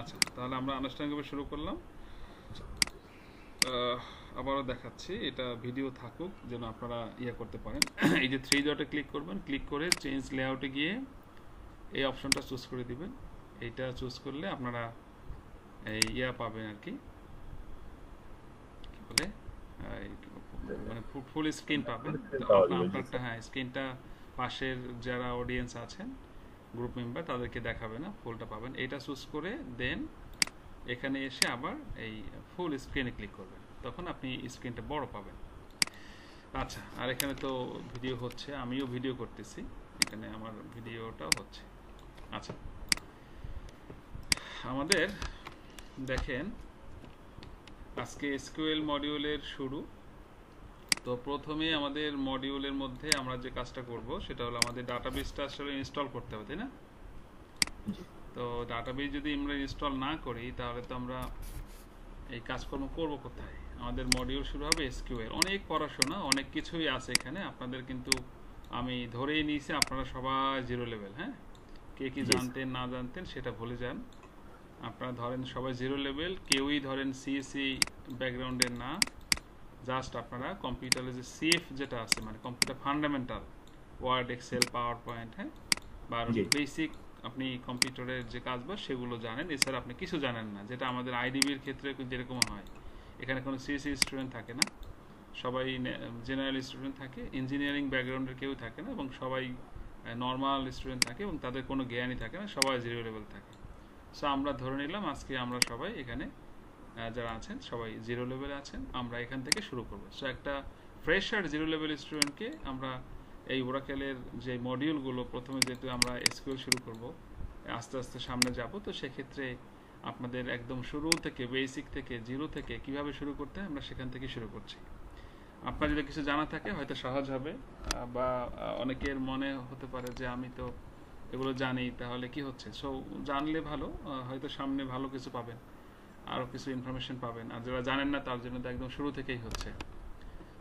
আচ্ছা, তাহলে আমরা আনুষ্ঠানিকভাবে শুরু করলাম। আবারও দেখাচ্ছি, এটা ভিডিও থাকুক যেন আপনারা করতে পারেন। এই যে থ্রি ডটে ক্লিক করবেন, ক্লিক করে চেঞ্জ লেআউটে গিয়ে এই অপশনটা চুজ করে দিবেন। এইটা চুজ করলে আপনারা এই পাবেন আর কি বলে মানে ফুল স্ক্রিন পাবেন। তো পাওয়া যাবে, জি আপনারটা, স্যার। হ্যাঁ, স্ক্রিনটা পাশের যারা অডিয়েন্স আছেন, গ্রুপ মেম্বার, তাদেরকে দেখাবে না, ফুলটা পাবেন। এটা চুজ করে দেন এখানে এসে আবার এই ফুল স্ক্রিনে ক্লিক করবেন, তখন আপনি স্ক্রিনটা বড় পাবেন। আচ্ছা, আর এখানে তো ভিডিও হচ্ছে, আমিও ভিডিও করতেছি, এখানে আমার ভিডিওটাও হচ্ছে। আচ্ছা, আমাদের দেখেন আজকে এসকিউএল মডিউলের শুরু। তো প্রথমে আমাদের মডিউলের মধ্যে আমরা যে কাজটা করব সেটা হলো আমাদের ডাটাবেসটা আসলে ইনস্টল করতে হবে, তাই না? জি তো ডাটাবেস যদি আমরা ইনস্টল না করি তাহলে তো আমরা এই কাজকর্ম করব কোথায়? আমাদের মডিউল শুরু হবে এসকিউএল, অনেক পড়াশোনা, অনেক কিছুই আছে এখানে আপনাদের, কিন্তু আমি ধরেই নিয়েছি আপনারা সবাই জিরো লেভেল। হ্যাঁ, কে কি জি স্যার। জানতেন না জানতেন সেটা ভুলে যান। আপনারা ধরেন সবাই জিরো লেভেল, কেউই ধরেন সিএসসি ব্যাকগ্রাউন্ডের না। জাস্ট আপনারা কম্পিউটারে যে সিএফ যেটা আছে, মানে computer fundamental, Word, Excel, PowerPoint, হ্যাঁ, বা জি বেসিক আপনি কম্পিউটারের যে কাজবাজ সেগুলো জানেন। এছাড়া আপনি কিছু জানেন না, যেটা আমাদের আইডিবির ক্ষেত্রে কিন্তু এরকম হয়। এখানে কোনো সিএসসি স্টুডেন্ট থাকে না, সবাই জেনারেল স্টুডেন্ট থাকে, ইঞ্জিনিয়ারিং ব্যাকগ্রাউন্ডের কেউ থাকে না, এবং সবাই নর্মাল স্টুডেন্ট থাকে, এবং তাদের কোনো জ্ঞানই থাকে না, সবাই জিরো লেভেল থাকে। সো আমরা ধরে নিলাম আজকে আমরা সবাই এখানে যারা আছেন সবাই জিরো লেভেলে আছেন, আমরা এখান থেকে শুরু করব। সো একটা ফ্রেশার জিরো লেভেল স্টুডেন্টকে আমরা এই ওরাকেলের যে মডিউলগুলো, প্রথমে যেহেতু আমরা এসকিউএল শুরু করব, আস্তে আস্তে সামনে যাব, তো সেক্ষেত্রে আপনাদের একদম শুরু থেকে, বেসিক থেকে, জিরো থেকে কিভাবে শুরু করতে হয় আমরা সেখান থেকে শুরু করছি। আপনার যদি কিছু জানা থাকে হয়তো সহজ হবে, বা অনেকের মনে হতে পারে যে আমি তো এগুলো জানি, তাহলে কি হচ্ছে। সো জানলে ভালো, হয়তো সামনে ভালো কিছু পাবেন, আরও কিছু ইনফরমেশন পাবেন। আর যারা জানেন না তার জন্য তো একদম শুরু থেকেই হচ্ছে।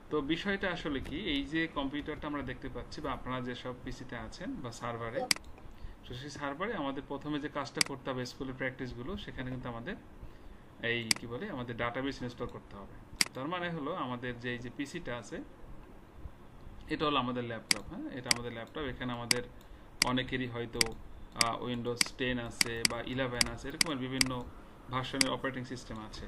তো বিষয়টা আসলে কি, এই যে কম্পিউটারটা আমরা দেখতে পাচ্ছি, বা আপনারা যেসব পিসিতে আছেন বা সার্ভারে, তো সেই সার্ভারে আমাদের প্রথমে যে কাজটা করতে হবে, স্কুলের প্র্যাকটিসগুলো, সেখানে কিন্তু আমাদের এই কি বলে আমাদের ডাটাবেস ইনস্টল করতে হবে। তার মানে হলো আমাদের যে এই যে পিসিটা আছে, এটা হলো আমাদের ল্যাপটপ। হ্যাঁ, এটা আমাদের ল্যাপটপ। এখানে আমাদের অনেকেরই হয়তো উইন্ডোজ 10 আছে বা 11 আছে, এরকমের বিভিন্ন ভার্সনের অপারেটিং সিস্টেম আছে।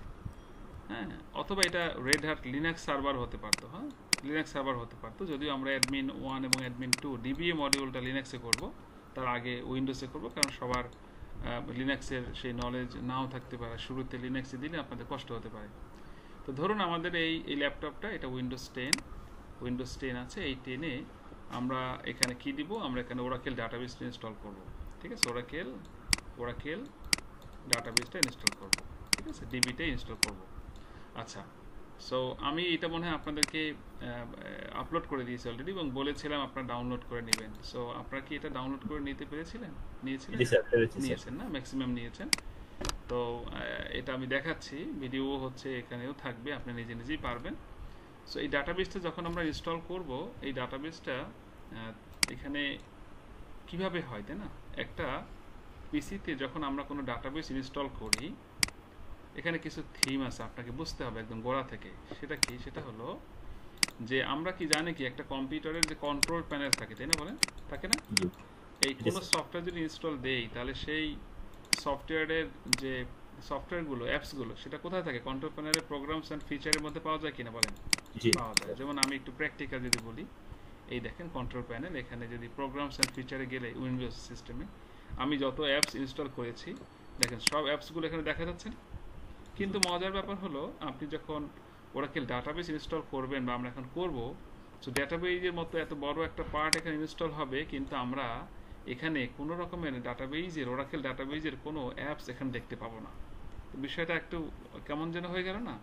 হ্যাঁ, অথবা এটা রেড হ্যাট লিনাক্স সার্ভার হতে পারতো। হ্যাঁ, লিনাক্স সার্ভার হতে পারতো, যদিও আমরা অ্যাডমিন 1 এবং অ্যাডমিন 2 ডিবিএ মডিউলটা লিনাক্সে করব, তার আগে উইন্ডোজে করব, কারণ সবার লিনাক্সের সেই নলেজ নাও থাকতে পারে। শুরুতে লিনাক্সে দিলে আপনাদের কষ্ট হতে পারে। তো ধরুন আমাদের এই ল্যাপটপটা, এটা উইন্ডোজ 10 আছে। এই 10-এ আমরা এখানে কি দিব, আমরা এখানে ওরাকেল ডাটাবেসটা ইনস্টল করব। ঠিক আছে, ওরাকেল ডাটাবেসটা ইনস্টল করব। ঠিক আছে, ডিবিটা ইনস্টল করব। আচ্ছা, সো আমি এটা মনে হয় আপনাদেরকে আপলোড করে দিয়েছি অলরেডি, এবং বলেছিলাম আপনারা ডাউনলোড করে নেবেন। সো আপনারা কি এটা ডাউনলোড করে নিতে নিয়েছিলেন? জি স্যার, পেরেছি স্যার। নিয়েছেন না, ম্যাক্সিমাম নিয়েছেন। তো এটা আমি দেখাচ্ছি, ভিডিও হচ্ছে, এখানেও থাকবে, আপনি নিজে নিজেই পারবেন। সো এই ডাটাবেসটা যখন আমরা ইনস্টল করব, এই ডাটাবেসটা এখানে কিভাবে হয়, তাই না? একটা পিসিতে যখন আমরা কোনো ডাটাবেস ইনস্টল করি, এখানে কিছু থিম আছে, আপনাকে বুঝতে হবে একদম গোড়া থেকে। সেটা কি? সেটা হলো যে আমরা কি জানি কি, একটা কম্পিউটারের যে কন্ট্রোল প্যানেল থাকে, তাই না, বলেন, থাকে না? জি এই জি কোনো স্যার। সফটওয়্যার যদি ইনস্টল দেই, তাহলে সেই সফটওয়্যারের যে সফটওয়্যারগুলো, অ্যাপসগুলো, সেটা কোথায় থাকে? কন্ট্রোল প্যানেলের প্রোগ্রামস অ্যান্ড ফিচারের মধ্যে পাওয়া যায় কিনা, বলেন? জি পাওয়া যায়। স্যার। যেমন আমি একটু প্র্যাকটিক্যাল যদি বলি, এই দেখেন কন্ট্রোল প্যানেল, এখানে যদি প্রোগ্রামস অ্যান্ড ফিচারে গেলে উইন্ডোজ সিস্টেমে আমি যত অ্যাপস ইনস্টল করেছি, দেখেন সব অ্যাপসগুলো এখানে দেখা যাচ্ছে না? জি কিন্তু মজার ব্যাপার হলো, আপনি যখন ওরাকেল ডাটাবেস ইনস্টল করবেন, বা আমরা এখন করব, সো ডাটাবেজের মতো এত বড় একটা পার্ট এখানে ইনস্টল হবে, কিন্তু আমরা এখানে কোনো রকমের ডাটাবেজের, ওরাকেল ডাটাবেজের কোনো অ্যাপস এখানে দেখতে পাবো না। তো বিষয়টা একটু কেমন যেন হয়ে গেল না?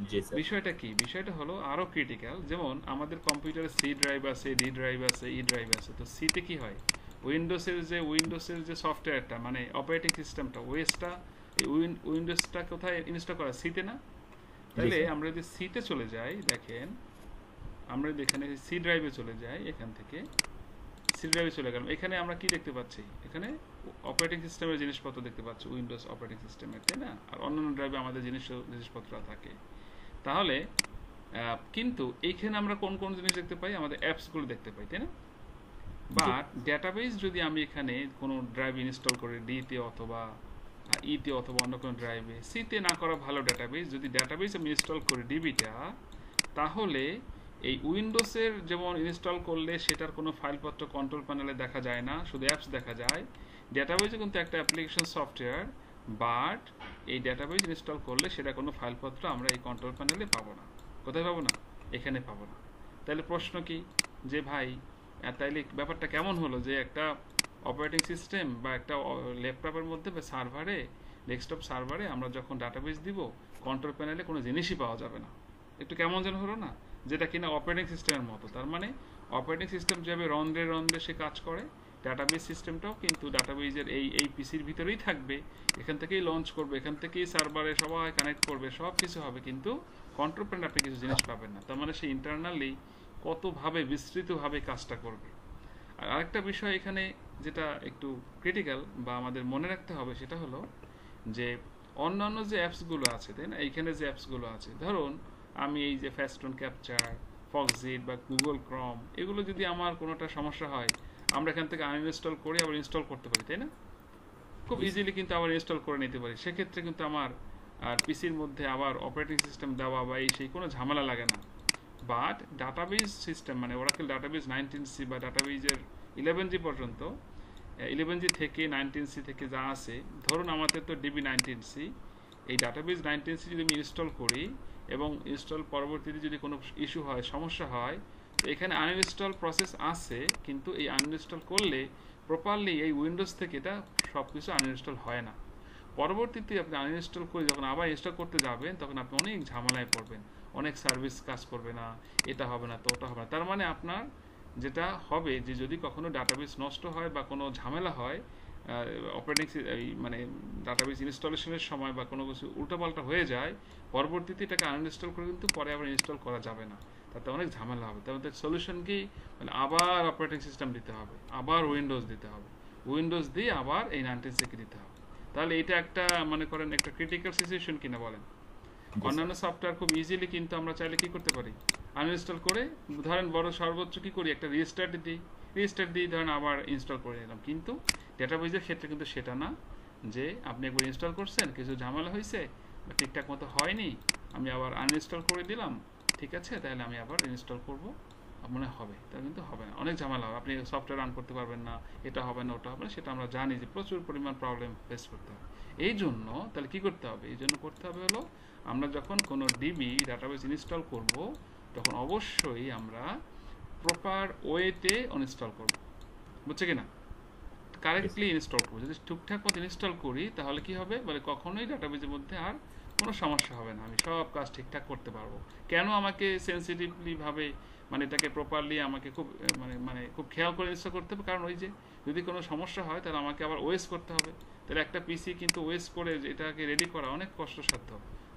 জি স্যার। বিষয়টা কি? বিষয়টা হলো আরও ক্রিটিক্যাল। যেমন আমাদের কম্পিউটারে সি ড্রাইভ আছে, ডি ড্রাইভ আছে, ই ড্রাইভ আছে। তো সিতে কি হয়, উইন্ডোজের যে সফটওয়্যারটা, মানে অপারেটিং সিস্টেমটা, ওয়েসটা, এই উইন্ডোজটা কোথায় ইনস্টল করা? সিতে না? জি তাহলে স্যার। আমরা যদি সিতে চলে যাই, দেখেন আমরা যদি এখানে সি ড্রাইভে চলে যাই, এখান থেকে সি ড্রাইভে চলে গেলাম, এখানে আমরা কি দেখতে পাচ্ছি? এখানে অপারেটিং সিস্টেমের জিনিসপত্র দেখতে পাচ্ছ, উইন্ডোজ অপারেটিং সিস্টেমের, তাই না? আর অন্যান্য ড্রাইভে আমাদের জিনিসপত্র থাকে। তাহলে কিন্তু এইখানে আমরা কোন কোন জিনিস দেখতে পাই? আমাদের অ্যাপসগুলো দেখতে পাই, তাই না? বাট ডেটাবেস যদি আমি এখানে কোনো ড্রাইভ ইনস্টল করি, ডিতে অথবা ইতে অথবা অন্য কোনো ড্রাইভে, সিতে না করা ভালো ডেটাবেস, যদি ডেটাবেস আমি ইনস্টল করি ডিবিটা, তাহলে এই উইন্ডোজের যেমন ইনস্টল করলে সেটার কোনো ফাইলপত্র কন্ট্রোল প্যানেলে দেখা যায় না, শুধু অ্যাপস দেখা যায়। ডেটাবেসে কিন্তু একটা অ্যাপ্লিকেশন সফটওয়্যার, বাট এই ডেটাবেস ইনস্টল করলে সেটা কোনো ফাইলপত্র আমরা এই কন্ট্রোল প্যানেলে পাবো না। কোথায় পাবো না? এখানে পাবো না। তাহলে প্রশ্ন কি যে ভাই তাইলে ব্যাপারটা কেমন হলো যে একটা অপারেটিং সিস্টেম বা একটা ল্যাপটপের মধ্যে বা সার্ভারে, ডেস্কটপ সার্ভারে আমরা যখন ডাটাবেস দিব, কন্ট্রোল প্যানেলে কোনো জিনিসই পাওয়া যাবে না। একটু কেমন যেন হলো না? যেটা কিনা অপারেটিং সিস্টেমের মতো। তার মানে অপারেটিং সিস্টেম যেভাবে রন্ধ্রে সে কাজ করে, ডাটাবেস সিস্টেমটাও কিন্তু ডাটাবেজের এই পিসির ভিতরেই থাকবে, এখান থেকেই লঞ্চ করবে, এখান থেকেই সার্ভারে সবাই কানেক্ট করবে, সব কিছু হবে, কিন্তু কন্ট্রোল প্যানেলে আপনি কিছু জিনিস পাবেন না। তার মানে সে ইন্টারনালি কতভাবে বিস্তৃতভাবে কাজটা করবে। আর আরেকটা বিষয় এখানে যেটা একটু ক্রিটিক্যাল বা আমাদের মনে রাখতে হবে, সেটা হলো যে অন্যান্য যে অ্যাপসগুলো আছে, তাই না, এইখানে যে অ্যাপসগুলো আছে, ধরুন আমি এই যে ফেস্টন ক্যাপচার, ফক্সিট বা গুগল ক্রম, এগুলো যদি আমার কোনোটা সমস্যা হয়, আমরা এখান থেকে আনইনস্টল করে আবার ইনস্টল করতে পারি, তাই না? খুব ইজিলি কিন্তু আবার ইনস্টল করে নিতে পারি। সেক্ষেত্রে কিন্তু আমার আর পিসির মধ্যে আবার অপারেটিং সিস্টেম দেওয়া বা এই সেই কোনো ঝামেলা লাগে না। বাট ডাটাবেস সিস্টেম মানে ওরাকেল ডাটাবেস 19C বা ডাটাবেজের 11G পর্যন্ত, 11G থেকে 19C থেকে যা আছে, ধরুন আমাদের তো ডিবি 19C, এই ডাটাবেস 19C যদি আমি ইনস্টল করি এবং ইনস্টল পরবর্তীতে যদি কোনো ইস্যু হয়, সমস্যা হয়, তো এখানে আনইনস্টল প্রসেস আছে, কিন্তু এই আনইনস্টল করলে প্রপারলি এই উইন্ডোজ থেকে এটা সব কিছু আনইনস্টল হয় না। পরবর্তীতে আপনি আনইনস্টল করে যখন আবার ইনস্টল করতে যাবেন, তখন আপনি অনেক ঝামেলায় পড়বেন, অনেক সার্ভিস কাজ করবে না, এটা হবে না তো ওটা হবে না। তার মানে আপনার যেটা হবে যে যদি কখনো ডাটাবেস নষ্ট হয় বা কোনো ঝামেলা হয় অপারেটিং মানে ডাটাবেস ইনস্টলেশনের সময় বা কোনো কিছু উল্টোপাল্টা হয়ে যায়, পরবর্তীতে এটাকে আনইনস্টল করে কিন্তু পরে আবার ইনস্টল করা যাবে না, তাতে অনেক ঝামেলা হবে। তাহলে সলিউশন কি? মানে আবার অপারেটিং সিস্টেম দিতে হবে, আবার উইন্ডোজ দিতে হবে, উইন্ডোজ দিয়ে আবার এই 19C দিতে হবে। তাহলে এটা একটা মনে করেন একটা ক্রিটিক্যাল সিচুয়েশন কিনা বলেন? অন্যান্য সফটওয়্যার খুব ইজিলি কিন্তু আমরা চাইলে কি করতে পারি, আনইনস্টল করে ধরেন বড় সর্বোচ্চ কি করি, একটা রিস্টার্ট দিই ধরেন আবার ইনস্টল করে নিলাম। কিন্তু ডেটাবেজের ক্ষেত্রে কিন্তু সেটা না, যে আপনি একবার ইনস্টল করছেন, কিছু ঝামেলা হয়েছে বা ঠিকঠাক মতো হয়নি, আমি আবার আনইনস্টল করে দিলাম, ঠিক আছে তাহলে আমি আবার ইনস্টল করব, মনে হবে, তা কিন্তু হবে না, অনেক ঝামেলা হবে, আপনি সফটওয়্যার রান করতে পারবেন না, এটা হবে না ওটা হবে না, সেটা আমরা জানি যে প্রচুর পরিমাণ প্রবলেম ফেস করতে হবে। এই জন্য তাহলে কি করতে হবে? এই জন্য করতে হবে হলো, আমরা যখন কোনো ডিবি ডাটাবেস ইনস্টল করব, তখন অবশ্যই আমরা প্রপার ওয়েতে ইনস্টল করব, বুঝছে কিনা? কারেক্টলি ইনস্টল করবো। যদি ঠিকঠাক মতো ইনস্টল করি তাহলে কি হবে, বলে কখনোই ডাটাবেজের মধ্যে আর কোনো সমস্যা হবে না, আমি সব কাজ ঠিকঠাক করতে পারবো। কেন আমাকে সেন্সিটিভলি ভাবে মানে এটাকে প্রপারলি আমাকে খুব মানে খুব খেয়াল করে ইনস্টল করতে হবে? কারণ ওই যে যদি কোনো সমস্যা হয় তাহলে আমাকে আবার ওয়েস করতে হবে। তাহলে একটা পিসি কিন্তু ওয়েস করে এটাকে রেডি করা অনেক কষ্টসাধ্য,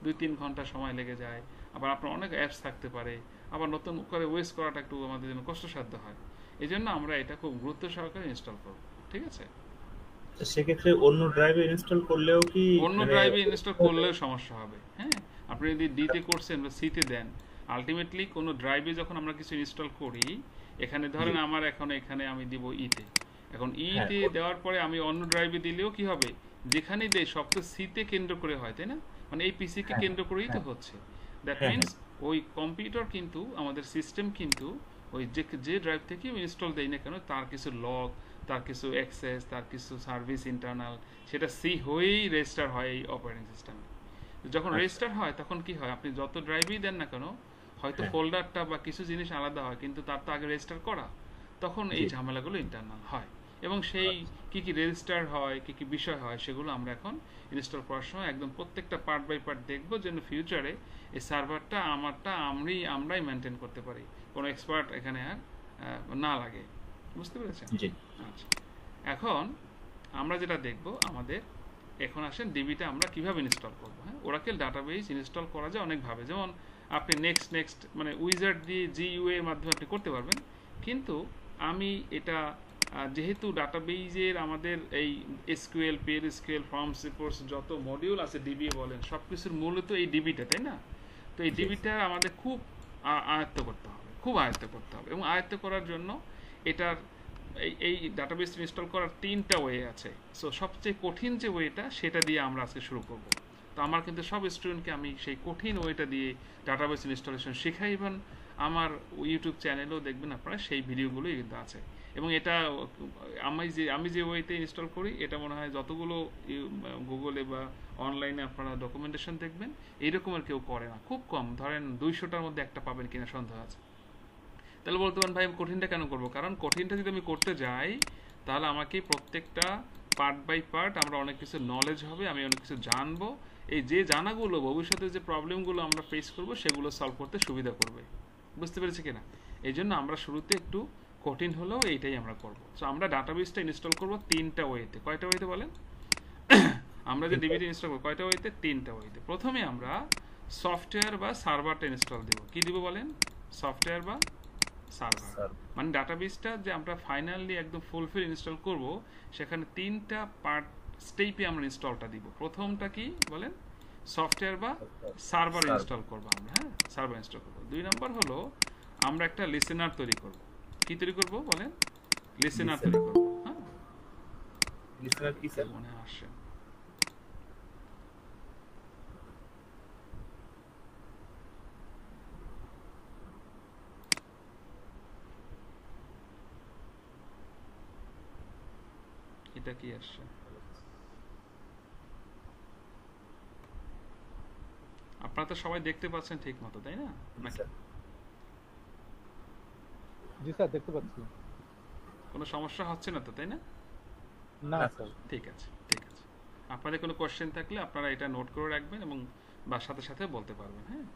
2-3 ঘন্টা সময় লেগে যায়, আবার আপনার অনেক অ্যাপস থাকতে পারে, আবার নতুন করে ওয়েস করাটা একটু আমাদের জন্য কষ্টসাধ্য হয়। এই জন্য আমরা এটা খুব গুরুত্ব সহকারে ইনস্টল করবো, ঠিক আছে? সেক্ষেত্রে অন্য ড্রাইভে ইনস্টল করলেও কি অন্য ড্রাইভে ইনস্টল করলেও সমস্যা হবে। হ্যাঁ, আপনি যদি ডিতে করছেন বা সিতে দেন, আলটিমেটলি কোনো ড্রাইভে যখন আমরা কিছু ইনস্টল করি, এখানে ধরেন আমার এখন এখানে আমি দিব ইতে, এখন ইতে দেওয়ার পরে আমি অন্য ড্রাইভে দিলেও কি হবে, যেখানেই দেয় সব তো সিতে কেন্দ্র করে হয়, তাই না? মানে এই পিসিকে কেন্দ্র করেই তো হচ্ছে। দ্যাট মিনস ওই কম্পিউটার কিন্তু আমাদের সিস্টেম কিন্তু ওই যে ড্রাইভ থেকে ইনস্টল দেয় না কেন, তার কিছু লগ, তার কিছু অ্যাক্সেস, তার কিছু সার্ভিস ইন্টারনাল, সেটা সি হয়েই রেজিস্টার হয় এই অপারেটিং সিস্টেমে। যখন রেজিস্টার হয় তখন কি হয়, আপনি যত ড্রাইভই দেন না কেন, হয়তো ফোল্ডারটা বা কিছু জিনিস আলাদা হয়, কিন্তু তার তো আগে রেজিস্টার করা, তখন এই ঝামেলাগুলো ইন্টারনাল হয়। এবং সেই কি কি রেজিস্টার হয়, কি কি বিষয় হয়, সেগুলো আমরা এখন ইনস্টল করার সময় একদম প্রত্যেকটা পার্ট বাই পার্ট দেখবো, যেন ফিউচারে এই সার্ভারটা আমরাই মেনটেন করতে পারি, কোনো এক্সপার্ট এখানে আর না লাগে। বুঝতে পেরেছেন? আচ্ছা, এখন আমরা যেটা দেখব, আমাদের এখন আসেন ডিবিটা আমরা কিভাবে ইনস্টল করব। হ্যাঁ, ওরাকেল ডাটাবেস ইনস্টল করা যায় অনেকভাবে, যেমন আপনি নেক্সট মানে উইজার্ড দিয়ে জিইউএ এর মাধ্যমে আপনি করতে পারবেন, কিন্তু আমি এটা যেহেতু ডাটাবেজের আমাদের এই এসকিউএল, পের এসকিউএল, ফর্মস, রিপোর্টস যত মডিউল আছে ডিবি বলেন, সব কিছুর মূলত এই ডিবিটা, তাই না? তো এই ডিবিটা আমাদের খুব আয়ত্ত করতে হবে, খুব আয়ত্ত করতে হবে। এবং আয়ত্ত করার জন্য এটার এই ডাটাবেস ইনস্টল করার 3টা ওয়ে আছে। সো সবচেয়ে কঠিন যে ওয়েটা, সেটা দিয়ে আমরা আজকে শুরু করব। তো আমার কিন্তু সব স্টুডেন্টকে আমি সেই কঠিন ওয়েটা দিয়ে ডাটাবেস ইনস্টলেশন শেখাই। ইভেন আমার ইউটিউব চ্যানেলেও দেখবেন আপনারা সেই ভিডিওগুলোই কিন্তু আছে। এবং এটা আমি যে ওয়েতে ইনস্টল করি, এটা মনে হয় যতগুলো গুগলে বা অনলাইনে আপনারা ডকুমেন্টেশন দেখবেন, এইরকমের কেউ করে না, খুব কম। ধরেন 200টার মধ্যে একটা পাবেন কিনা সন্দেহ আছে। তাহলে বলতে পারেন ভাই আমি কঠিনটা কেন করব? কারণ কঠিনটা যদি আমি করতে যাই, তাহলে আমাকে প্রত্যেকটা পার্ট বাই পার্ট আমরা অনেক কিছু নলেজ হবে, আমি অনেক কিছু জানবো। এই যে জানাগুলো ভবিষ্যতে যে প্রবলেমগুলো আমরা ফেস করব, সেগুলো সলভ করতে সুবিধা করবে। বুঝতে পেরেছি কিনা? এই জন্য আমরা শুরুতে একটু কঠিন হলেও এইটাই আমরা করব। সো আমরা ডাটাবেসটা ইনস্টল করব 3টা ওয়েতে। কয়টা ওয়েতে বলেন? আমরা যে ডিবিটি ইনস্টল করব কয়টা ওয়েতে? 3টা ওয়েতে। প্রথমে আমরা সফটওয়্যার বা সার্ভারটা ইনস্টল দেব। কি দিব বলেন? সফটওয়্যার বা সার্ভার। মানে ডাটাবেসটা যে আমরা ফাইনালি একদম ফুলফিল ইনস্টল করব, সেখানে 3টা পার্ট স্টেপে আমরা ইনস্টলটা দিব। প্রথমটা কি বলেন? সফটওয়্যার বা সার্ভার ইনস্টল করব আমরা। হ্যাঁ, সার্ভার ইনস্টল করব। 2 নম্বর হলো আমরা একটা লিসেনার তৈরি করব। কি তৈরি করব বলেন? লিসেনার তৈরি করব। হ্যাঁ, লিসেনার কি স্যার? মনে আসে এটা কি আসছে? আপনারা তো সবাই দেখতে পাচ্ছেন ঠিক মতো, তাই না? নাকি জি স্যার, দেখতে পাচ্ছি। কোনো সমস্যা হচ্ছে না তো, তাই না? না স্যার। ঠিক আছে, ঠিক আছে। আপনাদের কোনো কোশ্চেন থাকলে আপনারা এটা নোট করে রাখবেন এবং বা সাথে সাথে বলতে পারবেন। হ্যাঁ,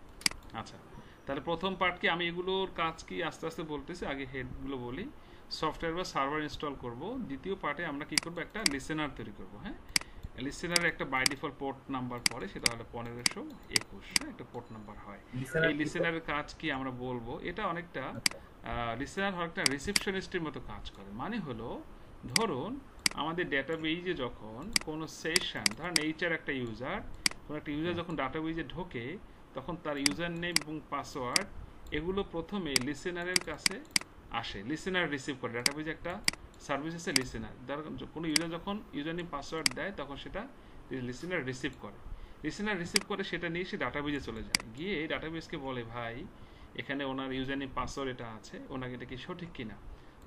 আচ্ছা। তাহলে প্রথম পার্ট কি, আমি এগুলোর কাজ কি আস্তে আস্তে বলতেছি, আগে হেডগুলো বলি। সফটওয়্যার বা সার্ভার ইনস্টল করব। দ্বিতীয় পার্টে আমরা কি করব? একটা লিসেনার তৈরি করব। হ্যাঁ, লিসেনারের একটা বাই ডিফল্ট পোর্ট নাম্বার পড়ে, সেটা হলো 1521। হ্যাঁ, একটা পোর্ট নাম্বার হয়। এই লিসেনারের কাজ কি আমরা বলবো, এটা অনেকটা লিসেনার একটা রিসেপশনিস্টের মতো কাজ করে। মানে হলো, ধরুন আমাদের ডেটাবেজে যখন কোনো সেশন, ধরেন এইচআর একটা ইউজার, কোনো একটা ইউজার যখন ডাটাবেজে ঢোকে, তখন তার ইউজার নেম এবং পাসওয়ার্ড এগুলো প্রথমে লিসেনারের কাছে আসে। লিসেনার রিসিভ করে। ডাটাবেজে একটা সার্ভিস আছে লিসেনার। কোনো ইউজার যখন ইউজার নেম পাসওয়ার্ড দেয়, তখন সেটা লিসেনার রিসিভ করে। লিসেনার রিসিভ করে সেটা নিয়ে সে ডাটাবেজে চলে যায়। গিয়ে ডাটাবেজকে বলে, ভাই এখানে ওনার ইউজার নেম পাসওয়ার্ড এটা আছে, ওনাকে এটা কি সঠিক কিনা?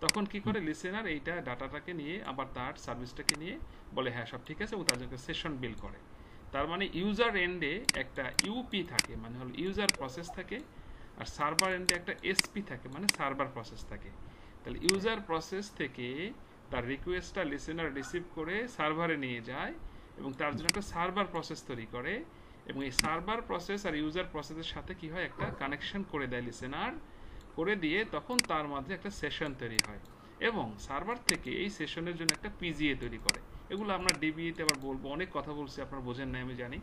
তখন কি করে লিসেনার এইটা ডাটাটাকে নিয়ে আবার তার সার্ভিসটাকে নিয়ে বলে হ্যাঁ সব ঠিক আছে, এবং তার জন্য সেশন বিল করে। তার মানে ইউজার এন্ডে একটা ইউপি থাকে, মানে হলো ইউজার প্রসেস থাকে, আর সার্ভার এন্ডে একটা এসপি থাকে, মানে সার্ভার প্রসেস থাকে। তাহলে ইউজার প্রসেস থেকে তার রিকোয়েস্টটা লিসেনার রিসিভ করে সার্ভারে নিয়ে যায় এবং তার জন্য একটা সার্ভার প্রসেস তৈরি করে, এবং এই সার্ভার প্রসেস আর ইউজার প্রসেসের সাথে কি হয়, একটা কানেকশন করে দেয় লিসেনার, করে দিয়ে তখন তার মধ্যে একটা সেশন তৈরি হয় এবং সার্ভার থেকে এই সেশনের জন্য একটা পিজিএ তৈরি করে। এগুলো আমরা ডিবিএতে আবার বলবো, অনেক কথা বলছি, আপনারা বোঝেন না আমি জানি,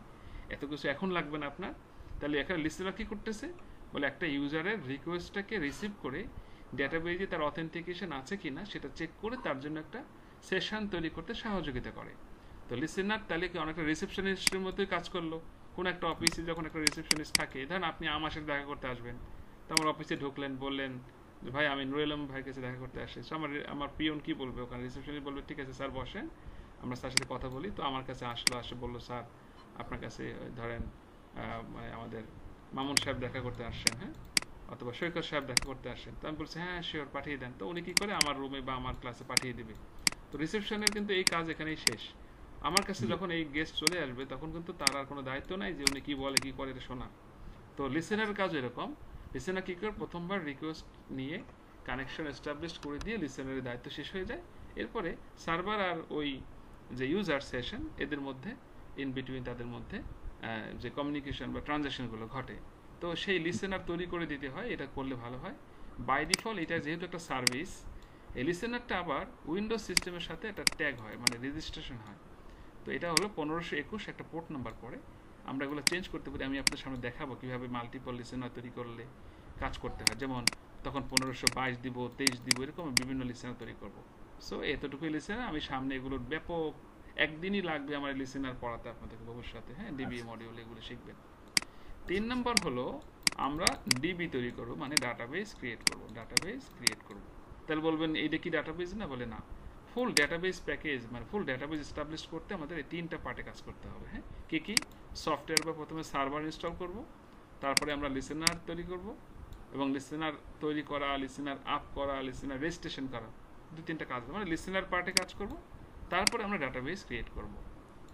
এত কিছু এখন লাগবে না আপনার। তাহলে এখানে লিসেনার কি করতেছে বলে, একটা ইউজারের রিকোয়েস্টটাকে রিসিভ করে ডেটাবেজে তার অথেন্টিকেশন আছে কিনা সেটা চেক করে তার জন্য একটা সেশন তৈরি করতে সহযোগিতা করে। তো লিসেনার তাহলে কি অনেকটা রিসেপশনিস্টের মতোই কাজ করলো। কোনো একটা অফিসে যখন একটা রিসেপশনিস্ট থাকে, ধরেন আপনি আমার সাথে দেখা করতে আসবেন, তো আমার অফিসে ঢুকলেন, বললেন যে ভাই আমি নুরুল আলম ভাইয়ের কাছে দেখা করতে আসছি। আমার পিয়ন কি বলবে ওখানে, রিসেপশনিস্ট বলবে ঠিক আছে স্যার বসেন, আমরা স্যার সাথে কথা বলি। তো আমার কাছে আসে বললো স্যার আপনার কাছে ধরেন আমাদের মামুন সাহেব দেখা করতে আসছেন, হ্যাঁ, অথবা সৈকত সাহেব দেখা করতে আসেন। তো আমি বলছি হ্যাঁ শিওর পাঠিয়ে দেন। তো উনি কি করে, আমার রুমে বা আমার ক্লাসে পাঠিয়ে দিবে। তো রিসেপশনের কিন্তু এই কাজ এখানেই শেষ। আমার কাছে যখন এই গেস্ট চলে আসবে, তখন কিন্তু তার আর কোনো দায়িত্ব নাই যে উনি কি বলে কি করে এটা শোনা। তো লিসেনারের কাজ এরকম, লিসেনার কি করে প্রথমবার রিকোয়েস্ট নিয়ে কানেকশন এস্টাবলিশ করে দিয়ে লিসেনারের দায়িত্ব শেষ হয়ে যায়। এরপরে সার্ভার আর ওই যে ইউজার সেশন, এদের মধ্যে ইন বিটুইন তাদের মধ্যে যে কমিউনিকেশন বা ট্রানজ্যাকশনগুলো ঘটে, তো সেই লিসেনার তৈরি করে দিতে হয়। এটা করলে ভালো হয়। বাই ডিফল্ট এটা যেহেতু একটা সার্ভিস, এই লিসেনারটা আবার উইন্ডোজ সিস্টেমের সাথে একটা ট্যাগ হয়, মানে রেজিস্ট্রেশন হয়। তো এটা হলো 1521 একটা পোর্ট নাম্বার পড়ে। আমরা এগুলো চেঞ্জ করতে পারি। আমি আপনার সামনে দেখাবো কীভাবে মাল্টিপল লিসেনার তৈরি করলে কাজ করতে হয়। যেমন তখন 1522 দিব, 23 দিব, এরকম বিভিন্ন লিসেনার তৈরি করবো। সো এতটুকুই লিসেনার। আমি সামনে এগুলোর ব্যাপক একদিনই লাগবে আমার লিসেনার পড়াতে আপনাদেরকে ভবিষ্যতে, হ্যাঁ, ডিবি মডিউল এগুলো শিখবেন। 3 নম্বর হলো আমরা ডিবি তৈরি করব, মানে ডাটাবেস ক্রিয়েট করব। ডাটাবেস ক্রিয়েট করব, তাহলে বলবেন এইটা কি ডাটাবেস না? বলে না, ফুল ডাটাবেস প্যাকেজ মানে ফুল ডাটাবেস এস্টাবলিশ করতে আমাদের এই 3টা পার্টে কাজ করতে হবে। হ্যাঁ, কি কি? সফটওয়্যার বা প্রথমে সার্ভার ইনস্টল করব, তারপরে আমরা লিসেনার তৈরি করব, এবং লিসেনার তৈরি করা, লিসেনার আপ করা, লিসেনার রেজিস্ট্রেশন করা, 2-3টা কাজ, মানে লিসেনার পার্টে কাজ করব, তারপরে আমরা ডাটাবেস ক্রিয়েট করব।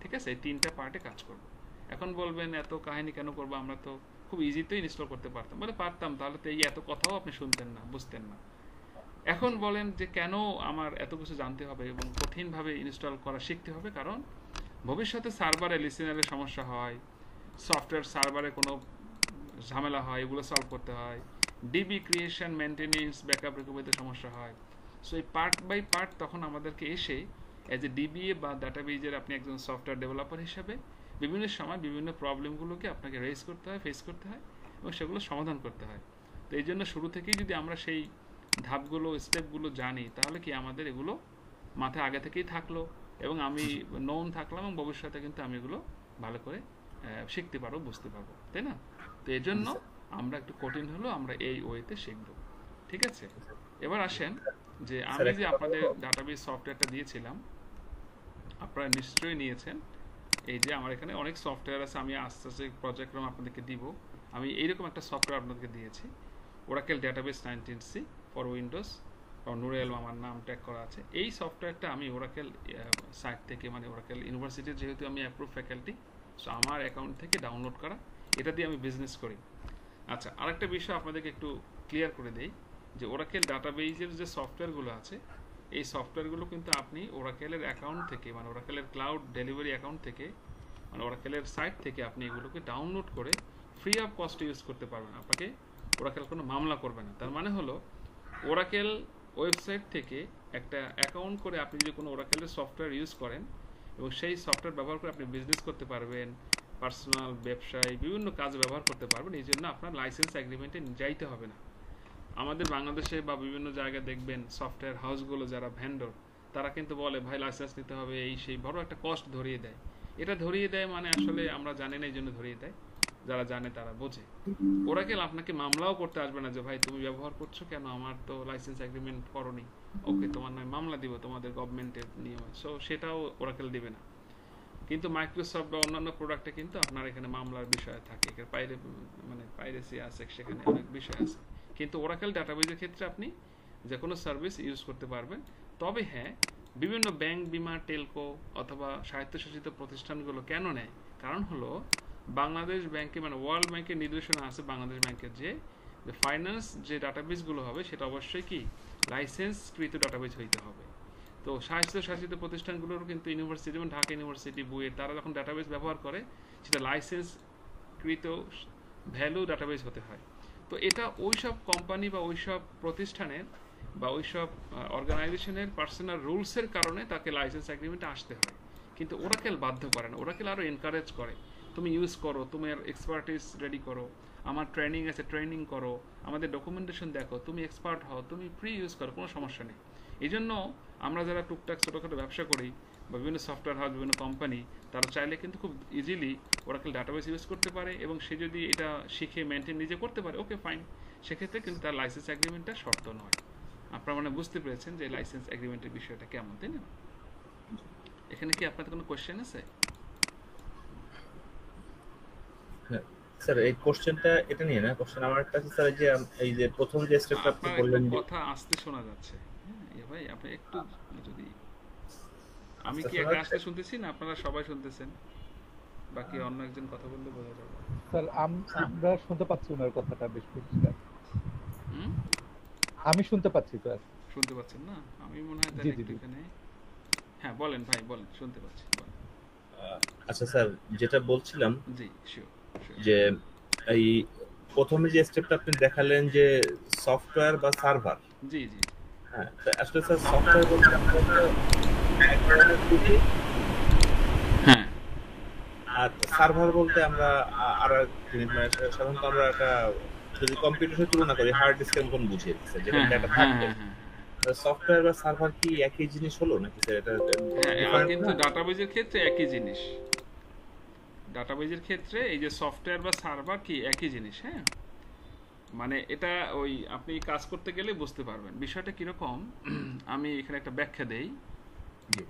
ঠিক আছে, এই 3টা পার্টে কাজ করব। এখন বলবেন এত কাহিনী কেন করব, আমরা তো খুব ইজিতেই ইনস্টল করতে পারতাম। বলে পারতাম, তাহলে তো এই এত কথাও আপনি শুনতেন না, বুঝতেন না। এখন বলেন যে কেন আমার এত কিছু জানতে হবে এবং কঠিনভাবে ইনস্টল করা শিখতে হবে? কারণ ভবিষ্যতে সার্ভারে লিসেনারের সমস্যা হয়, সফটওয়্যার সার্ভারে কোনো ঝামেলা হয়, এগুলো সলভ করতে হয়, ডিবি ক্রিয়েশন, মেনটেনেন্স, ব্যাকআপ রিকভারিতে সমস্যা হয়। সো এই পার্ট বাই পার্ট তখন আমাদেরকে এসে অ্যাজ এ ডিবিএ বা ডাটাবেজের আপনি একজন সফটওয়্যার ডেভেলপার হিসেবে বিভিন্ন সময় বিভিন্ন প্রবলেমগুলোকে আপনাকে রেজ করতে হয়, ফেস করতে হয়, এবং সেগুলো সমাধান করতে হয়। তো এই জন্য শুরু থেকেই যদি আমরা সেই ধাপগুলো, স্টেপগুলো জানি, তাহলে কি আমাদের এগুলো মাথায় আগে থেকেই থাকলো, এবং আমি নোন থাকলাম, এবং ভবিষ্যতে কিন্তু আমি এগুলো ভালো করে শিখতে পারবো, বুঝতে পারবো, তাই না? তো এই জন্য আমরা একটু কঠিন হলো আমরা এই ওয়েতে শিখব। ঠিক আছে, এবার আসেন যে আমি যে আপনাদের ডাটাবেস সফটওয়্যারটা দিয়েছিলাম, আপনারা নিশ্চয়ই নিয়েছেন। এই যে আমার এখানে অনেক সফটওয়্যার আছে, আমি আস্তে আস্তে পর্যায়ক্রমে আপনাদেরকে দিব। আমি এইরকম একটা সফটওয়্যার আপনাদেরকে দিয়েছি, Oracle database 19C for Windows, নুরেল আমার নাম ট্যাগ করা আছে। এই সফটওয়্যারটা আমি ওরাকেল সাইট থেকে, মানে ওরাকেল ইউনিভার্সিটির যেহেতু আমি অ্যাপ্রুভ ফ্যাকাল্টি, সো আমার অ্যাকাউন্ট থেকে ডাউনলোড করা, এটা দিয়ে আমি বিজনেস করি। আচ্ছা, আরেকটা বিষয় আপনাদেরকে একটু ক্লিয়ার করে দেই যে ওরাকেল ডাটাবেজের যে সফটওয়্যারগুলো আছে, এই সফটওয়্যারগুলো কিন্তু আপনি ওরাকেলের অ্যাকাউন্ট থেকে, মানে ওরাকেলের ক্লাউড ডেলিভারি অ্যাকাউন্ট থেকে, মানে ওরাকেলের সাইট থেকে আপনি এগুলোকে ডাউনলোড করে ফ্রি অফ কস্টে ইউজ করতে পারবেন। আপনাকে ওরাকেল কোনো মামলা করবে না। তার মানে হলো ওরাকেল ওয়েবসাইট থেকে একটা অ্যাকাউন্ট করে আপনি যদি কোনো ওরাকেলের সফটওয়্যার ইউজ করেন এবং সেই সফটওয়্যার ব্যবহার করে আপনি বিজনেস করতে পারবেন, পার্সোনাল, ব্যবসায় বিভিন্ন কাজে ব্যবহার করতে পারবেন। এই জন্য আপনার লাইসেন্স এগ্রিমেন্টে যাইতে হবে না। আমাদের বাংলাদেশে বা বিভিন্ন জায়গায় দেখবেন সফটওয়্যার হাউসগুলো যারা ভেন্ডর, তারা কিন্তু বলে ভাই লাইসেন্স নিতে হবে, এই সেই বড় একটা কস্ট ধরিয়ে দেয়। এটা ধরিয়ে দেয় মানে আসলে আমরা জানি না, এই জন্য ধরিয়ে দেয়। যারা জানে তারা বোঝে। ওরাকেল আপনাকে মামলাও করতে আসবে না যে ভাই তুমি ব্যবহার করছো কেন, আমার তো লাইসেন্স এগ্রিমেন্ট করোনি, ওকে তোমার নয় মামলা দিব তোমাদের গভর্নমেন্টের নিয়মে। সো সেটাও ওরাকেল দিবে না। কিন্তু মাইক্রোসফট বা অন্যান্য প্রোডাক্টে কিন্তু আপনার এখানে মামলার বিষয় থাকে, মানে পাইরেসি আছে, সেখানে অনেক বিষয় আছে। কিন্তু ওরাকেল ডাটাবেজের ক্ষেত্রে আপনি যে কোনো সার্ভিস ইউজ করতে পারবেন। তবে হ্যাঁ, বিভিন্ন ব্যাংক, বিমা, টেলকো অথবা স্বায়ত্তশাসিত প্রতিষ্ঠানগুলো কেন নেয়? কারণ হলো বাংলাদেশ ব্যাংকে, মানে ওয়ার্ল্ড ব্যাংকের নির্দেশনা আছে বাংলাদেশ ব্যাংকের যে ফাইন্যান্স যে ডাটাবেসগুলো হবে সেটা অবশ্যই কি লাইসেন্সকৃত ডাটাবেস হইতে হবে। তো স্বায়ত্তশাসিত প্রতিষ্ঠানগুলোরও কিন্তু ইউনিভার্সিটি, যেমন ঢাকা ইউনিভার্সিটি, বুয়েট, তারা যখন ডাটাবেস ব্যবহার করে সেটা লাইসেন্সকৃত ভ্যালু ডাটাবেস হতে হয়। তো এটা ওইসব কোম্পানি বা ওইসব প্রতিষ্ঠানের বা ওইসব অর্গানাইজেশনের পার্সোনাল রুলসের কারণে তাকে লাইসেন্স এগ্রিমেন্টে আসতে হয়। কিন্তু ওরাকেল বাধ্য করে না, ওরাকেল আরও এনকারেজ করে তুমি ইউজ করো, তোমার এক্সপার্টিস রেডি করো, আমার ট্রেনিং আছে ট্রেনিং করো, আমাদের ডকুমেন্টেশন দেখো, তুমি এক্সপার্ট হও, তুমি ফ্রি ইউজ করো, কোনো সমস্যা নেই। এই জন্য আমরা যারা টুকটাক ছোটোখাটো ব্যবসা করি বা বিভিন্ন সফটওয়্যার হাউস, বিভিন্ন কোম্পানি, তারা চাইলে কিন্তু খুব ইজিলি ওরাকেল ডাটাবেস ইউজ করতে পারে, এবং সে যদি এটা শিখে মেনটেন নিজে করতে পারে, ওকে ফাইন, সেক্ষেত্রে কিন্তু তার লাইসেন্স এগ্রিমেন্টটা শর্ত নয়। আপনারা মানে বুঝতে পেরেছেন যে লাইসেন্স এগ্রিমেন্টের বিষয়টা কেমন, তাই না? এখানে কি আপনাদের কোনো কোশ্চেন আছে? স্যার এই কোশ্চেনটা এটা নিয়ে না, কোশ্চেন আমার কাছে স্যার যে এই যে প্রথম যে স্টেপটা আপনি বললেন, কথা আসতে শোনা যাচ্ছে। হ্যাঁ ভাই, আপনি একটু যদি, আমি কি একা আসতে শুনতেছি না আপনারা সবাই শুনতেছেন? বাকি অন্য একজন কথা বললে বোঝা যাবে। স্যার আমরা শুনতে পাচ্ছি ওনার কথাটা বেশ পরিষ্কার। আমি শুনতে পাচ্ছি স্যার। শুনতে পাচ্ছেন না? আমি মনে হয় তাহলে একটু এখানে, হ্যাঁ বলেন ভাই বলেন, শুনতে পাচ্ছি। আচ্ছা স্যার, যেটা বলছিলাম, জি শিওর, যে এই প্রথমে যে স্টেপটা আপনি দেখালেন যে সফটওয়্যার বা সার্ভার, জি জি, হ্যাঁ আসলে স্যার সফটওয়্যার বলতে আমরা এক ধরনের টুল, হ্যাঁ, আর সার্ভার বলতে আমরা আর মানে সাধারণত আমরা একটা যদি কম্পিউটারের তুলনা করি হার্ড ডিস্কের মতন বুঝি, যেখানে ডাটা থাকবে। সফটওয়্যার বা সার্ভার কি একই জিনিস হলো নাকি স্যার? এটা হ্যাঁ ডিফারেন্ট কিন্তু না? ডাটাবেজের ক্ষেত্রে একই জিনিস। ডাটাবেজের ক্ষেত্রে এই যে সফটওয়্যার বা সার্ভার কি একই জিনিস। হ্যাঁ, মানে এটা ওই আপনি কাজ করতে গেলে বুঝতে পারবেন বিষয়টা কিরকম। আমি এখানে একটা ব্যাখ্যা দেই। জি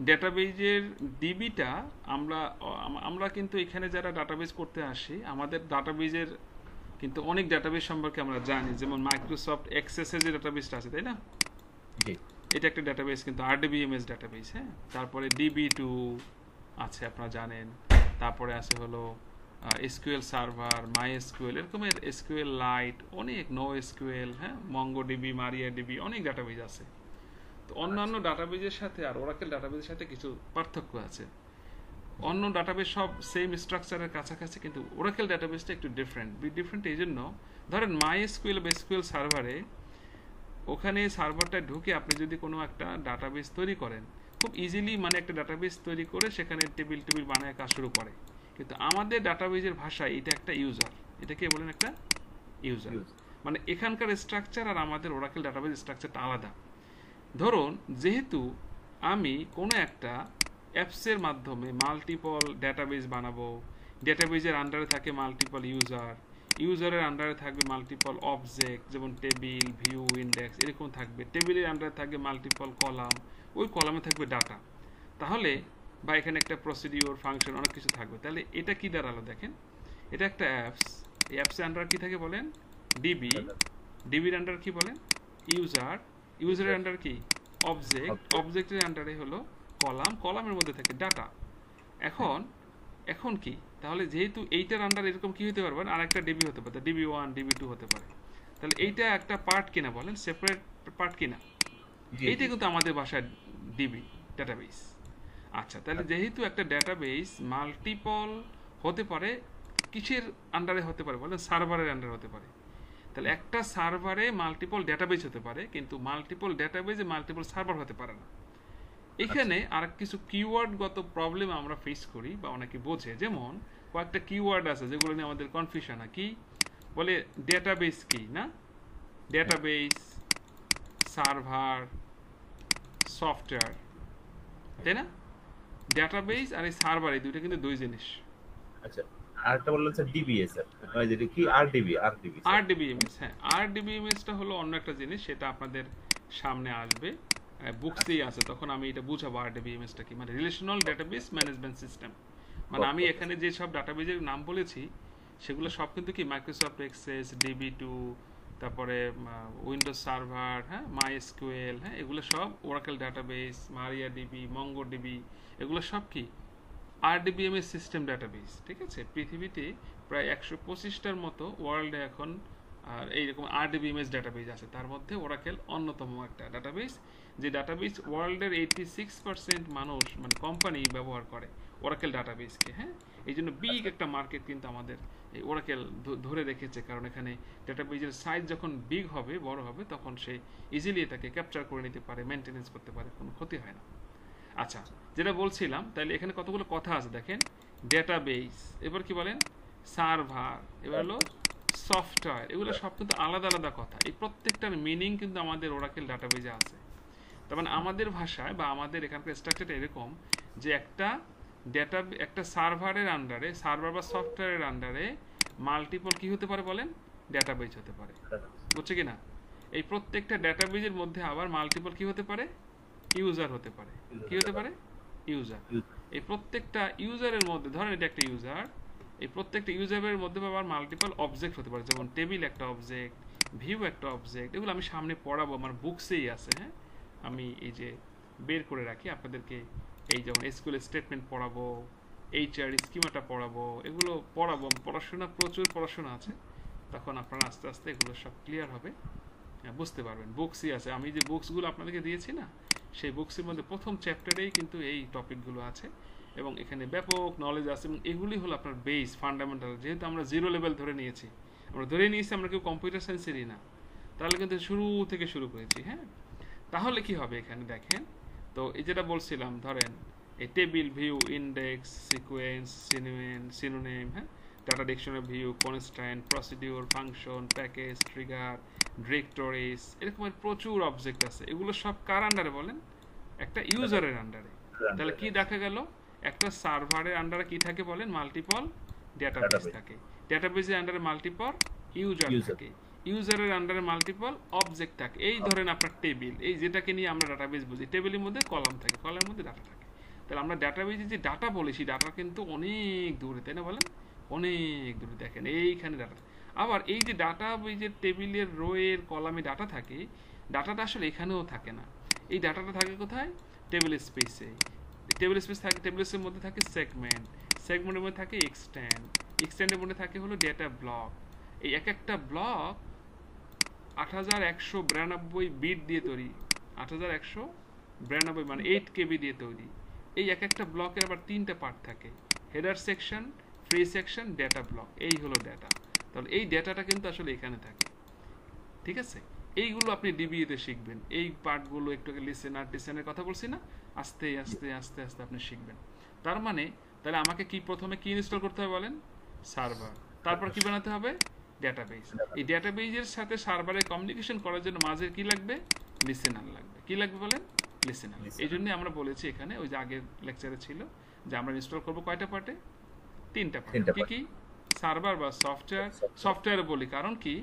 ডেটাবেজের ডিবিটা আমরা আমরা কিন্তু এখানে যারা ডাটাবেজ করতে আসি আমাদের ডাটাবেজের কিন্তু অনেক ডাটাবেজ সম্পর্কে আমরা জানি, যেমন মাইক্রোসফট এক্সেসের যে ডাটাবেজটা আছে, তাই না? জি এটা একটা ডাটাবেজ কিন্তু আরডিবিএমএস ডাটাবেজ। হ্যাঁ, তারপরে ডিবি2 আছে আপনারা জানেন, তারপরে আছে হলো এসকিউএল সার্ভার, মাই এসকিউএল, এরকমের এসকিউএল লাইট, অনেক নো এসকিউএল, হ্যাঁ, মঙ্গোডিবি, মারিয়াডিবি, অনেক ডাটাবেজ আছে। তো অন্যান্য ডাটাবেজের সাথে আর ওরাকেল ডাটাবেজের সাথে কিছু পার্থক্য আছে। অন্য ডাটাবেজ সব সেম স্ট্রাকচারের কাছাকাছি, কিন্তু ওরাকেল ডাটাবেজটা একটু ডিফারেন্ট এই জন্য ধরেন মাই এসকিউএল বা এসকিউএল সার্ভারে ওখানে সার্ভারটা ঢুকে আপনি যদি কোনো একটা ডাটাবেস তৈরি করেন খুব ইজিলি, মানে একটা ডাটাবেস তৈরি করে সেখানে টেবিল বানায় কাজ শুরু করে। কিন্তু আমাদের ডাটাবেজের ভাষায় এটা একটা ইউজার, এটাকে বলেন একটা ইউজার। মানে এখানকার স্ট্রাকচার আর আমাদের ওরাকেল ডাটাবেজ স্ট্রাকচারটা আলাদা। ধরুন যেহেতু আমি কোনো একটা অ্যাপসের মাধ্যমে মাল্টিপল ডাটাবেজ বানাবো, ডাটাবেজের আন্ডারে থাকে মাল্টিপল ইউজারের আন্ডারে থাকবে মাল্টিপল অবজেক্ট, যেমন টেবিল, ভিউ, ইন্ডেক্স এরকম থাকবে, টেবিলের আন্ডারে থাকবে মাল্টিপল কলাম, ওই কলামে থাকবে ডাটা, তাহলে বা এখানে একটা প্রসিডিওর, ফাংশন, অনেক কিছু থাকবে। তাহলে এটা কি দাঁড়ালো দেখেন, এটা একটা অ্যাপস। এই অ্যাপসের আন্ডার কি থাকে বলেন? ডিবি। ডিবির আন্ডার কি বলেন? ইউজারের আন্ডার কি? অবজেক্টের আন্ডারে হলো কলাম, কলামের মধ্যে থাকে ডাটা। এখন কি, তাহলে যেহেতু এইটার আন্ডার এরকম কি হতে পারবে, আর একটা ডিবি হতে পারে, ডিবি1, ডিবি2 হতে পারে। তাহলে এইটা একটা পার্ট কিনা বলেন, সেপারেট পার্ট কিনা? এইটা কিন্তু আমাদের ভাষায় ডিবি ডাটাবেস। আচ্ছা, তাহলে যেহেতু একটা ডাটাবেস মাল্টিপল হতে পারে, কিসের আন্ডারে হতে পারে বলেন? সার্ভারের আন্ডারে হতে পারে। তাহলে একটা সার্ভারে মাল্টিপল ডাটাবেস হতে পারে, কিন্তু মাল্টিপল ডাটাবেসে মাল্টিপল সার্ভার হতে পারে না। এখানে আর কিছু কিওয়ার্ডগত প্রবলেম আমরা ফেস করি বা অনেকে বোঝে, যেমন কয়েকটা কিওয়ার্ড আছে যেগুলো নিয়ে আমাদের কনফিউশন হয়। কি বলে? ডেটাবেস কি না, ডেটাবেস, সার্ভার, সফটওয়্যার, তাই না? ডেটাবেস আর এই সার্ভার এই দুইটা কিন্তু দুই জিনিস। আচ্ছা, আরেকটা বললেন স্যার ডিবিএস স্যার, ওই যে কি আরডিবি আরডিবিএমএস, হ্যাঁ, আরডিবিএমএসটা হলো অন্য একটা জিনিস, সেটা আপনাদের সামনে আসবে, বুকসেই আছে, তখন আমি এটা বুঝাবো আরডিবিএমএসটা কি। মানে রিলেশনাল ডেটাবেস ম্যানেজমেন্ট সিস্টেম। মানে আমি এখানে যে সব ডাটাবেজের নাম বলেছি সেগুলো সব কিন্তু কি মাইক্রোসফট এক্সেস, ডিবি2, তারপরে উইন্ডোজ সার্ভার, হ্যাঁ, মাই এসকিউএল, হ্যাঁ, এগুলো সব ওরাকেল ডাটাবেস, মারিয়াডিবি, মঙ্গোডিবি, এগুলো সব কি আরডিবিএমএস সিস্টেম ডাটাবেস। ঠিক আছে, পৃথিবীতে প্রায় 125টার মতো ওয়ার্ল্ডে এখন আর এইরকম আরডিবিএমএস ডাটাবেস আছে, তার মধ্যে ওরাকেল অন্যতম একটা ডাটাবেস, যে ডাটাবেস ওয়ার্ল্ডের 86% মানুষ মানে কোম্পানি ব্যবহার করে ওরাকেল ডাটাবেসকে। হ্যাঁ, এই জন্য বিগ একটা মার্কেট কিন্তু আমাদের এই ওরাকেল ধরে রেখেছে, কারণ এখানে ডাটাবেজের সাইজ যখন বিগ হবে, বড় হবে, তখন সে ইজিলি এটাকে ক্যাপচার করে নিতে পারে, মেনটেনেন্স করতে পারে, কোনো ক্ষতি হয় না। আচ্ছা, যেটা বলছিলাম, তাহলে এখানে কতগুলো কথা আছে দেখেন। ডেটাবেস, এবার কি বলেন? সার্ভার, এবার হলো সফটওয়্যার, এগুলো সব কিন্তু আলাদা আলাদা কথা। এই প্রত্যেকটার মিনিং কিন্তু আমাদের ওরাকেল ডাটাবেজে আছে। তার মানে আমাদের ভাষায় বা আমাদের এখানকার স্ট্রাকচারটা এরকম যে একটা সার্ভারের আন্ডারে, সার্ভার বা সফটওয়্যারের আন্ডারে মাল্টিপল কি হতে পারে বলেন? ডাটাবেজ হতে পারে। বুঝছে কিনা? এই প্রত্যেকটা ডাটাবেজের মধ্যে আবার মাল্টিপল কি হতে পারে? ইউজার হতে পারে। কি হতে পারে? ইউজার। এই প্রত্যেকটা ইউজারের মধ্যে, ধরেন এটা একটা ইউজার, এই প্রত্যেকটা ইউজারের মধ্যে আবার মাল্টিপল অবজেক্ট হতে পারে, যেমন টেবিল একটা অবজেক্ট, ভিউ একটা অবজেক্ট। এগুলো আমি সামনে পড়াবো, আমার বুকসেই আছে। হ্যাঁ, আমি এই যে বের করে রাখি আপনাদেরকে, এই যেমন এসকিউএল স্টেটমেন্ট পড়াবো, এইচআর স্কিমাটা পড়াবো, এগুলো পড়াবো। প্রচুর পড়াশোনা আছে, তখন আপনারা আস্তে আস্তে এগুলো সব ক্লিয়ার হবে, বুঝতে পারবেন। বুকসই আছে, আমি যে বুকসগুলো আপনাদেরকে দিয়েছি না, সেই বুকসের মধ্যে প্রথম চ্যাপ্টারেই কিন্তু এই টপিকগুলো আছে, এবং এখানে ব্যাপক নলেজ আছে, এবং এগুলি হলো আপনার বেস, ফান্ডামেন্টাল। যেহেতু আমরা 0 লেভেল ধরে নিয়েছি, আমরা কেউ কম্পিউটার সায়েন্সেরই না, তাহলে কিন্তু শুরু থেকে শুরু করেছি। হ্যাঁ, তাহলে কি হবে এখানে দেখেন তো, এই যেটা বলছিলাম, ধরেন এই table, view, index, sequence, synonym, হ্যাঁ, data dictionary, view, constant, procedure, function, package, trigger, directories, এরকমের প্রচুর অবজেক্ট আছে। এগুলো সব কার আন্ডারে বলেন? একটা ইউজারের আন্ডারে। তাহলে কি দেখা গেল? একটা সার্ভারের আন্ডারে কি থাকে বলেন? মাল্টিপল ডেটাবেস থাকে। ডেটাবেসের আন্ডারে মাল্টিপল ইউজার থাকে। ইউজারের আন্ডারে মাল্টিপল অবজেক্ট থাকে। এই ধরেন আপনার টেবিল, এই যেটাকে নিয়ে আমরা ডাটাবেস বুঝি, টেবিলের মধ্যে কলাম থাকে, কলামের মধ্যে ডাটা থাকে। তাহলে আমরা ডাটাবেসে যে ডাটা বলি, সেই ডাটা কিন্তু অনেক দূরে, তাই না বলেন? অনেক দূরে। দেখেন এইখানে ডাটা। আবার এই যে ডাটা, ওই যে টেবিলের রোয়ের কলামে ডাটা থাকে, ডাটাটা আসলে এখানেও থাকে না। এই ডাটাটা থাকে কোথায়? টেবিল স্পেসে। টেবিল স্পেস থাকে, টেবিল স্পেসের মধ্যে থাকে সেগমেন্ট, সেগমেন্টের মধ্যে থাকে এক্সটেন্ড, এক্সটেন্ডের মধ্যে থাকে হলো ডেটা ব্লক। এই এক একটা ব্লক 8192 বিট দিয়ে তৈরি। 8192 মানে 8 কেবি দিয়ে তৈরি। এই এক একটা ব্লকের আবার 3টা পার্ট থাকে, header section, free section, data block. এই হলো ডেটা। তাহলে এই ডেটাটা কিন্তু আসলে এখানে থাকে, ঠিক আছে? এইগুলো আপনি ডিবিইতে শিখবেন। এই পার্টগুলো একটু লিসেনার টিসেনের কথা বলছি না, আস্তে আস্তে আস্তে আস্তে আপনি শিখবেন। তার মানে তাহলে আমাকে কি প্রথমে কি ইনস্টল করতে হবে বলেন? সার্ভার। তারপর কি বানাতে হবে? ডেটাবেস। এই ডেটাবেসের সাথে সার্ভারে কমিউনিকেশন করার জন্য মাঝে কি লাগবে? লিসেনার লাগবে। কি লাগবে বলেন? লিসেনার। এই জন্য আমরা বলেছি এখানে, ওই যে আগের লেকচারে ছিল যে আমরা ইনস্টল করব কয়টা পার্টে? 3টা পার্টে। কি কি? সার্ভার বা সফটওয়্যার। সফটওয়্যার বলি কারণ কি,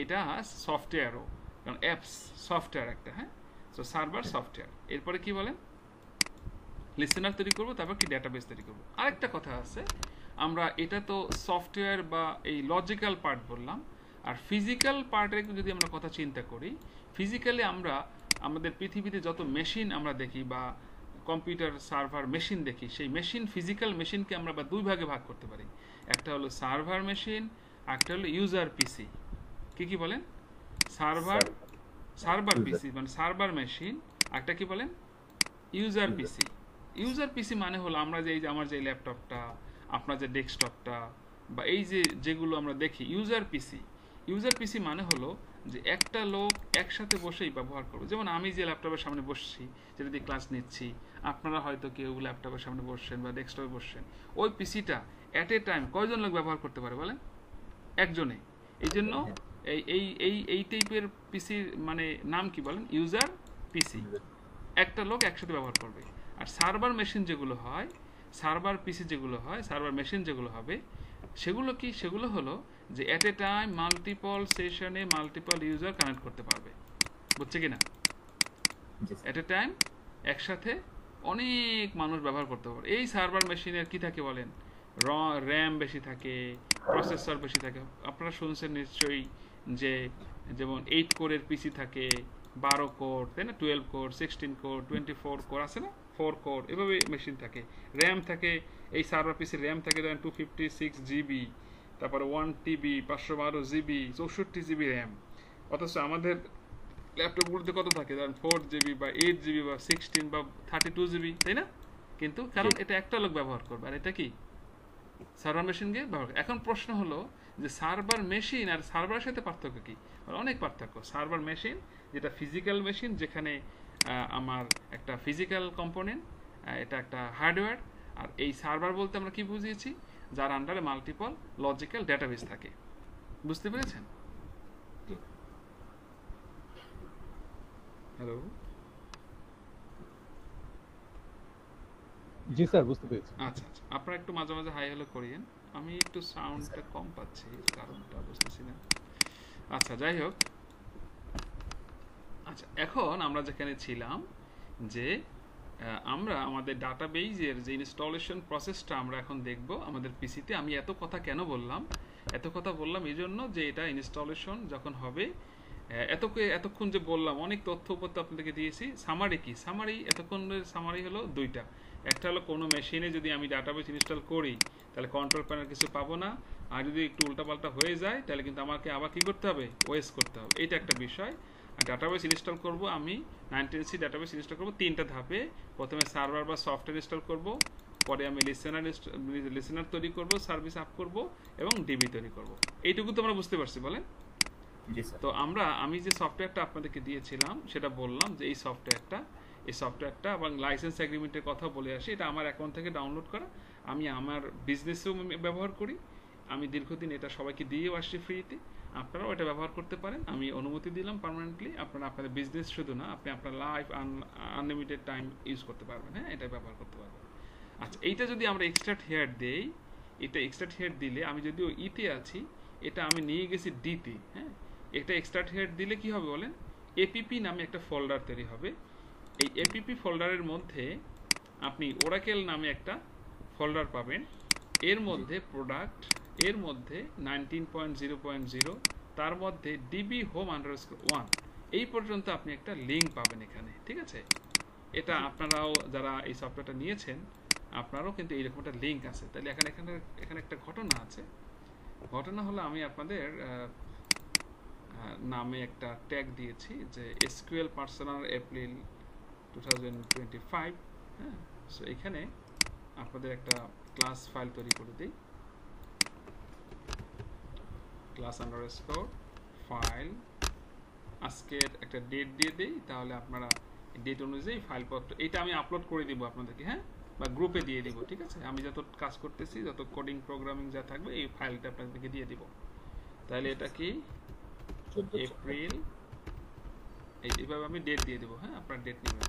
এটা সফটওয়্যারও, কারণ অ্যাপস সফটওয়্যার একটা, হ্যাঁ। So server software. এরপরে কি বলেন? লিসেনার তৈরি করবো, তারপর কি ডেটাবেস তৈরি করবো। আরেকটা কথা আছে, আমরা এটা তো সফটওয়্যার বা এই লজিক্যাল পার্ট বললাম। আর ফিজিক্যাল পার্টের যদি আমরা কথা চিন্তা করি, ফিজিক্যালি আমরা আমাদের পৃথিবীতে যত মেশিন আমরা দেখি বা কম্পিউটার সার্ভার মেশিন দেখি, সেই মেশিন, ফিজিক্যাল মেশিনকে আমরা বা দুই ভাগে ভাগ করতে পারি। একটা হলো সার্ভার মেশিন, একটা হলো ইউজার পিসি। কি কি বলেন? সার্ভার পিসি মানে সার্ভার মেশিন। একটা কি বলেন? ইউজার পিসি। ইউজার পিসি মানে হলো আমরা যে, এই যে আমার যে ল্যাপটপটা, আপনার যে ডেস্কটপটা বা এই যে যেগুলো আমরা দেখি, ইউজার পিসি। ইউজার পিসি মানে হলো যে একটা লোক একসাথে বসেই ব্যবহার করবে। যেমন আমি যে ল্যাপটপের সামনে বসছি, যেটা দিয়ে ক্লাস নিচ্ছি, আপনারা হয়তো কেউ ল্যাপটপের সামনে বসছেন বা ডেস্কটপে বসছেন, ওই পিসিটা অ্যাট এ টাইম কয়জন লোক ব্যবহার করতে পারে বলেন? একজনে। এই জন্য এই টাইপের পিসির মানে নাম কি বলেন? ইউজার পিসি। একটা লোক একসাথে ব্যবহার করবে। আর সার্ভার মেশিন যেগুলো হয়, সার্ভার পিসি যেগুলো হয়, সার্ভার মেশিন যেগুলো হবে, সেগুলো কি? সেগুলো হলো যে অ্যাট এ টাইম মাল্টিপল সেশনে মাল্টিপল ইউজার কানেক্ট করতে পারবে। বুঝছে কিনা? অ্যাট এ টাইম একসাথে অনেক মানুষ ব্যবহার করতে পারবে। এই সার্ভার মেশিনের কি থাকে বলেন? র্যাম বেশি থাকে, প্রসেসর বেশি থাকে। আপনারা শুনছেন নিশ্চয়ই যে যেমন 8 কোরের পিসি থাকে, 12 কোর, তাই না? 12 কোর, 16 কোর, 24 কোর আছে না? 4 কোর, এভাবে মেশিন থাকে। র্যাম থাকে, এই সার্ভার পিসির র্যাম থাকে ধরেন 256 জিবি, তারপরে 1 টিবি, 512 জিবি, 64 জিবি র্যাম। অথচ আমাদের ল্যাপটপগুলোতে কত থাকে? ধরেন 4 জিবি বা 8 জিবি বা 16 বা 32 জিবি, তাই না? কিন্তু কারণ এটা একটা লোক ব্যবহার করবে। আর এটা কি? সার্ভার মেশিনকে ব্যবহার করে। এখন প্রশ্ন হলো যে সার্ভার মেশিন আর সার্ভারের সাথে পার্থক্য কি? অনেক পার্থক্য। সার্ভার মেশিন যেটা ফিজিক্যাল মেশিন, যেখানে আমার একটা ফিজিক্যাল কম্পোনেন্ট, এটা একটা হার্ডওয়্যার। আর এই সার্ভার বলতে আমরা কি বুঝিয়েছি? যার আন্ডারে মাল্টিপল লজিক্যাল ডেটাবেস থাকে। বুঝতে পেরেছেন? হ্যালো, জি স্যার, বুঝতে পেরেছি। আচ্ছা আচ্ছা, আপনারা একটু মাঝে মাঝে হাই হ্যালো করিয়েন। আমি একটু সাউন্ডটা কম পাচ্ছি, কারণটা বুঝতেছি না। আচ্ছা, যাই হোক। আচ্ছা, এখন আমরা যেখানে ছিলাম যে আমরা আমাদের ডাটাবেজের যে ইনস্টলেশন প্রসেসটা আমরা এখন দেখব আমাদের পিসিতে। আমি এত কথা কেন বললাম? এত কথা বললাম এই জন্য যে এটা ইনস্টলেশন যখন হবে, এতক্ষণ যে বললাম অনেক তথ্য উপর আপনাদেরকে দিয়েছি। সামারি কি? এতক্ষণের সামারি হলো দুইটা। একটা হলো কোনো মেশিনে যদি আমি ডাটাবেস ইনস্টল করি, তাহলে কন্ট্রোল প্যানেল কিছু পাবো না। আর যদি একটু উল্টাপাল্টা হয়ে যায়, তাহলে কিন্তু আমাকে আবার কি করতে হবে? ওএস করতে হবে। এটা একটা বিষয়। আর ডাটাবেস ইনস্টল করব আমি, 19c ডাটাবেস ইনস্টল করব 3টা ধাপে। প্রথমে সার্ভার বা সফটওয়্যার ইনস্টল করব, পরে আমি লিসেনার তৈরি করব, সার্ভিস আপ করব এবং ডিবি তৈরি করব। এইটুকু তো আমরা বুঝতে পারছি বলেন? তো আমি যে সফটওয়্যারটা আপনাদেরকে দিয়েছিলাম সেটা বললাম যে এই সফটওয়্যারটা এবং লাইসেন্স এগ্রিমেন্টের কথা বলে আসি। এটা আমার অ্যাকাউন্ট থেকে ডাউনলোড করা। আমি আমার বিজনেসেও ব্যবহার করি আমি দীর্ঘদিন এটা সবাইকে দিয়েও আসছি ফ্রিতে, আপনারাও এটা ব্যবহার করতে পারেন। আমি অনুমতি দিলাম পার্মানেন্টলি, আপনারা আপনাদের বিজনেস শুধু না, আপনি আপনার লাইফ আনলিমিটেড টাইম ইউজ করতে পারবেন। হ্যাঁ, এটা ব্যবহার করতে পারবেন। আচ্ছা, এইটা যদি আমরা এক্সট্রাক্ট হেয়ার দেই, এটা এক্সট্রাক্ট হেয়ার দিলে আমি যদিও ইতে আছি, এটা আমি নিয়ে গেছি ডিতে। হ্যাঁ, এটা এক্সট্রাক্ট হেয়ার দিলে কি হবে বলেন, এপিপি নামে একটা ফোল্ডার তৈরি হবে। এই এপিপি ফোল্ডারের মধ্যে আপনি ওরাকেল নামে একটা ফোল্ডার পাবেন, এর মধ্যে প্রোডাক্ট, এর মধ্যে 19.0.0, তার মধ্যে ডিবি হোম _1 এই পর্যন্ত আপনি একটা লিঙ্ক পাবেন এখানে। ঠিক আছে, এটা আপনারাও যারা এই সফটওয়্যারটা নিয়েছেন আপনারাও কিন্তু এইরকম একটা লিঙ্ক আছে। তাহলে এখানে একটা ঘটনা আছে। ঘটনা হলো আমি আপনাদের নামে একটা ট্যাগ দিয়েছি যে এসকিউএল পার্সোনাল এপ্রিল 2025। হ্যাঁ, সো এখানে আপনাদের একটা ক্লাস ফাইল তৈরি করে দিই, ক্লাস আন্ডারস্কোর ফাইল, আজকের একটা ডেট দিয়ে দিই, তাহলে আপনারা ডেট অনুযায়ী ফাইলপত্র এটা আমি আপলোড করে দিব আপনাদেরকে। হ্যাঁ, বা গ্রুপে দিয়ে দিব। ঠিক আছে, আমি যত কাজ করতেছি, যত কোডিং প্রোগ্রামিং যা থাকবে এই ফাইলটা আপনাদেরকে দিয়ে দিব। তাহলে এটা কি এপ্রিল, এইভাবে আমি ডেট দিয়ে দেবো। হ্যাঁ, আপনার ডেট নেবেন।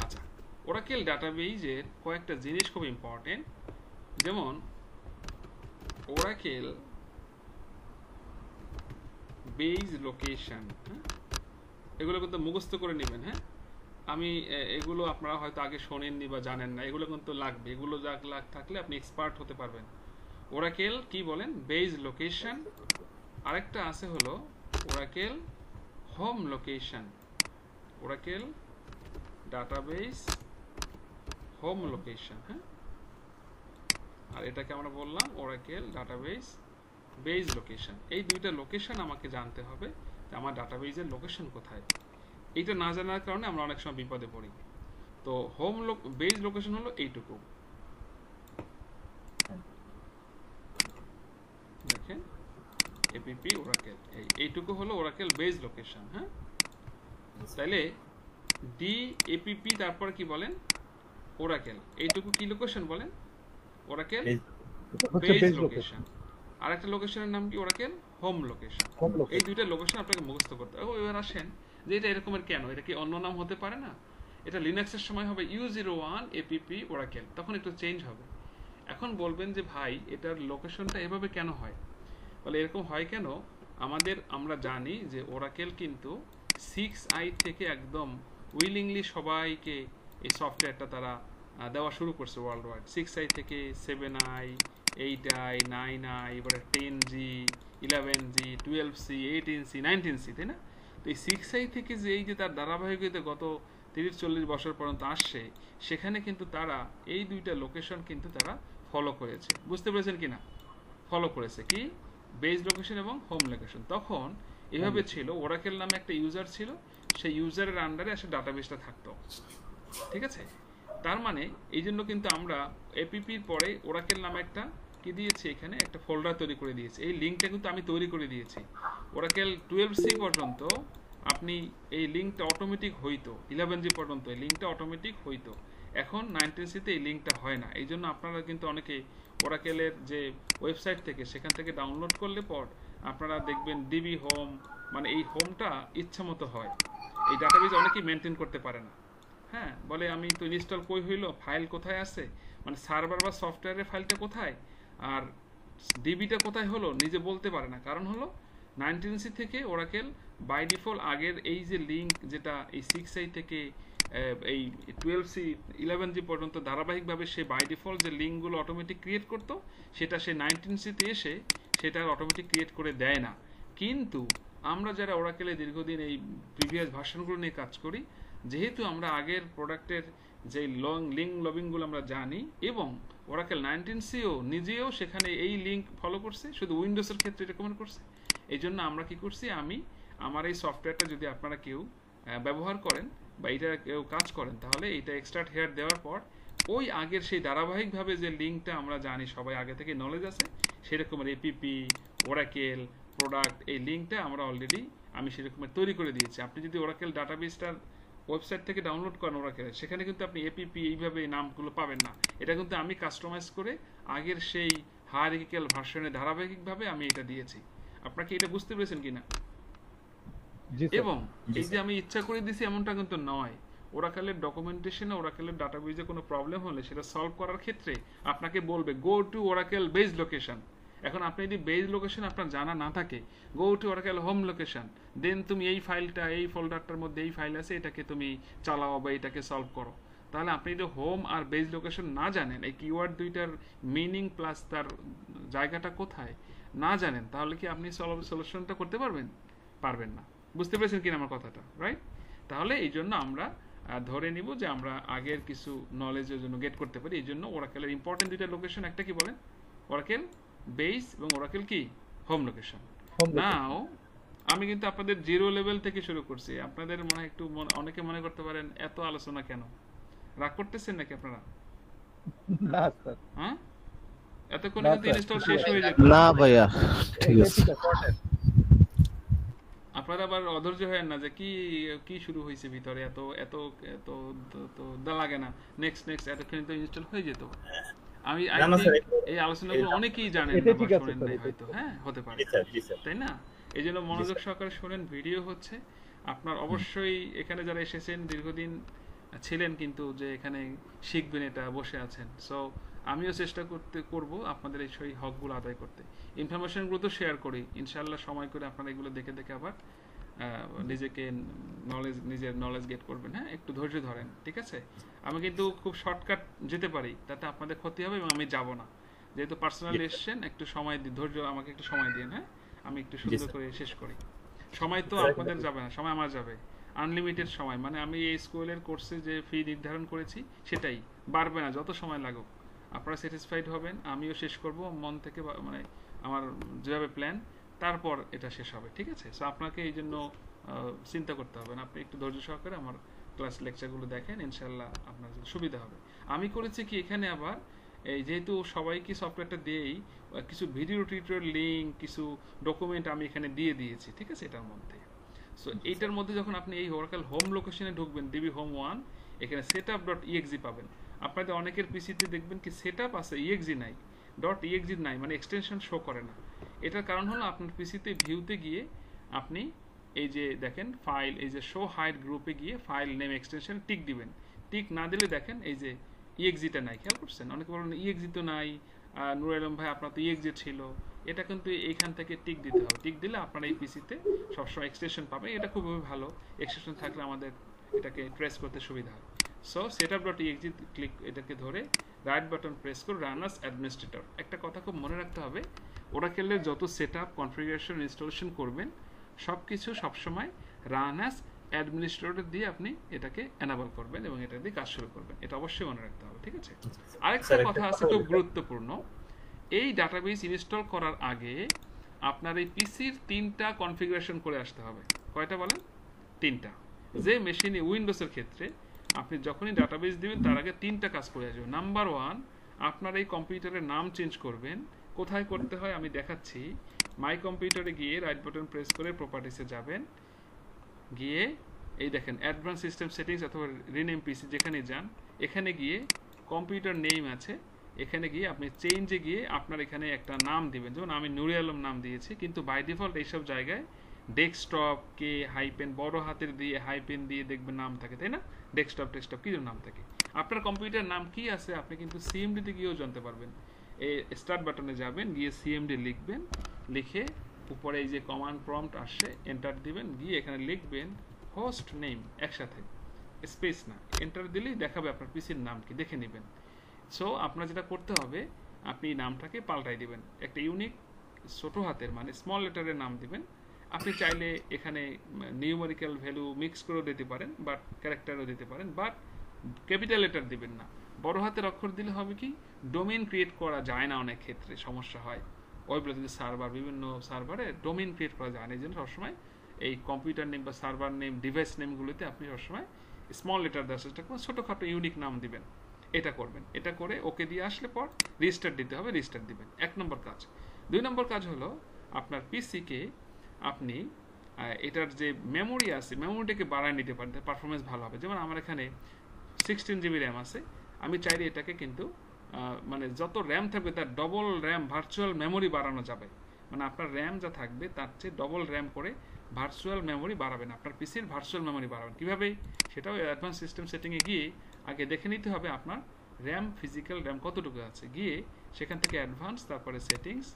আচ্ছা, ওরাকেল ডাটাবেজের কয়েকটা জিনিস খুব ইম্পর্টেন্ট, যেমন ওরাকেল বেজ লোকেশন। হ্যাঁ, এগুলো কিন্তু মুখস্থ করে নেবেন। হ্যাঁ, আমি এগুলো আপনারা হয়তো আগে শোনেননি বা জানেন না, এগুলো কিন্তু লাগবে। এগুলো থাকলে আপনি এক্সপার্ট হতে পারবেন। ওরাকেল কি বলেন, বেজ লোকেশন। আরেকটা আছে হলো Oracle home location, Oracle database home location. হ্যাঁ, আর এটাকে আমরা বললাম ওরাকেল ডাটাবেস বেজ লোকেশন। এই দুইটা লোকেশন আমাকে জানতে হবে যে আমার ডাটাবেজের লোকেশন কোথায়। এইটা না জানার কারণে আমরা অনেক সময় বিপদে পড়ি। তো হোম বেজ লোকেশন হলো এইটুকু, দেখেন এপিপি ওরাকেল, এইটুকু হলো ওরাকেল বেজ লোকেশন। হ্যাঁ, তাহলে ডি এপিপি তারপর কি বলেন, ওরাকেল, এইটুকু কি লোকেশন বলেন, ওরাকেল বেজ লোকেশন। আর একটা লোকেশনের নাম কি, ওরাকেল হোম লোকেশন। এই দুইটা লোকেশন আপনাকে মুখস্থ করতে হবে। এবার আসেন যে এটা এরকমের কেন, এটা কি অন্য নাম হতে পারে না? এটা লিনাক্সের সময় হবে U01 এপিপি ওরাকেল, তখন একটু চেঞ্জ হবে। এখন বলবেন যে ভাই এটার লোকেশনটা এভাবে কেন হয়? বলে এরকম হয় কেন, আমরা জানি যে ওরাকেল কিন্তু 6i থেকে একদম উইলিংলি সবাইকে এই সফটওয়্যারটা তারা দেওয়া শুরু করছে ওয়ার্ল্ড ওয়াইড। 6i থেকে 7i, 8i, 9i, এবারে 10g, 11g, 12c, 18c, 19c, তাই না? তো এই 6i থেকে যে এই যে তার ধারাবাহিকতা গত 30-40 বছর পর্যন্ত আসছে, সেখানে কিন্তু তারা এই দুইটা লোকেশন কিন্তু তারা ফলো করেছে। বুঝতে পেরেছেন কিনা? ফলো করেছে কি, বেজ লোকেশন এবং হোম লোকেশন। তখন এভাবে ছিল, ওরাকেল নামে একটা ইউজার ছিল, সেই ইউজারের আন্ডারে আসলে ডাটাবেসটা থাকতো। ঠিক আছে, তার মানে এই জন্য কিন্তু আমরা এপিপির পরে ওরাকেল নামে একটা কি দিয়েছি, এখানে একটা ফোল্ডার তৈরি করে দিয়েছি। এই লিঙ্কটা কিন্তু আমি তৈরি করে দিয়েছি। ওরাকেল 12c পর্যন্ত আপনি এই লিঙ্কটা অটোমেটিক হইতো, 11g পর্যন্ত এই লিঙ্কটা অটোমেটিক হইতো। এখন 19c-তে এই লিঙ্কটা হয় না। এই জন্য আপনারা কিন্তু অনেকে ওরাকেলের যে ওয়েবসাইট থেকে, সেখান থেকে ডাউনলোড করলে পর আপনারা দেখবেন ডিবি হোম, মানে এই হোমটা ইচ্ছা মতো হয়। এই ডাটাবেজ অনেকেই মেনটেন করতে পারে না। হ্যাঁ, বলে আমি তো ইনস্টল কই হইলো, ফাইল কোথায় আছে, মানে সার্ভার বা সফটওয়্যারের ফাইলটা কোথায় আর ডিবিটা কোথায় হলো নিজে বলতে পারে না। কারণ হলো 19c থেকে ওরাকেল বাই ডিফল্ট আগের এই যে লিঙ্ক, যেটা এই 6i থেকে এই 12c 11g পর্যন্ত ধারাবাহিকভাবে সে বাই ডিফল্ট যে লিঙ্কগুলো অটোমেটিক ক্রিয়েট করতো, সেটা সে 19c-তে এসে সেটা অটোমেটিক ক্রিয়েট করে দেয় না। কিন্তু আমরা যারা ওরাকেলে দীর্ঘদিন এই প্রিভিয়াস ভার্সনগুলো নিয়ে কাজ করি, যেহেতু আমরা আগের প্রোডাক্টের যে লিঙ্ক লবিংগুলো আমরা জানি, এবং ওরাকেল 19c-ও নিজেও সেখানে এই লিঙ্ক ফলো করছে, শুধু উইন্ডোজের ক্ষেত্রে রেকমেন্ড করছে। এই জন্য আমরা কি করছি, আমার এই সফটওয়্যারটা যদি আপনারা কেউ ব্যবহার করেন বা এটা কেউ কাজ করেন, তাহলে এইটা এক্সট্রা হেয়ার দেওয়ার পর ওই আগের সেই ধারাবাহিকভাবে যে লিঙ্কটা আমরা জানি, সবাই আগে থেকে নলেজ আছে, সেরকমের এপিপি ওরাকেল প্রোডাক্ট, এই লিঙ্কটা আমরা অলরেডি আমি সেরকমের তৈরি করে দিয়েছি। আপনি যদি ওরাকেল ডাটাবেসটার ওয়েবসাইট থেকে ডাউনলোড করেন ওরাকেলের, সেখানে কিন্তু আপনি এপিপি এইভাবে নামগুলো পাবেন না। এটা কিন্তু আমি কাস্টমাইজ করে আগের সেই হায়ারার্কিক্যাল ভার্সনে ধারাবাহিকভাবে আমি এটা দিয়েছি। আপনারা কি এটা বুঝতে পেরেছেন কিনা? জি স্যার। এবং এই যে আমি ইচ্ছা করে দিছি এমনটা কিন্তু নয়। ওরাকেলের ডকুমেন্টেশনে ওরাকেলের ডাটাবেজে কোনো প্রবলেম হলে সেটা সলভ করার ক্ষেত্রে আপনাকে বলবে go to Oracle base location. এখন আপনি যদি বেস লোকেশন আপনার জানা না থাকে, go to Oracle home location, then তুমি এই ফাইলটা, এই ফোল্ডারটার মধ্যে এই ফাইল আছে, এটাকে তুমি চালাও বা এটাকে সলভ করো। তাহলে আপনি যদি হোম আর বেস লোকেশন না জানেন, এই কিওয়ার্ড দুইটার মিনিং প্লাস তার জায়গাটা কোথায় না জানেন, তাহলে কি আপনি সলিউশনটা করতে পারবেন? পারবেন না। বুঝতে পেরেছেন কিনা আমার কথাটা, রাইট? তাহলে এই জন্য আমরা ধরে নিব যে আমরা আগের কিছু নলেজের জন্য গেট করতে পারি। এই জন্য ওরাকেলের ইম্পর্টেন্ট দুইটা লোকেশন, একটা কি বলেন, ওরাকেল বেস এবং ওরাকেল কি হোম লোকেশন। নাও আমি কিন্তু আপনাদের জিরো লেভেল থেকে শুরু করছি। আপনাদের মনে হয় একটু অনেকে মনে করতে পারেন এত আলোচনা কেন, রাগ করতেছেন নাকি আপনারা? না স্যার, হ্যাঁ, এতক্ষণ না কিন্তু স্যার, ইনস্টল শেষ হয়ে যেত। না ভাইয়া, ঠিক এটা আছে। ঠিক আছে। আপনারা আবার অধৈর্য হয় না যে কি কি শুরু হয়েছে ভিতরে, এত এত এত তো লাগে না, নেক্সট নেক্সট এতক্ষণ তো ইনস্টল হয়ে যেত। আমি না, না, স্যার, এই আলোচনাগুলো অনেকেই জানেন এটা না বা ঠিক আছে, শোনেন স্যার, নাই এটা হয়তো, হ্যাঁ হতে পারে, জি স্যার, জি স্যার। তাই না? এই জন্য মনোযোগ সহকারে শোনেন, ভিডিও হচ্ছে। আপনার অবশ্যই এখানে যারা এসেছেন দীর্ঘদিন ছিলেন কিন্তু যে এখানে শিখবেন এটা বসে আছেন, সো আমিও চেষ্টা করব আপনাদের এই সেই হকগুলো আদায় করতে। ইনফরমেশনগুলো তো শেয়ার করি, ইনশাআল্লাহ সময় করে আপনারা এগুলো দেখে দেখে আবার নিজেকে নিজের নলেজ গেট করবেন। হ্যাঁ, একটু ধৈর্য ধরেন, ঠিক আছে? আমি কিন্তু খুব শর্টকাট যেতে পারি, তাতে আপনাদের ক্ষতি হবে এবং আমি যাব না। যেহেতু পার্সোনালি এসেছেন, একটু সময় ধৈর্য আমাকে একটু সময় দিন। হ্যাঁ, আমি একটু সুন্দর করে শেষ করি। সময় তো আপনাদের যাবে না, সময় আমার যাবে, আনলিমিটেড সময়। মানে আমি এই স্কুলের কোর্সে যে ফি নির্ধারণ করেছি সেটাই বাড়বে না, যত সময় লাগুক। আপনারা স্যাটিসফাইড হবেন, আমিও শেষ করব মন থেকে, মানে আমার যেভাবে প্ল্যান, তারপর এটা শেষ হবে, ঠিক আছে? সো আপনাকে এই জন্য চিন্তা করতে হবে না, আপনি একটু ধৈর্য সহকারে আমার ক্লাস লেকচারগুলো দেখেন, ইনশাল্লাহ আপনার সুবিধা হবে। আমি করেছি কি এখানে আবার, এই যেহেতু সবাইকে সফটওয়্যারটা দিয়েই কিছু ভিডিও টিউটোরিয়াল লিঙ্ক, কিছু ডকুমেন্ট আমি এখানে দিয়ে দিয়েছি, ঠিক আছে? এটার মধ্যে, সো এইটার মধ্যে যখন আপনি এই ওরাকেল হোম লোকেশনে ঢুকবেন, ডিবি হোম 1, এখানে setup.exe পাবেন। আপনাদের অনেকের পিসিতে দেখবেন কি সেটআপ আছে, exe নাই, .exe নাই, মানে এক্সটেনশন শো করে না। এটার কারণ হলো আপনার পিসিতে ভিউতে গিয়ে আপনি এই যে দেখেন ফাইল, এই যে শো হাইড গ্রুপে গিয়ে ফাইল নেম এক্সটেনশন টিক দিবেন। টিক না দিলে দেখেন এই যে ইএক্সিটা নাই, খেয়াল করছেন? অনেকে বলেন ইএক্সি তো নাই, নুর আলম ভাই আপনার তো ইএক্সি ছিল। এটা কিন্তু এইখান থেকে টিক দিতে হবে। টিক দিলে আপনার এই পিসিতে সবসময় এক্সটেনশন পাবে। এটা খুবই ভালো, এক্সটেনশন থাকলে আমাদের এটাকে ট্রেস করতে সুবিধা হয়। সো setup.exe ক্লিক, এটাকে ধরে রাইট বাটন প্রেস করে রান অ্যাজ অ্যাডমিনিস্ট্রেটর। একটা কথা খুব মনে রাখতে হবে, ওরাকেলের যত সেটআপ, কনফিগারেশন, ইনস্টলেশন করবেন সব কিছু সবসময় রান অ্যাজ অ্যাডমিনিস্ট্রেটর দিয়ে আপনি এটাকে এনাবল করবেন এবং এটা দিয়ে কাজ শুরু করবেন। এটা অবশ্যই মনে রাখতে হবে, ঠিক আছে? আরেকটা কথা আছে খুব গুরুত্বপূর্ণ, এই ডাটাবেস ইনস্টল করার আগে আপনার এই পিসির 3টা কনফিগারেশন করে আসতে হবে। কয়টা বলেন? 3টা। যে মেশিনে উইন্ডোজের ক্ষেত্রে আপনি যখনই ডাটাবেস দিবেন তার আগে 3টা কাজ করে আসবে। নাম্বার 1, আপনার এই কম্পিউটারের নাম চেঞ্জ করবেন। কোথায় করতে হয় আমি দেখাচ্ছি। মাই কম্পিউটারে গিয়ে রাইট বাটন প্রেস করে প্রপার্টিসে যাবেন, গিয়ে এই দেখেন অ্যাডভান্স সিস্টেম সেটিংস অথবা রিনেম পিসি, যেখানে যান এখানে গিয়ে কম্পিউটার নেম আছে, এখানে গিয়ে আপনি চেঞ্জে গিয়ে আপনার এখানে একটা নাম দিবেন। যেমন আমি নুরে আলম নাম দিয়েছি, কিন্তু বাই ডিফল্ট এইসব জায়গায় ডেস্কটপ কে হাইপেন বড় হাতের দিয়ে হাইপেন দিয়ে দেখবেন নাম থাকে, তাই না? ডেস্কটপ টেক্সটপ কি নাম থাকে। আপনার কম্পিউটার নাম কি আছে আপনি কিন্তু সিএমডিতে গিয়েও জানতে পারবেন। এই স্টার্ট বাটনে যাবেন, গিয়ে সিএমডি লিখবেন, লিখে উপরে এই যে কমান্ড প্রম্পট আসে এন্টার দিবেন, গিয়ে এখানে লিখবেন হোস্ট নেম, একসাথে স্পেস না, এন্টার দিলেই দেখাবে আপনার পিসির নাম কি, দেখে নেবেন। সো আপনার যেটা করতে হবে, আপনি নামটাকে পাল্টাই দিবেন, একটা ইউনিক ছোট হাতের মানে স্মল লেটারের নাম দিবেন। আপনি চাইলে এখানে নিউমেরিক্যাল ভ্যালু মিক্স করেও দিতে পারেন, বাট ক্যারেক্টারও দিতে পারেন, বাট ক্যাপিটাল লেটার দিবেন না। বড় হাতের অক্ষর দিলে হবে কি, ডোমেইন ক্রিয়েট করা যায় না, অনেক ক্ষেত্রে সমস্যা হয়। ওয়েব সার্ভার, বিভিন্ন সার্ভারে ডোমেইন ক্রিয়েট করা যায় না, এই জন্য সবসময় এই কম্পিউটার নেম বা সার্ভার নেম, ডিভাইস নেমগুলোতে আপনি সবসময় স্মল লেটার দেওয়ার চেষ্টা করবেন, ছোটোখাটো ইউনিক নাম দিবেন। এটা করবেন, এটা করে ওকে দিয়ে আসলে পর রিস্টার্ট দিতে হবে, রিস্টার্ট দিবেন। 1 নম্বর কাজ। 2 নম্বর কাজ হলো আপনার পিসিকে আপনি এটার যে মেমোরি আছে মেমোরিটাকে বাড়ায় নিতে পারেন, পারফরমেন্স ভালো হবে। যেমন আমার এখানে 16 জিবি র্যাম আছে, আমি চাইলে এটাকে কিন্তু মানে যত র্যাম থাকবে তার ডবল র্যাম ভার্চুয়াল মেমোরি বাড়ানো যাবে। মানে আপনার র্যাম যা থাকবে তার চেয়ে ডবল র্যাম করে ভার্চুয়াল মেমোরি বাড়াবেন, আপনার পিসির ভার্চুয়াল মেমোরি বাড়াবেন। কীভাবে সেটাও অ্যাডভান্স সিস্টেম সেটিংয়ে গিয়ে আগে দেখে নিতে হবে আপনার র্যাম, ফিজিক্যাল র্যাম কতটুকু আছে, গিয়ে সেখান থেকে অ্যাডভান্স, তারপরে সেটিংস,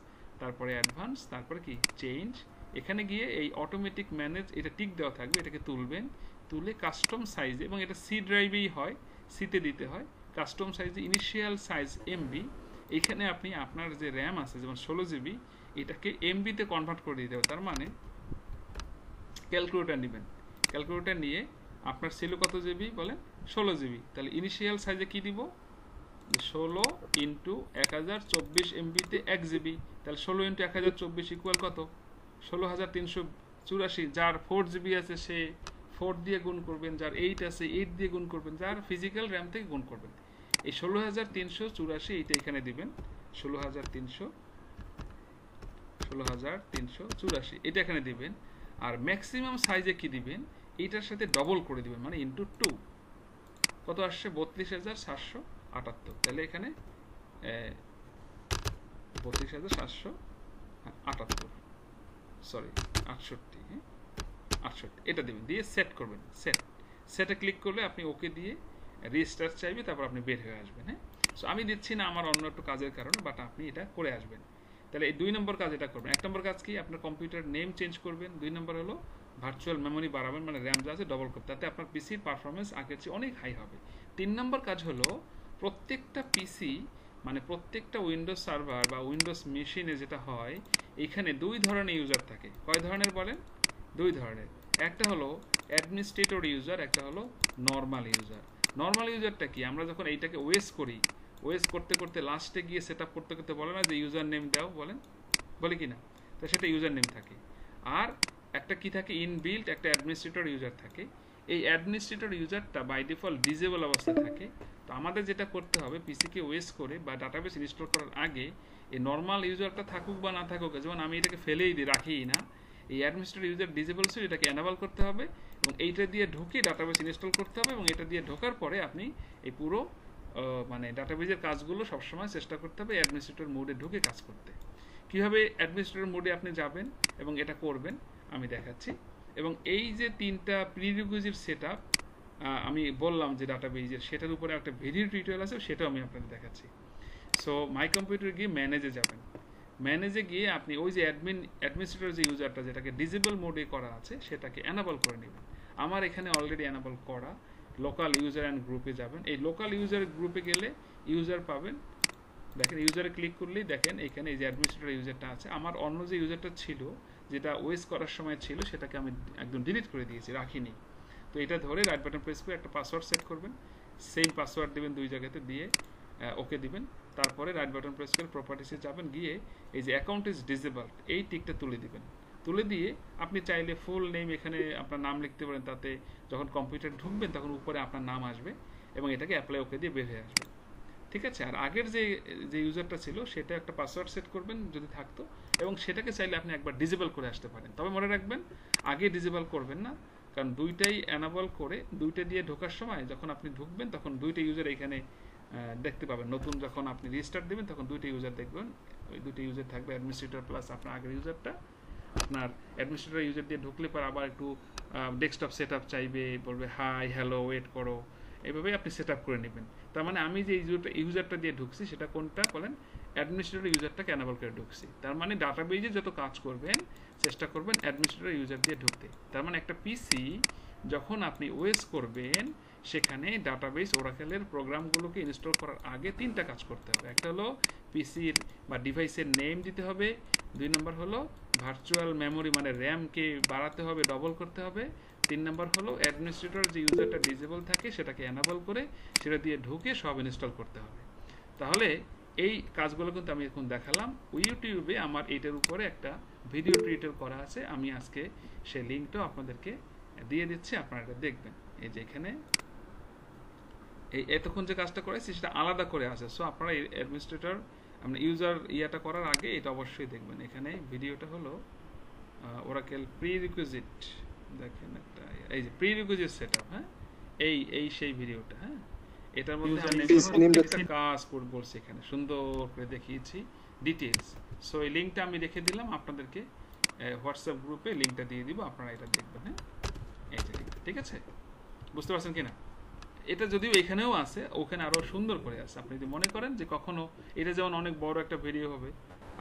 তারপরে অ্যাডভান্স, তারপরে কি চেঞ্জ, এখানে গিয়ে এই অটোমেটিক ম্যানেজ এটা টিক দেওয়া থাকবে, এটাকে তুলবেন, তুলে কাস্টম সাইজ, এবং এটা সি ড্রাইভেই হয়, সিতে দিতে হয়, কাস্টম সাইজে ইনিশিয়াল সাইজ এমবি, এইখানে আপনি আপনার যে র্যাম আছে যেমন 16 জিবি এটাকে এমবিতে কনভার্ট করে দিতে হবে। তার মানে ক্যালকুলেটার নেবেন, ক্যালকুলেটার নিয়ে আপনার ছিল কত জিবি বলেন 16 জিবি, তাহলে ইনিশিয়াল সাইজে কি দিব 16 ইন্টু 1024 এমবিতে 1 জিবি, তাহলে 16 ইন্টু 1024 ইকুয়াল কত 16384। যার 4 জিবি আছে সে 4 দিয়ে গুণ করবেন, যার 8 আছে 8 দিয়ে গুণ করবেন, যার ফিজিক্যাল র্যাম থেকে গুণ করবেন। এই 16384 এইটা এখানে দিবেন, 16384 এটা এখানে দিবেন। আর ম্যাক্সিমাম সাইজে কি দিবেন এইটার সাথে ডবল করে দিবেন, মানে ইন্টু 2 কত আসছে 32778। তাহলে এখানে 32778, সরি 68, হ্যাঁ 68 এটা দেবেন, দিয়ে সেট করবেন। সেটে ক্লিক করলে আপনি ওকে দিয়ে রিস্টার্ট চাইবে, তারপর আপনি বের হয়ে আসবেন। হ্যাঁ, সো আমি দিচ্ছি না আমার অন্য একটু কাজের কারণে, বাট আপনি এটা করে আসবেন। তাহলে এই 2 নম্বর কাজ এটা করবেন। 1 নম্বর কাজ কি আপনার কম্পিউটার নেম চেঞ্জ করবেন, 2 নম্বর হলো ভার্চুয়াল মেমোরি বাড়াবেন, মানে র্যাম যা আছে ডবল করতে, তাতে আপনার পিসির পারফরমেন্স আগের চেয়ে অনেক হাই হবে। 3 নম্বর কাজ হলো প্রত্যেকটা পিসি মানে প্রত্যেকটা উইন্ডোজ সার্ভার বা উইন্ডোজ মেশিনে যেটা হয় এখানে 2 ধরনের ইউজার থাকে। কয় ধরনের বলেন? 2 ধরনের। একটা হলো অ্যাডমিনিস্ট্রেটর ইউজার, একটা হলো নর্মাল ইউজার। নর্মাল ইউজারটা কি, আমরা যখন এইটাকে ওয়েস করি, ওয়েস করতে করতে লাস্টে গিয়ে সেট আপ করতে করতে বলে না যে ইউজার নেম দাও, বলেন বলে কি না, তো সেটা ইউজার নেম থাকে। আর একটা কি থাকে ইনবিল্ট একটা অ্যাডমিনিস্ট্রেটর ইউজার থাকে। এই অ্যাডমিনিস্ট্রেটর ইউজারটা বাই ডিফল্ট ডিজেবল অবস্থায় থাকে। তো আমাদের যেটা করতে হবে পিসিকে ওয়েস করে বা ডাটাবেস ইনস্টল করার আগে এই নর্মাল ইউজারটা থাকুক বা না থাকুক, যেমন আমি এটাকে ফেলেই দিই, রাখিই না, এই অ্যাডমিনিস্ট্রেটর ইউজার ডিজেবল ছিল এটাকে এনাবল করতে হবে এবং এইটা দিয়ে ঢুকে ডাটাবেস ইনস্টল করতে হবে এবং এটা দিয়ে ঢোকার পরে আপনি এই পুরো মানে ডাটাবেজের কাজগুলো সবসময় চেষ্টা করতে হবে অ্যাডমিনিস্ট্রেটর মোডে ঢুকে কাজ করতে। কীভাবে অ্যাডমিনিস্ট্রেটর মোডে আপনি যাবেন এবং এটা করবেন আমি দেখাচ্ছি। এবং এই যে 3টা প্রিরিকুইজিট সেটআপ আমি বললাম যে ডাটাবেজের, সেটার উপরে একটা ভিডিও টিউটোরিয়াল আছে, সেটাও আমি আপনাদের দেখাচ্ছি। সো মাই কম্পিউটার গিয়ে ম্যানেজে যাবেন, ম্যানেজে গিয়ে আপনি ওই যে অ্যাডমিনিস্ট্রেটর যে ইউজারটা যেটাকে ডিজেবল মোডে করা আছে সেটাকে এনাবল করে নেবেন। আমার এখানে অলরেডি এনাবল করা। লোকাল ইউজার অ্যান্ড গ্রুপে যাবেন, এই লোকাল ইউজার গ্রুপে গেলে ইউজার পাবেন, দেখেন ইউজারে ক্লিক করলেই দেখেন এখানে এই যে অ্যাডমিনিস্ট্রেটর ইউজারটা আছে। আমার অন্য যে ইউজারটা ছিল যেটা ওয়েস করার সময় ছিল সেটাকে আমি একদম ডিলিট করে দিয়েছি, রাখিনি। তো এটা ধরে রাইট বাটন প্রেস করে একটা পাসওয়ার্ড সেট করবেন, সেম পাসওয়ার্ড দেবেন 2 জায়গাতে, দিয়ে ওকে দিবেন। তারপরে রাইট বাটন প্রেস করে প্রপার্টিসে যাবেন, গিয়ে এই যে অ্যাকাউন্ট ইজ ডিসেবল এই টিকটা তুলে দিবেন। তুলে দিয়ে আপনি চাইলে ফুল নেম এখানে আপনার নাম লিখতে পারেন, তাতে যখন কম্পিউটার ঢুকবেন তখন উপরে আপনার নাম আসবে এবং এটাকে অ্যাপ্লাই ওকে দিয়ে বের হয়ে আসবে। ঠিক আছে, আর আগের যে ইউজারটা ছিল সেটা একটা পাসওয়ার্ড সেট করবেন যদি থাকতো, এবং সেটাকে চাইলে আপনি একবার ডিসেবল করে আসতে পারেন। তবে মনে রাখবেন আগে ডিসেবল করবেন না, কারণ দুইটাই এনাবল করে দুইটা দিয়ে ঢোকার সময় যখন আপনি ঢুকবেন তখন দুইটা ইউজার এখানে দেখতে পাবেন। নতুন যখন আপনি রেজিস্টার দেবেন তখন দুইটা ইউজার দেখবেন, ওই দুইটা ইউজার থাকবে, অ্যাডমিনিস্ট্রেটর প্লাস আপনার আগের ইউজারটা। আপনার অ্যাডমিনিস্ট্রেটর ইউজার দিয়ে ঢুকলে পর আবার একটু ডেস্কটপ সেট আপ চাইবে, বলবে হাই হ্যালো ওয়েট করো, এইভাবে আপনি সেট আপ করে নেবেন। তার মানে আমি যে ইউজারটা দিয়ে ঢুকছি সেটা কোনটা বলেন, অ্যাডমিনিস্ট্রেটর ইউজারটাকে এনাবল করে ঢুকছি। তার মানে ডাটাবেজে যত কাজ করবেন চেষ্টা করবেন অ্যাডমিনিস্ট্রেটর ইউজার দিয়ে ঢুকতে। তার মানে একটা পিসি যখন আপনি ওএস করবেন সেখানে ডাটাবেস ওরাকেলের প্রোগ্রামগুলোকে ইনস্টল করার আগে 3টা কাজ করতে হবে। একটা হলো পিসির বা ডিভাইসের নেম দিতে হবে, 2 নম্বর হলো ভার্চুয়াল মেমোরি মানে র্যামকে বাড়াতে হবে, ডবল করতে হবে, 3 নম্বর হলো অ্যাডমিনিস্ট্রেটর যে ইউজারটা ডিসেবল থাকে সেটাকে এনাবল করে সেটা দিয়ে ঢুকে সব ইনস্টল করতে হবে। তাহলে এই কাজগুলো কিন্তু আমি এখন দেখালাম। ইউটিউবে আমার এইটার উপরে একটা ভিডিও টিউটোরিয়াল করা আছে, আমি আজকে সেই লিঙ্কটাও আপনাদেরকে দিয়ে দিচ্ছি, আপনারা এটা দেখবেন। এই যে এখানে এই এতক্ষণ যে কাজটা করেছি সেটা আলাদা করে আছে। সো আপনারা অ্যাডমিনিস্ট্রেটর আপনি ইউজার ইয়াটা করার আগে এটা অবশ্যই দেখবেন। এখানে ভিডিওটা হলো ওরাকেল প্রিরিকুইজিট, দেখেন একটা এই যে প্রিরিকুইজিট সেটআপ, হ্যাঁ এই সেই ভিডিওটা, হ্যাঁ এটার মধ্যে আমি প্রত্যেকটা কাজ করে বলছি, এখানে সুন্দর করে দেখিয়েছি ডিটেইলস। সো এই লিঙ্কটা আমি রেখে দিলাম আপনাদেরকে, হোয়াটসঅ্যাপ গ্রুপে লিঙ্কটা দিয়ে দিব, আপনারা এটা দেখবেন। হ্যাঁ, এই যে লিঙ্কটা, ঠিক আছে? বুঝতে পারছেন কিনা? এটা যদিও এখানেও আছে, ওখানে আরো সুন্দর করে আছে। আপনি যদি মনে করেন যে কখনো এটা যেমন অনেক বড় একটা ভিডিও হবে,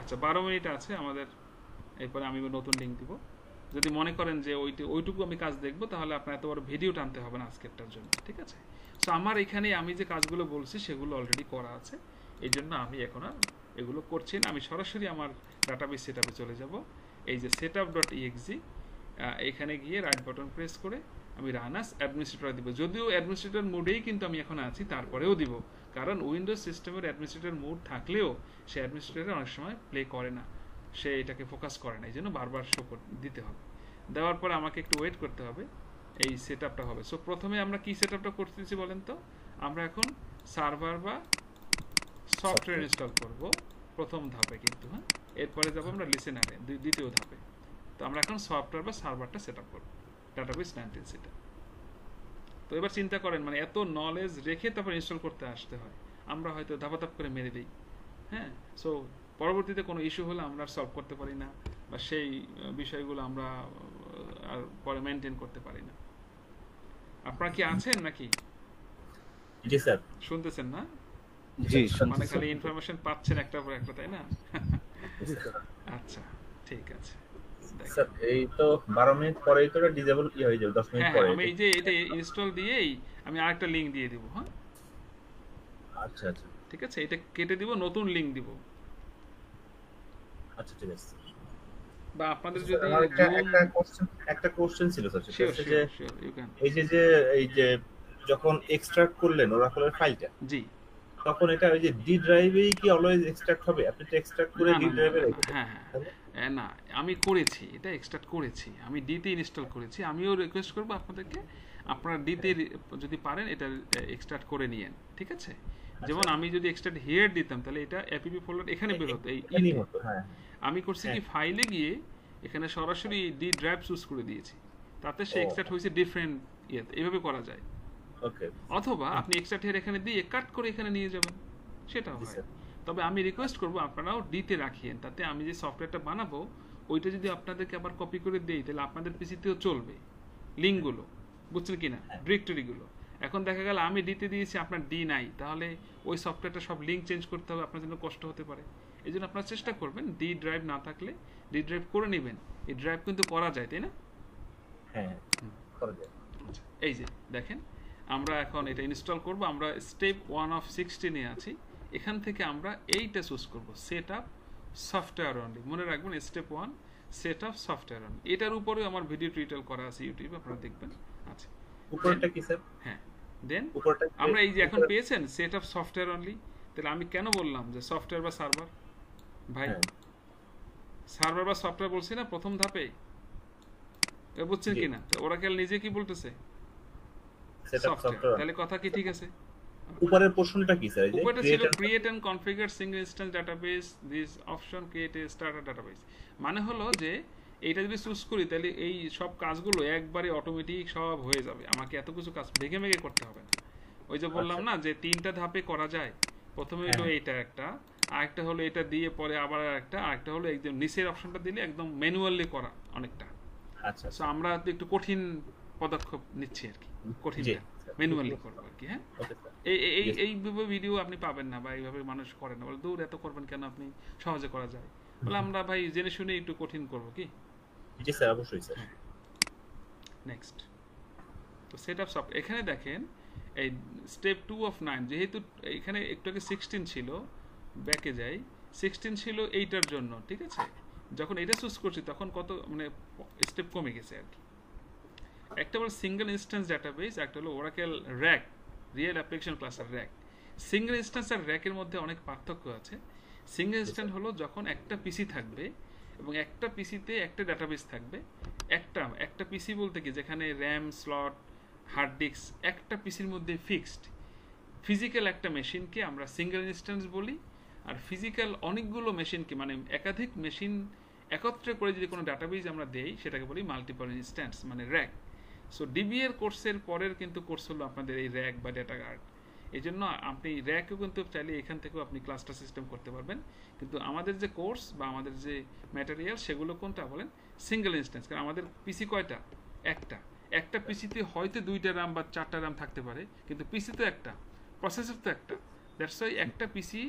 আচ্ছা 12 মিনিট আছে আমাদের, এরপরে আমি নতুন লিঙ্ক দিব। যদি মনে করেন যে ওইটুকু আমি কাজ দেখবো, তাহলে আপনার এত বড় ভিডিও টানতে হবে না আজকেরটার জন্য, ঠিক আছে? সো আমার এখানে আমি যে কাজগুলো বলছি সেগুলো অলরেডি করা আছে, এই জন্য আমি এখন আর এগুলো করছি না। আমি সরাসরি আমার ডাটাবেস সেটআপে চলে যাব। এই যে setup.exe, এখানে গিয়ে রাইট বাটন প্রেস করে আমি রান অ্যাজ অ্যাডমিনিস্ট্রেটর দিব। যদিও অ্যাডমিনিস্ট্রেটর মোডেই কিন্তু আমি এখন আছি, তারপরেও দিব, কারণ উইন্ডোজ সিস্টেমের অ্যাডমিনিস্ট্রেটর মোড থাকলেও সে অ্যাডমিনিস্ট্রেটর অনেক সময় প্লে করে না, সে এটাকে ফোকাস করে না, এই জন্য বারবার শো দিতে হবে। দেওয়ার পরে আমাকে একটু ওয়েট করতে হবে, এই সেটআপটা হবে। সো প্রথমে আমরা কি সেটআপটা করতেছি বলেন তো? আমরা এখন সার্ভার বা সফটওয়্যার ইনস্টল করব প্রথম ধাপে কিন্তু। হ্যাঁ, এরপরে যাব আমরা লিসেনারে দ্বিতীয় ধাপে। তো আমরা এখন সফটওয়্যার বা সার্ভারটা সেটআপ করব, ডাটাবেস 19 সেটা। তো এবার চিন্তা করেন, মানে এত নলেজ রেখে তারপর ইনস্টল করতে আসতে হয়, আমরা হয়তো ধাপাধাপ করে মেরে দিই। হ্যাঁ, সো পরবর্তীতে কোনো ইস্যু হলে আমরা সলভ করতে পারি না, বা সেই বিষয়গুলো আমরা আর পরে মেনটেন করতে পারি না। আপনারা কি আছেন নাকি? জি স্যার, শুনতেছেন না? জি, মানে খালি ইনফরমেশন পাচ্ছেন একটার পর একটা, তাই না? আচ্ছা, ঠিক আছে। স্যার এই তো 12 মিনিট পরেই তো ডিসেবল হয়ে যাবে, 10 মিনিট পরে। আমি এই যে এটা ইনস্টল দিয়েই আমি আরেকটা লিংক দিয়ে দিব। হ্যাঁ, আচ্ছা আচ্ছা, ঠিক আছে, এটা কেটে দিব, নতুন লিংক দিব। আচ্ছা ঠিক আছে। বা আপনাদের যদি আমার একটা কোশ্চেন ছিল স্যার, সেটা হচ্ছে যে এই যে যখন এক্সট্রাক্ট করলেন ওরাকলের ফাইলটা, জি, তখন এটা ওই যে ডি ড্রাইভেই কি অলওয়েজ এক্সট্রাক্ট হবে? আপনি তো এক্সট্রাক্ট করে ডি ড্রাইভে রাখবেন। হ্যাঁ, না আমি করেছি, এটা এক্সট্রাক্ট করেছি, আমি ডিতে ইনস্টল করেছি। আমিও রিকোয়েস্ট করব আপনাদেরকে, আপনারা ডিতে যদি পারেন এটা এক্সট্রাক্ট করে নিয়েন, ঠিক আছে? যেমন আমি যদি এক্সট্রাক্ট হিয়ার দিতাম, তাহলে এটা এপিপি ফোল্ডার এখানে বের হতো, এই আমি করছি কি ফাইলে গিয়ে এখানে সরাসরি ডি ড্রাইভ চুজ করে দিয়েছি, তাতে সে এক্সট্রাক্ট হয়েছে ডিফারেন্ট ইয়েতে। এইভাবে করা যায়। ওকে, অথবা আপনি এক্সট্রাক্ট হিয়ার এখানে দিয়ে কাট করে এখানে নিয়ে যাবেন, সেটাও হয়। তবে আমি রিকোয়েস্ট করব আপনারাও ডিতে রাখিয়েন, তাতে আমি যে সফটওয়্যারটা বানাবো ওইটা যদি আপনাদেরকে আবার কপি করে দেই, তাহলে আপনাদের পিসিতেও চলবে লিঙ্কগুলো, বুঝছেন কিনা, ডিরেক্টরিগুলো। এখন দেখা গেল আমি ডিতে দিয়েছি, আপনার ডি নাই, তাহলে ওই সফটওয়্যারটা সব লিঙ্ক চেঞ্জ করতে হবে, আপনার জন্য কষ্ট হতে পারে। এই জন্য আপনারা চেষ্টা করবেন ডি ড্রাইভ না থাকলে ডি ড্রাইভ করে নেবেন। এই ড্রাইভ কিন্তু করা যায়, তাই না? হ্যাঁ, করা যায়। এই যে দেখেন, আমরা এখন এটা ইনস্টল করব। আমরা স্টেপ 1 অফ 16 এ আছি। এখান থেকে আমরা এইটা চুজ করব, সেট আপ সফটওয়্যার অনলি। মনে রাখবেন step 1 set up software only. এটার উপরে আমার ভিডিও টিউটোরিয়াল করা আছে ইউটিউবে, আপনারা দেখবেন। আচ্ছা, উপরটা কি স্যার? হ্যাঁ, দেন উপরটা আমরা এই যে এখন পেয়েছেন সেট আপ সফটওয়্যার অনলি। তাহলে আমি কেন বললাম যে সফটওয়্যার বা সার্ভার? ভাই সার্ভার বা সফটওয়্যার বলছি না প্রথম ধাপে, বুঝছেন কিনা? তো ওরাকেল নিজে কি বলতেছে? সফটওয়্যার। তাহলে কথা কি ঠিক আছে? উপরের পোরশনটা কি স্যার? উপরে ছিল create and configure single instance database, this option create a starter database. মানে হলো যে এইটা যদি চুজ করি, তাহলে এই সব কাজগুলো একবারে অটোমেটিক সব হয়ে যাবে, আমাকে এত কিছু কাজ ভেঙে ভেঙে করতে হবে না। ওই যে বললাম না যে 3টা ধাপে করা যায়। প্রথমে হলো এইটা একটা, আরেকটা হলো এটা দিয়ে পরে আবার আরেকটা হলো একদম নিচের অপশনটা দিলে একদম ম্যানুয়ালি করা অনেকটা। আচ্ছা, সো আমরা একটু কঠিন পদক্ষেপ নিচ্ছি আর কি, কঠিনটা ম্যানুয়ালি করব আর কি। হ্যাঁ, এইভাবে ভিডিও আপনি পাবেন না, বা এইভাবে মানুষ করে না, বলে দূর এত করবেন কেন, আপনি সহজে করা যায়। বলে আমরা ভাই জেনে শুনে একটু কঠিন করব কি। জি স্যার, অবশ্যই স্যার। নেক্সট, তো সেটআপ সফট। এখানে দেখেন এই স্টেপ 2 অফ 9, যেহেতু এখানে একটু আগে 16 ছিল, ব্যাকে যাই, 16 ছিল এইটার জন্য, ঠিক আছে? যখন এটা চুজ করছি তখন কত মানে স্টেপ কমে গেছে আর কি। একটা হলো সিঙ্গেল ইনস্ট্যান্স ডাটাবেস, একটা হলো ওরাকেল র্যাক, রিয়েল অ্যাপ্লিকেশন ক্লাসের র্যাক। সিঙ্গেল ইনস্ট্যান্স আর র্যাকের মধ্যে অনেক পার্থক্য আছে। সিঙ্গেল ইনস্ট্যান্স হলো যখন একটা পিসি থাকবে এবং একটা পিসিতে একটা ডাটাবেস থাকবে। একটা পিসি বলতে কি, যেখানে র্যাম স্লট হার্ড ডিস্ক একটা পিসির মধ্যে ফিক্সড। ফিজিক্যাল একটা মেশিনকে আমরা সিঙ্গেল ইনস্ট্যান্স বলি, আর ফিজিক্যাল অনেকগুলো মেশিনকে মানে একাধিক মেশিন একত্রে করে যদি কোনো ডাটাবেস আমরা দেই, সেটাকে বলি মাল্টিপল ইনস্ট্যান্স, মানে র্যাক। সো ডিবি এর কোর্সের পরের কিন্তু কোর্স হলো আপনাদের এই র্যাক বা ডেটা গার্ড। এই জন্য আপনি র্যাকও কিন্তু চাইলে এখান থেকেও আপনি ক্লাস্টার সিস্টেম করতে পারবেন, কিন্তু আমাদের যে কোর্স বা আমাদের যে ম্যাটেরিয়াল সেগুলো কোনটা বলেন, সিঙ্গেল ইনস্ট্যান্স। কারণ আমাদের পিসি কয়টা, একটা পিসিতে হয়তো 2টা RAM বা 4টা RAM থাকতে পারে, কিন্তু পিসি তো একটা, প্রসেসর তো একটা। দ্যাটস ওয়াই একটা পিসি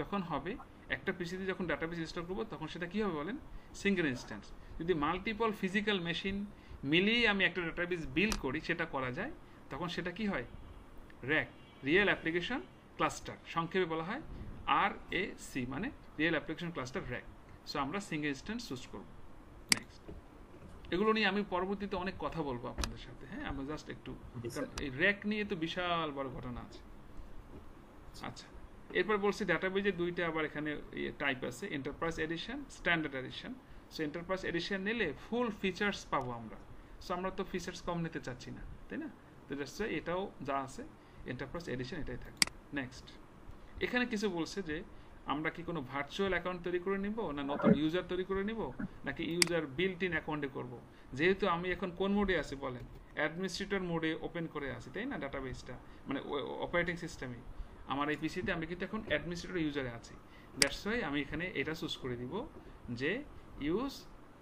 যখন হবে, একটা পিসিতে যখন ডাটাবেস ইনস্টল করবো তখন সেটা কী হবে বলেন, সিঙ্গেল ইনস্ট্যান্স। যদি মাল্টিপল ফিজিক্যাল মেশিন মিলিয়ে আমি একটা ডাটাবেস বিল্ড করি, সেটা করা যায়, তখন সেটা কি হয়, র্যাক, রিয়েল অ্যাপ্লিকেশন ক্লাস্টার, সংক্ষেপে বলা হয় RAC, মানে real application cluster rack. So আমরা সিঙ্গেল ইনস্ট্যান্স চুজ করব। নেক্সট, এগুলো নিয়ে আমি পরবর্তীতে অনেক কথা বলবো আপনাদের সাথে, হ্যাঁ, আমরা জাস্ট একটু, কারণ এই র্যাক নিয়ে তো বিশাল বড় ঘটনা আছে। আচ্ছা, এরপর বলছি ডাটাবেজে 2টা আবার এখানে টাইপ আছে, enterprise edition, standard edition. So enterprise edition নিলে ফুল ফিচার্স পাবো আমরা। সো আমরা তো ফিচার্স কম নিতে চাচ্ছি না, তাই না? তো জাস্ট এটাও যা আছে এন্টারপ্রাইজ এডিশন এটাই থাকবে। নেক্সট, এখানে কিছু বলছে যে আমরা কি কোনো ভার্চুয়াল অ্যাকাউন্ট তৈরি করে নিব, না নতুন ইউজার তৈরি করে নিব, নাকি ইউজার বিল্ট ইন অ্যাকাউন্টে করব। যেহেতু আমি এখন কোন মোডে আছি বলেন, অ্যাডমিনিস্ট্রেটর মোডে ওপেন করে আছি, তাই না? ডাটাবেসটা মানে অপারেটিং সিস্টেমে আমার এই পিসিতে আমি কিন্তু এখন অ্যাডমিনিস্ট্রেটর ইউজারে আছি। দ্যাটস ওয়াই আমি এখানে এটা চুজ করে দিব যে use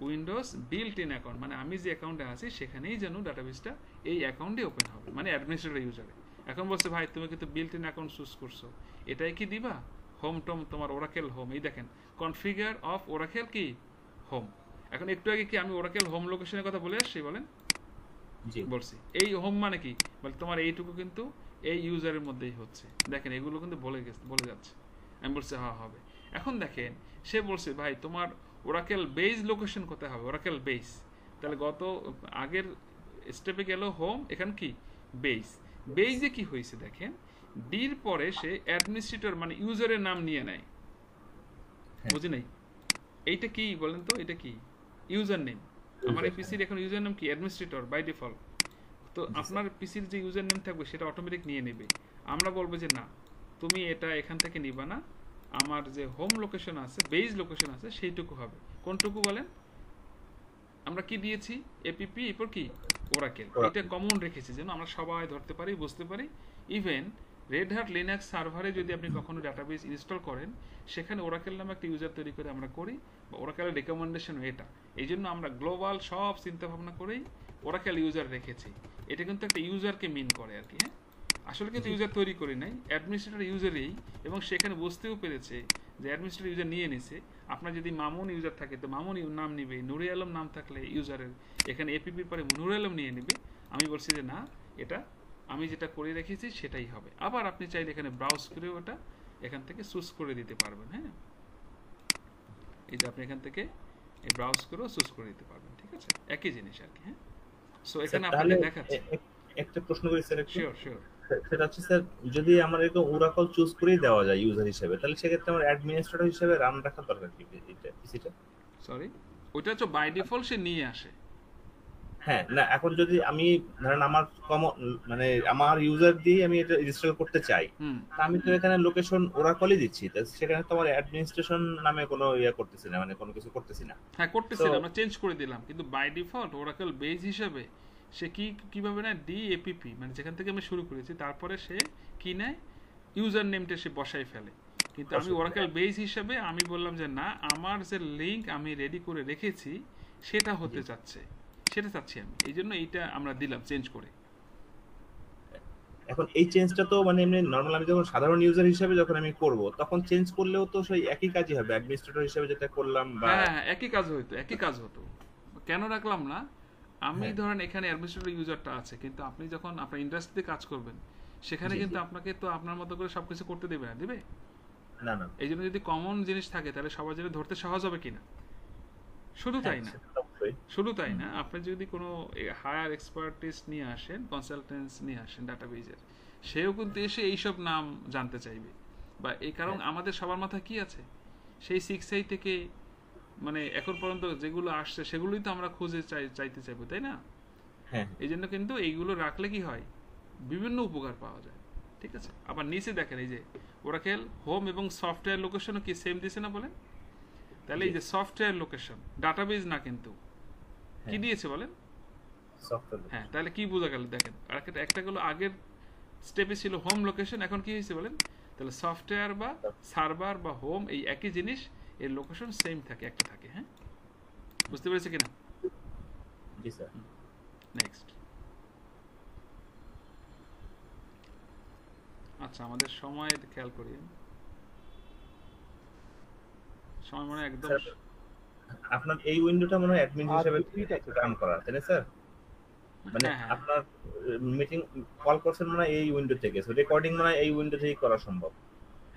Windows built in account, মানে আমি যে অ্যাকাউন্টে আছি সেখানেই যেন ডাটাবেসটা এই অ্যাকাউন্টে ওপেন হবে, মানে অ্যাডমিনিস্ট্রেটর ইউজারে। এখন বলছে ভাই তুমি কিন্তু বিল্ট ইন অ্যাকাউন্ট চুজ করছো, এটাই কি দিবা হোম টোম তোমার ওরাকেল হোম। এই দেখেন কনফিগার অফ ওরাকেল কি হোম। এখন একটু আগে কি আমি ওরাকেল হোম লোকেশনের কথা বলে আসছি বলেন? বলছি। এই হোম মানে কি, বলে তোমার এইটুকু কিন্তু এই ইউজারের মধ্যেই হচ্ছে। দেখেন এগুলো কিন্তু বলে যাচ্ছে। আমি বলছি হ্যাঁ হবে। এখন দেখেন সে বলছে ভাই তোমার ওরাকেল বেস লোকেশন কোথায় হবে, ওরাকেল বেস। তাহলে আগের স্টেপে গেল হোম, এখানে কি বেস। বেসে কি হয়েছে দেখেন, ডির পরে সে অ্যাডমিনিস্ট্রেটর মানে ইউজারের নাম নিয়ে নেয়, বুঝি নাই? এইটা কি বলেন তো, এটা কি ইউজার নেম। আমার এই পিসির এখন ইউজার নেম কি অ্যাডমিনিস্ট্রেটর বাই ডিফল্ট। তো আপনার পিসির যে ইউজার নেম থাকবে সেটা অটোমেটিক নিয়ে নেবে। আমরা বলবো যে না, তুমি এটা এখান থেকে নিবা না, আমার যে হোম লোকেশন আছে, বেস লোকেশন আছে, সেইটুকু হবে। কোনটুকু বলেন? আমরা কি দিয়েছি, এপিপি, এরপর কি ওরাকেল। এটা কমন রেখেছি যেন আমরা সবাই ধরতে পারি, বুঝতে পারি। ইভেন রেড হ্যাট লিনাক্স সার্ভারে যদি আপনি কখনো ডাটাবেস ইনস্টল করেন, সেখানে ওরাকেল নামে একটা ইউজার তৈরি করে আমরা করি, বা ওরাকেলের রেকমেন্ডেশন এটা। এই জন্য আমরা গ্লোবাল সব চিন্তা ভাবনা করেই ওরাকেল ইউজার রেখেছি। এটা কিন্তু একটা ইউজারকে মিন করে আর কি, হ্যাঁ। আসলে কিন্তু ইউজার তৈরি করি নাই, অ্যাডমিনিস্ট্রেটর ইউজারেই। এবং সেখানে বুঝতেও পেরেছে যে অ্যাডমিনিস্ট্রেটর ইউজার নিয়ে নিছে। আপনার যদি মামুন ইউজার থাকে তো মামুন নাম নিবে, নুরে আলম নাম থাকলে ইউজারের এখানে এপিপির পরে নুরে আলম নিয়ে নেবে। আমি বলছি যে না, এটা আমি যেটা করে রেখেছি সেটাই হবে। আবার আপনি চাইলে এখানে ব্রাউজ করে ওটা এখান থেকে চুজ করে দিতে পারবেন, হ্যাঁ। এই যে আপনি এখান থেকে এই ব্রাউজ করেও চুজ করে দিতে পারবেন, ঠিক আছে? একই জিনিস আর কি, হ্যাঁ। সো এখানে আপনাদের দেখাচ্ছি একটা প্রশ্ন করি স্যার। Sure sure. সেটা হচ্ছে স্যার, যদি আমার এরকম ওরাকল চুজ করেই দেওয়া যায় ইউজার হিসেবে, তাহলে সেক্ষেত্রে আমার অ্যাডমিনিস্ট্রেটর হিসেবে রান রাখা দরকার কি পিসিটা? সরি, ওটা তো বাই ডিফল্ট সে নিয়ে আসে। হ্যাঁ, না এখন যদি আমি ধরেন আমার মানে আমার ইউজার দিয়ে আমি এটা ইনস্টল করতে চাই, তা আমি তো এখানে লোকেশন ওরাকলই দিচ্ছি, সেখানে তো আমার অ্যাডমিনিস্ট্রেশন নামে কোনো ইয়া করতেছি না, মানে কোনো কিছু করতেছি না। হ্যাঁ করতেছি না, আমরা চেঞ্জ করে দিলাম, কিন্তু বাই ডিফল্ট ওরাকল বেস হিসেবে সে কিভাবে না ডিএপিপি, মানে যেখান থেকে আমি শুরু করেছি, তারপরে সে কি নেয়, ইউজার নেমটা সে বসাই ফেলে। কিন্তু আমি ওরাকল বেস হিসেবে আমি বললাম যে না, আমার যে লিংক আমি রেডি করে রেখেছি সেটা হতে চাচ্ছে, সেটা চাচ্ছি আমি, এই জন্য এইটা আমরা দিলাম চেঞ্জ করে। এখন এই চেঞ্জটা তো মানে এমনি নরমাল আমি যখন সাধারণ ইউজার হিসেবে যখন আমি করব, তখন চেঞ্জ করলেও তো সেই একই কাজই হবে, অ্যাডমিনিস্ট্রেটর হিসেবে যেটা করলাম। হ্যাঁ একই কাজ হতো। কেন রাখলাম না, আমি ধরেন এখানে অ্যাডমিনিস্ট্রেটর ইউজারটা আছে, কিন্তু আপনি যখন আপনার ইন্ডাস্ট্রিতে কাজ করবেন সেখানে কিন্তু আপনাকে তো আপনার মতো করে সবকিছু করতে দেবে না, দিবে না। এই জন্য যদি কমন জিনিস থাকে তাহলে সবার জন্য ধরতে সহজ হবে কিনা। শুধু তাই না, আপনি যদি কোনো হায়ার এক্সপার্টিস নিয়ে আসেন, কনসালটেন্স নিয়ে আসেন ডাটাবেজের, সেও কিন্তু এসে এইসব নাম জানতে চাইবে। বা এই কারণ আমাদের সবার মাথায় কি আছে, সেই 6i থেকে মানে এখন পর্যন্ত যেগুলো আসছে সেগুলোই তো আমরা খুঁজে চাইতে চাইবো, তাই না? এই জন্য কিন্তু এইগুলো রাখলে কি হয়, বিভিন্ন উপকার পাওয়া যায়, ঠিক আছে? আবার নিচে দেখেন এই যে ওরাকেল হোম এবং সফটওয়্যার লোকেশনও কি সেম দিছে না বলেন? তাহলে এই যে সফটওয়্যার লোকেশন, ডাটাবেজ না, কিন্তু কি দিয়েছে বলেন, সফটওয়্যার। হ্যাঁ, তাহলে কি বোঝা গেল দেখেন, একটা গেল আগের স্টেপে ছিল হোম লোকেশন, এখন কি হয়েছে বলেন? তাহলে সফটওয়্যার বা সার্ভার বা হোম এই একই জিনিস, এর লোকেশন সেম থাকে, একটা থাকে। হ্যাঁ, বুঝতে পেরেছে কিনা? জি স্যার। নেক্সট। আচ্ছা, আমাদের সময় খেয়াল করি, সময় মনে একদম। আপনার এই উইন্ডোটা মনে হয় অ্যাডমিন হিসেবে রান করা, তাই না স্যার? মানে আপনার মিটিং কল করছেন মানে এই উইন্ডো থেকে, সো রেকর্ডিং মানে এই উইন্ডো থেকেই করা সম্ভব।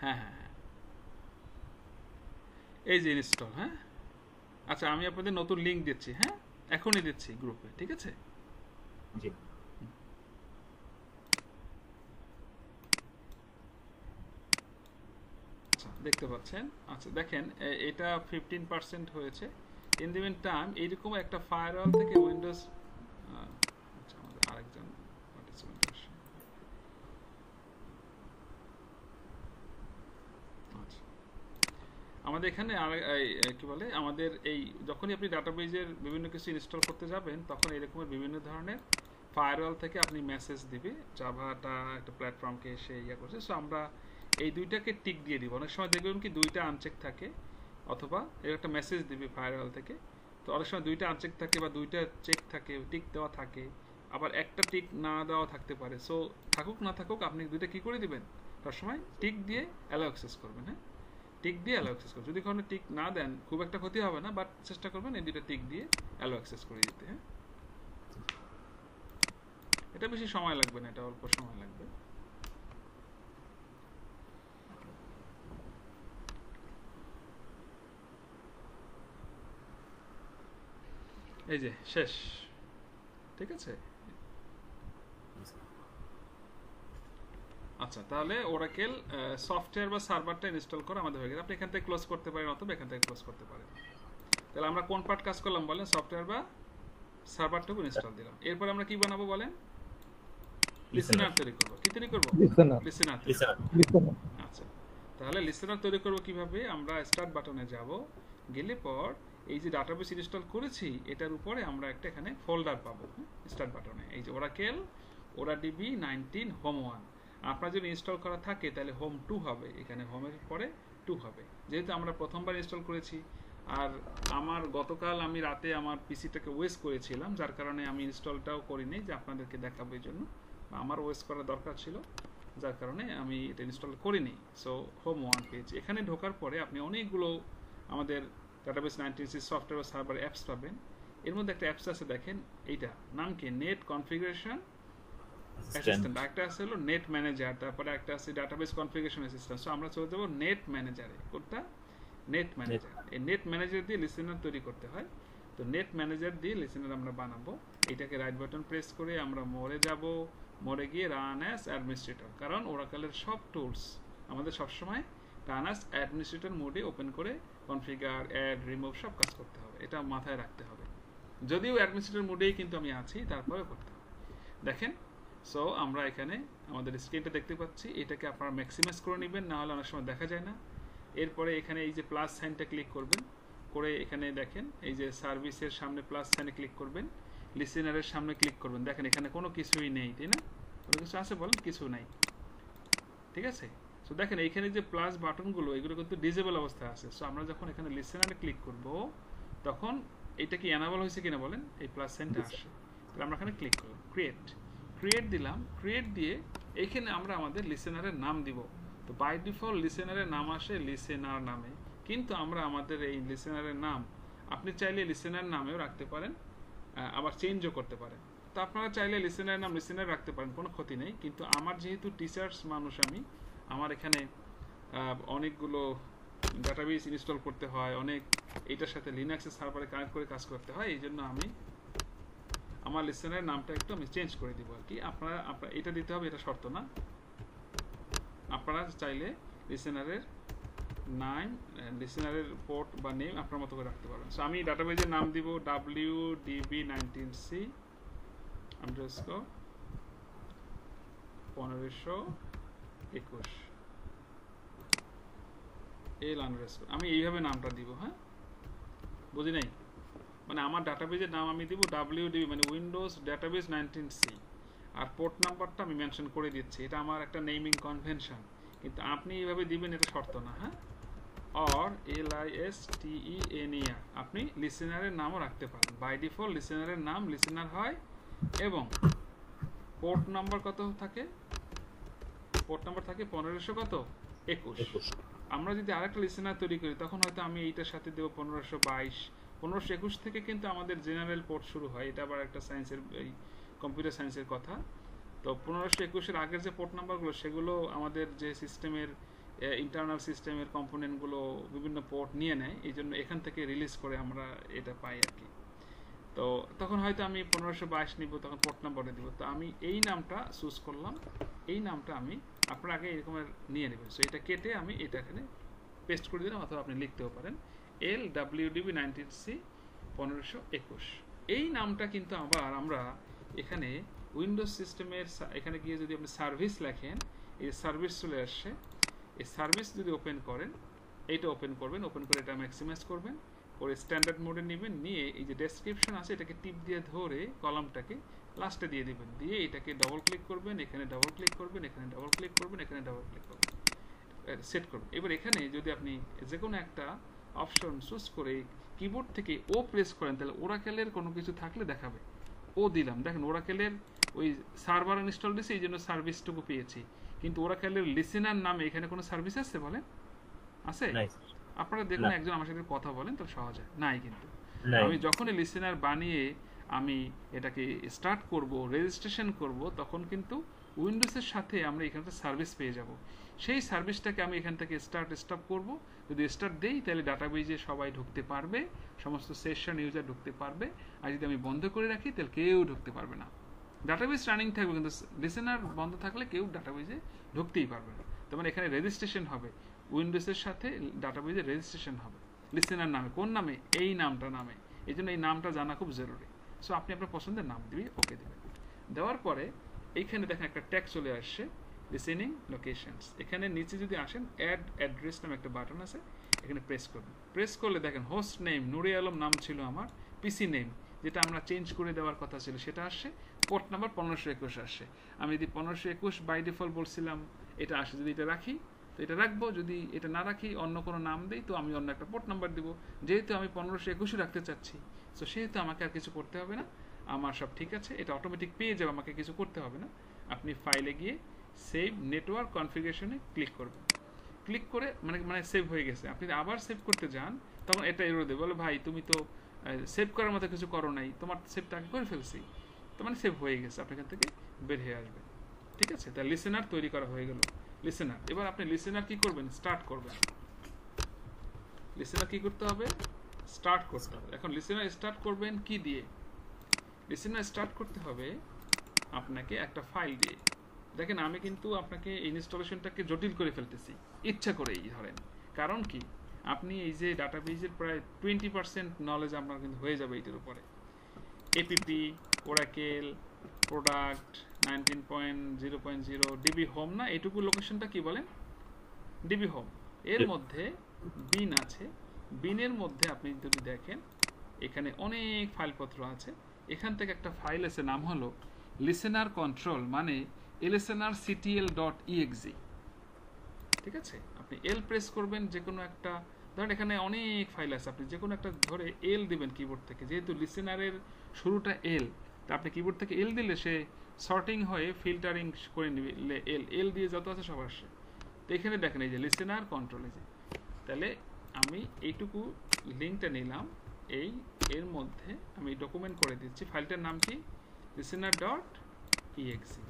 হ্যাঁ হ্যাঁ হ্যাঁ, এই যে ইনস্টল। হ্যাঁ, আচ্ছা, আমি আপনাদের নতুন লিংক দিচ্ছি। হ্যাঁ, এখনই দিচ্ছি গ্রুপে, ঠিক আছে? জি। আচ্ছা, দেখতে পাচ্ছেন। আচ্ছা দেখেন, এটা 15% হয়েছে। ইন দি মিন টাইম এইরকম একটা ফায়ারওয়াল থেকে উইন্ডোজ, আচ্ছা আমাদের আরেকজন পার্টিসিপেন্ট আসছে। আচ্ছা, আমাদের এখানে কি বলে, আমাদের এই যখনই আপনি ডাটাবেজের বিভিন্ন কিছু ইনস্টল করতে যাবেন, তখন এরকমের বিভিন্ন ধরনের ফায়ারওয়াল থেকে আপনি মেসেজ দিবে, জাভাটা একটা প্ল্যাটফর্মকে এসে ইয়ে করছে। সো আমরা এই দুইটাকে টিক দিয়ে দিব। অনেক সময় দেখবেন কি দুইটা আনচেক থাকে, অথবা এর একটা মেসেজ দিবে ফায়ারওয়াল থেকে। তো অনেক সময় দুইটা আনচেক থাকে বা দুইটা চেক থাকে, টিক দেওয়া থাকে, আবার একটা টিক না দেওয়া থাকতে পারে। সো থাকুক না থাকুক, আপনি দুইটা কি করে দিবেন, সবসময় টিক দিয়ে অ্যালাউ অ্যাক্সেস করবেন। হ্যাঁ, টিক দিয়ে অ্যালাউ অ্যাক্সেস করবেন। যদি কোনো টিক না দেন খুব একটা ক্ষতি হবে না, বাট চেষ্টা করবেন এই দুইটা টিক দিয়ে অ্যালাউ অ্যাক্সেস করে দিতে। হ্যাঁ, এটা বেশি সময় লাগবে না, এটা অল্প সময় লাগবে। এই যে শেষ, ঠিক আছে? আচ্ছা, তাহলে ওরাকেল সফটওয়্যার বা সার্ভারটা ইনস্টল করা আমাদের হয়ে গেছে। আপনি এখান থেকে ক্লোজ করতে পারেন, অথবা এখান থেকে ক্লোজ করতে পারেন। তাহলে আমরা কোন পার্ট কাজ করলাম বলেন? সফটওয়্যার বা সার্ভারটুকু ইনস্টল দিলাম। এরপর আমরা কি বানাবো বলেন? লিসেনার তৈরি করব। কি তৈরি করব? লিসেনার। আচ্ছা, তাহলে লিসেনার তৈরি করব কিভাবে? আমরা স্টার্ট বাটনে যাব, গেলে পর এই যে ডাটাবেস ইনস্টল করেছি এটার উপরে আমরা একটা এখানে ফোল্ডার পাবো। স্টার্ট বাটনে এই যে ওরাকেল ওরাডিবি 19 হোম 1। আপনার যদি ইনস্টল করা থাকে তাহলে হোম 2 হবে, এখানে হোমের পরে 2 হবে, যেহেতু আমরা প্রথমবার ইনস্টল করেছি। আর আমার গতকাল আমি রাতে আমার পিসিটাকে ওয়েস্ট করেছিলাম, যার কারণে আমি ইনস্টলটাও করিনি, যে আপনাদেরকে দেখাবো এই জন্য। আমার ওয়েস্ট করার দরকার ছিল, যার কারণে আমি এটা ইনস্টল করিনি। সো হোম 1 পেজ, এখানে ঢোকার পরে আপনি অনেকগুলো আমাদের database 19C software server apps পাবেন। এর মধ্যে একটা অ্যাপস আছে, দেখেন এইটা নাম কি? Net configuration assistant. একটা আছে হলো নেট ম্যানেজার, তারপরে একটা আছে ডাটাবেস কনফিগারেশন অ্যাসিস্ট্যান্ট। সো আমরা চলে যাবো নেট ম্যানেজারে। কোনটা? Net manager. এই নেট ম্যানেজার দিয়ে লিসেনার তৈরি করতে হয়। তো নেট ম্যানেজার দিয়ে লিসেনার আমরা বানাবো। এটাকে রাইট বাটন প্রেস করে আমরা মোরে যাব, মোরে গিয়ে রান অ্যাজ অ্যাডমিনিস্ট্রেটর। কারণ ওরাকেলের সব টুলস আমাদের সবসময় রান অ্যাজ অ্যাডমিনিস্ট্রেটর মোডে ওপেন করে কনফিগার, অ্যাড, রিমুভ সব কাজ করতে হবে। এটা মাথায় রাখতে হবে। যদিও অ্যাডমিনিস্ট্রেটর মোডেই কিন্তু আমি আছি, তারপরে করতে হবে। দেখেন, সো আমরা এখানে আমাদের স্ক্রিনটা দেখতে পাচ্ছি। এটাকে আপনারা ম্যাক্সিমাইজ করে নেবেন, না হলে অনেক সময় দেখা যায় না। এরপরে এখানে এই যে প্লাস সাইনটা ক্লিক করবেন, করে এখানে দেখেন এই যে সার্ভিসের সামনে প্লাস সাইনে ক্লিক করবেন, লিসেনারের সামনে ক্লিক করবেন। দেখেন এখানে কোনো কিছুই নেই, তাই না? কোনো কিছু আছে বলেন? কিছু নাই, ঠিক আছে? সো দেখেন এইখানে যে প্লাস বাটনগুলো, এগুলো কিন্তু ডিজেবল অবস্থায় আছে। সো আমরা যখন এখানে লিসেনারে ক্লিক করব, তখন এটা কি এনাবল হয়েছে কিনা বলেন? এই প্লাস সাইনটা আসে। তাহলে আমরা এখানে ক্লিক করলাম, ক্রিয়েট দিলাম। ক্রিয়েট দিয়ে এইখানে আমরা আমাদের লিসেনারের নাম দিব। তো বাই ডিফল্ট লিসেনারের নাম আসে লিসেনার নামে, কিন্তু আমরা আমাদের এই লিসেনারের নাম আপনি চাইলে লিসেনার নামেও রাখতে পারেন, আবার চেঞ্জও করতে পারেন। তো আপনারা চাইলে লিসেনারের নাম লিসেনার রাখতে পারেন, কোনো ক্ষতি নেই। কিন্তু আমার যেহেতু টিচার্স মানুষ, আমার এখানে অনেকগুলো ডাটাবেস ইনস্টল করতে হয়, অনেক এইটার সাথে লিনাক্সের সার্ভারে কানেক্ট করে কাজ করতে হয়, এই জন্য আমি আমার লিসেনারের নামটা একটু আমি চেঞ্জ করে দিব আর কি। আপনারা এটা দিতে হবে, এটা শর্ত না। আপনারা চাইলে লিসেনারের নাম, লিসেনারের পোর্ট বা নেম আপনার মতো করে রাখতে পারবেন। সো আমি ডাটাবেজের নাম দিব WDB19C _ 1521 এল _ আমি এইভাবে নামটা দিব। হ্যাঁ, বুঝি নাই? মানে আমার ডাটাবেজের নাম আমি দিব WDB, মানে উইন্ডোজ ডাটাবেস 19C। আর পোর্ট নাম্বারটা আমি মেনশন করে দিচ্ছি, এটা আমার একটা নেমিং কনভেনশন, কিন্তু আপনি এইভাবে দিবেন এটা শর্ত না। হ্যাঁ, অর LISTENER আপনি লিসেনারের নামও রাখতে পারেন। বাই ডিফল্ট লিসেনারের নাম লিসেনার হয় এবং পোর্ট নাম্বার কত থাকে? পোর্ট নাম্বার থাকে 1521। আমরা যদি আরেকটা লিসেনার তৈরি করি তখন হয়তো আমি এইটার সাথে দেবো 1522। 1521 থেকে কিন্তু আমাদের জেনারেল পোর্ট শুরু হয়, এটা আবার একটা সায়েন্সের এই কম্পিউটার সায়েন্সের কথা। তো 1521-এর আগের যে পোর্ট নাম্বারগুলো সেগুলো আমাদের যে সিস্টেমের ইন্টারনাল সিস্টেমের কম্পোনেন্টগুলো বিভিন্ন পোর্ট নিয়ে নেয়, এই জন্য এখান থেকে রিলিজ করে আমরা এটা পাই আর কি। তো তখন হয়তো আমি 1522 নিব, তখন পোর্ট নাম্বারে দিব। তো আমি এই নামটা চুজ করলাম, এই নামটা আমি আপনার আগে এরকমের নিয়ে নেবেন। সো এটা কেটে আমি এটা এখানে পেস্ট করে দিলাম, অথবা আপনি লিখতেও পারেন LWDB19C 1521। এই নামটা কিন্তু আবার আমরা এখানে উইন্ডোজ সিস্টেমের এখানে গিয়ে যদি আপনি সার্ভিস লেখেন, এই সার্ভিস চলে আসছে। এই সার্ভিস যদি ওপেন করেন, এইটা ওপেন করবেন, ওপেন করে এটা ম্যাক্সিমাইজ করবেন, করে স্ট্যান্ডার্ড মোডে নেবেন, নিয়ে এই যে ডেসক্রিপশন আছে এটাকে টিপ দিয়ে ধরে কলামটাকে লাস্টে দিয়ে দিবেন, দিয়ে এটাকে ডবল ক্লিক করবেন, এখানে ডবল ক্লিক করবেন, এখানে ডবল ক্লিক করবেন, এখানে ডবল ক্লিক করবেন, সেট করবেন। এবার এখানে যদি আপনি যে কোনো একটা অপশন চুজ করে কিবোর্ড থেকে ও প্রেস করেন, তাহলে ওরাকেলের কোনো কিছু থাকলে দেখাবে। ও দিলাম, দেখেন ওরাকেলের ওই সার্ভার ইনস্টল দিয়েছে, এই জন্য সার্ভিসটুকু পেয়েছি, কিন্তু ওরাকেলের লিসেনার নামে এখানে কোনো সার্ভিস আছে বলেন? আছে? আপনারা দেখুন, একজন আমার সাথে কথা বলেন তো সহজ হয়। নাই, কিন্তু আমি যখনই লিসেনার বানিয়ে আমি এটাকে স্টার্ট করব, রেজিস্ট্রেশন করব, তখন কিন্তু উইন্ডোজের সাথে আমরা এখানে সার্ভিস পেয়ে যাব। সেই সার্ভিসটাকে আমি এখান থেকে স্টার্ট স্টপ করব। যদি স্টার্ট দেই তাহলে ডাটাবেজে সবাই ঢুকতে পারবে, সমস্ত সেশন ইউজার ঢুকতে পারবে। আর যদি আমি বন্ধ করে রাখি তাহলে কেউ ঢুকতে পারবে না। ডাটাবেজ রানিং থাকবে, কিন্তু লিসেনার বন্ধ থাকলে কেউ ডাটাবেজে ঢুকতেই পারবে না। তার মানে এখানে রেজিস্ট্রেশন হবে, উইন্ডোজের সাথে ডাটাবেজে রেজিস্ট্রেশন হবে লিসেনার নামে। কোন নামে? এই নামটা নামে। এই জন্য এই নামটা জানা খুব জরুরি। সো আপনি আপনার পছন্দের নাম দিবি, ওকে দেবেন। দেওয়ার পরে এইখানে দেখেন একটা ট্যাগ চলে আসছে, লিসেনিং লোকেশনস। এখানে নিচে যদি আসেন অ্যাড অ্যাড্রেস নামে একটা বাটন আছে, এখানে প্রেস করবেন। প্রেস করলে দেখেন হোস্ট নেম নুরে আলম নাম ছিল আমার, পিসি নেম যেটা আমরা চেঞ্জ করে দেওয়ার কথা ছিল সেটা আসছে, পোর্ট নাম্বার 1521 আসছে। আমি যদি 1521 বাই ডিফল্ট বলছিলাম এটা আসে, যদি এটা রাখি তো এটা রাখবো, যদি এটা না রাখি অন্য কোনো নাম দিই তো আমি অন্য একটা পোর্ট নাম্বার দিব। যেহেতু আমি 1521 রাখতে চাচ্ছি, তো সেহেতু আমাকে আর কিছু করতে হবে না, আমার সব ঠিক আছে, এটা অটোমেটিক পেয়ে যাবে, আমাকে কিছু করতে হবে না। আপনি ফাইলে গিয়ে সেভ নেটওয়ার্ক কনফিগারেশনে ক্লিক করবেন। ক্লিক করে মানে সেভ হয়ে গেছে। আপনি আবার সেভ করতে যান তখন এটা এরর দেবে, বলে ভাই তুমি তো সেভ করার মতো কিছু করো নাই, তোমার সেভটা আগে করে ফেলছি। তো মানে সেভ হয়ে গেছে, আপনি এখান থেকে বের হয়ে আসবেন। ঠিক আছে, তাহলে লিসেনার তৈরি করা হয়ে গেল। লিসেনার, এবার আপনি লিসেনার কি করবেন? স্টার্ট করবেন। লিসেনার কি করতে হবে? স্টার্ট করতে হবে। এখন লিসেনার স্টার্ট করবেন কি দিয়ে? লিসেনার স্টার্ট করতে হবে আপনাকে একটা ফাইল দিয়ে। দেখেন আমি কিন্তু আপনাকে ইনস্টলেশনটাকে জটিল করে ফেলতেছি ইচ্ছা করেই, ধরেন কারণ কি, আপনি এই যে ডাটাবেজের প্রায় 20% নলেজ আপনার কিন্তু হয়ে যাবে এইটার উপরে। App, Oracle, product 19.0.0, DB home না, এইটুকু লোকেশনটা কি বলেন? DB home. এর মধ্যে বিন আছে, বিনের মধ্যে আপনি যদি দেখেন এখানে অনেক ফাইলপত্র আছে। এখান থেকে একটা ফাইল আছে, নাম হলো লিসেনার কন্ট্রোল, মানে listenerctl.exe। ঠিক আছে, আপনি এল প্রেস করবেন, যে কোনো একটা, ধরেন এখানে অনেক ফাইল আছে, আপনি যে কোনো একটা ধরে এল দিবেন কিবোর্ড থেকে। যেহেতু লিসেনারের শুরুটা এল, তা আপনি কিবোর্ড থেকে এল দিলে সে সর্টিং হয়ে ফিল্টারিং করে নেবে, এল দিয়ে যত আছে সব আসে। তো এখানে দেখেন এই যে লিসেনার কন্ট্রোল, এই যে, তাহলে আমি এইটুকু লিঙ্কটা নিলাম, এর মধ্যে আমি ডকুমেন্ট করে দিচ্ছি। ফাইলটার নাম কি? listener.exe।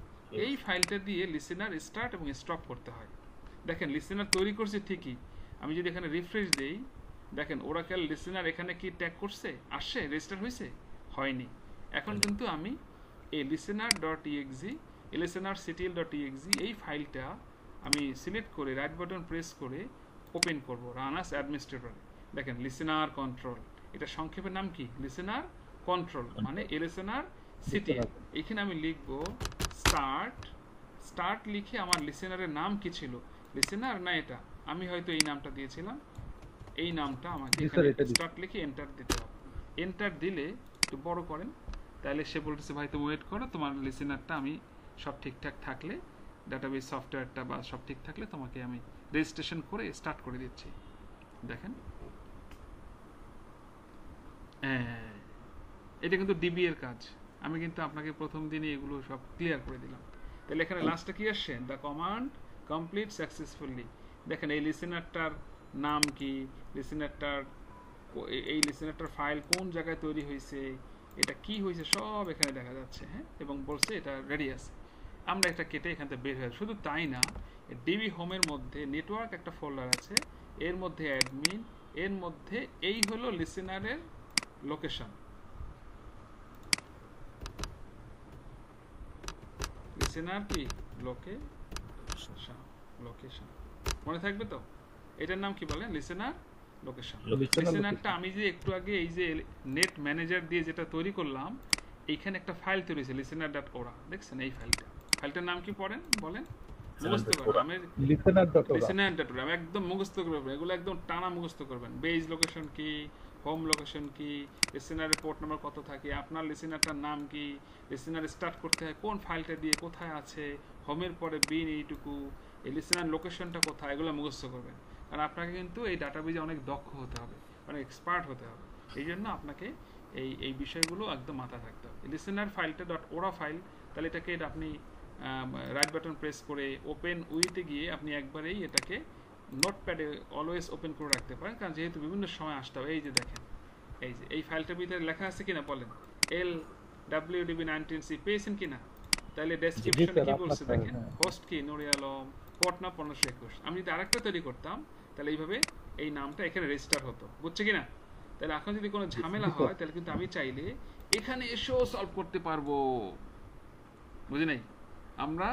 এই ফাইলটা দিয়ে লিসেনার স্টার্ট এবং স্টপ করতে হয়। দেখেন লিসেনার তৈরি করছে ঠিকই, আমি যদি এখানে রিফ্রেশ দেই, দেখেন ওরাকেল লিসেনার এখানে কি ট্যাগ করছে, আসছে, রেজিস্টার হয়েছে, হয়নি। এখন কিন্তু আমি এই listener.exe, listenerctl.exe এই ফাইলটা আমি সিলেক্ট করে রাইট বাটন প্রেস করে ওপেন করব, রান অ্যাজ অ্যাডমিনিস্ট্রেটর। দেখেন লিসেনার কন্ট্রোল, এটা সংক্ষেপের নাম কি? লিসেনার কন্ট্রোল, মানে listenerctl। এখানে আমি লিখব স্টার্ট লিখে আমার লিসেনারের নাম কি ছিল? লিসেনার না এটা, আমি হয়তো এই নামটা দিয়েছিলাম, এই নামটা আমাকে স্টার্ট লিখে এন্টার দিতে হবে। এন্টার দিলে একটু বড় করেন, তাহলে সে বলতেছে ভাই তুমি ওয়েট করো, তোমার লিসেনারটা আমি সব ঠিকঠাক থাকলে ডাটাবেস সফটওয়্যারটা বা সব ঠিক থাকলে তোমাকে আমি রেজিস্ট্রেশন করে স্টার্ট করে দিচ্ছি। দেখেন এটা কিন্তু ডিবি এর কাজ, আমি কিন্তু আপনাকে প্রথম দিনই এগুলো সব ক্লিয়ার করে দিলাম। তাহলে এখানে লাস্টে কি আসছে, দ্য কমান্ড কমপ্লিট সাকসেসফুলি। দেখেন এই লিসেনারটার নাম কি, লিসেনারটার এই লিসেনারটার ফাইল কোন জায়গায় তৈরি হয়েছে, এটা কি হয়েছে সব এখানে দেখা যাচ্ছে। হ্যাঁ, এবং বলছে এটা রেডি আছে। আমরা একটা কেটে এখান থেকে বের হয়ে, শুধু তাই না, ডিবি হোমের মধ্যে নেটওয়ার্ক একটা ফোল্ডার আছে, এর মধ্যে অ্যাডমিন, এর মধ্যে এই হলো লিসেনারের লোকেশন। লিসেনার কি লোকেশন মনে থাকবে তো, এটার নাম কি বলেন, লিসেনার লোকেশন। লিসেনারটা আমি যে একটু আগে এই যে নেট ম্যানেজার দিয়ে যেটা তৈরি করলাম, এইখানে একটা ফাইল তৈরি হয়েছে listener.ora, দেখছেন এই ফাইলটার নাম কি বলেন মুখস্থ করবেন। আমি listener.ora আমি একদম মুখস্থ করবেন, এগুলো একদম টানা মুখস্থ করবেন। বেজ লোকেশন কি, হোম লোকেশন কি, লিসেনারের পোর্ট নাম্বার কত থাকে, আপনার লিসেনারটার নাম কি, লিসেনার স্টার্ট করতে হয় কোন ফাইলটা দিয়ে, কোথায় আছে, হোমের পরে বিন এইটুকু, এই লিসেনার লোকেশনটা কোথায়, এগুলো মুখস্থ করবেন। কারণ আপনাকে কিন্তু এই ডাটাবেজে অনেক দক্ষ হতে হবে, অনেক এক্সপার্ট হতে হবে। এই জন্য আপনাকে এই বিষয়গুলো একদম মাথায় থাকতে হবে। লিসেনার ফাইলটা .ora ফাইল, তাহলে এটাকে আপনি রাইট বাটন প্রেস করে ওপেন উইথে গিয়ে আপনি একবারেই এটাকে নোটপ্যাডে অলওয়েজ ওপেন করে রাখতে পারেন, কারণ যেহেতু বিভিন্ন সময় আসতে হবে। এই যে দেখেন, এই ফাইলটার ভিতরে লেখা আছে কিনা বলেন, LWDB19C পেয়েছেন কিনা? তাহলে ডেসক্রিপশনে কি বলছে দেখেন, হোস্ট কি নুরি আলম, পোর্ট নাম 1521। আমি যদি আরেকটা তৈরি করতাম তাহলে এইভাবে এই নামটা এখানে রেজিস্টার হতো, বুঝছে কিনা? তাহলে এখন যদি কোনো ঝামেলা হয় তাহলে কিন্তু আমি চাইলে এখানে এসেও সলভ করতে পারবো, বুঝি নাই? আমরা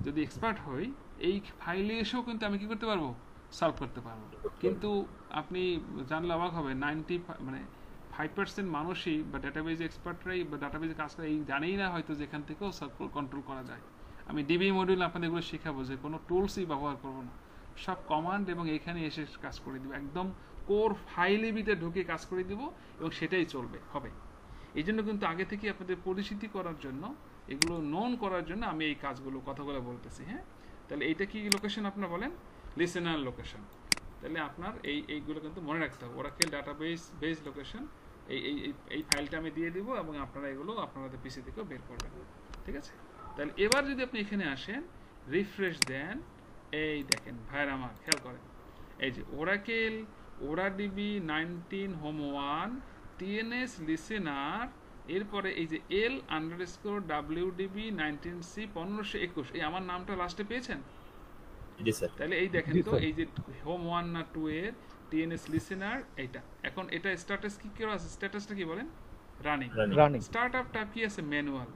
যদি এক্সপার্ট হই, এই ফাইলে এসেও কিন্তু আমি কি করতে পারবো, সলভ করতে পারবো। কিন্তু আপনি জানলে অবাক হবে, 5% মানুষই বা ডাটাবেজ এক্সপার্টরাই বা ডাটাবেজে কাজ করে এই জানেই না হয়তো যে এখান থেকেও কন্ট্রোল করা যায়। আমি ডিবি মডিউল আপনাদের এগুলো শেখাবো যে কোনো টুলসই ব্যবহার করবো না, সব কমান্ড এবং এখানে এসে কাজ করে দিব, একদম কোর ফাইলের ভিতরে ঢুকে কাজ করে দিব এবং সেটাই চলবে হবে। এই জন্য কিন্তু আগে থেকে আপনাদের পরিচিতি করার জন্য, এগুলো নোন করার জন্য আমি এই কাজগুলো কথাগুলো বলতেছি। হ্যাঁ, তাহলে এইটা কি লোকেশন আপনার বলেন, লিসেনার লোকেশন। তাহলে আপনার এইগুলো কিন্তু মনে রাখতে হবে, ওরাকেল ডাটাবেস লোকেশন। এই ফাইলটা আমি দিয়ে দিব এবং আপনারা এগুলো আপনাদের পিসি থেকেও বের করবেন, ঠিক আছে? তাহলে এবার যদি আপনি এখানে আসেন, রিফ্রেশ দেন, এই দেখেন ভাইয়ের আমার খেয়াল করেন, এই যে Oracle OraDB19 home 1 TNS listener, এরপরে এই যে L_WDB19C 1521, এই আমার নামটা লাস্টে পেয়েছেন? তাহলে এই দেখেন তো, এই যে হোম 1 না 2 এর TNS লিসেনার এইটা। এখন এটা স্ট্যাটাস কি করা আছে, স্ট্যাটাসটা কি বলেন, রানিং। স্টার্টআপ ট্যাব কি আছে,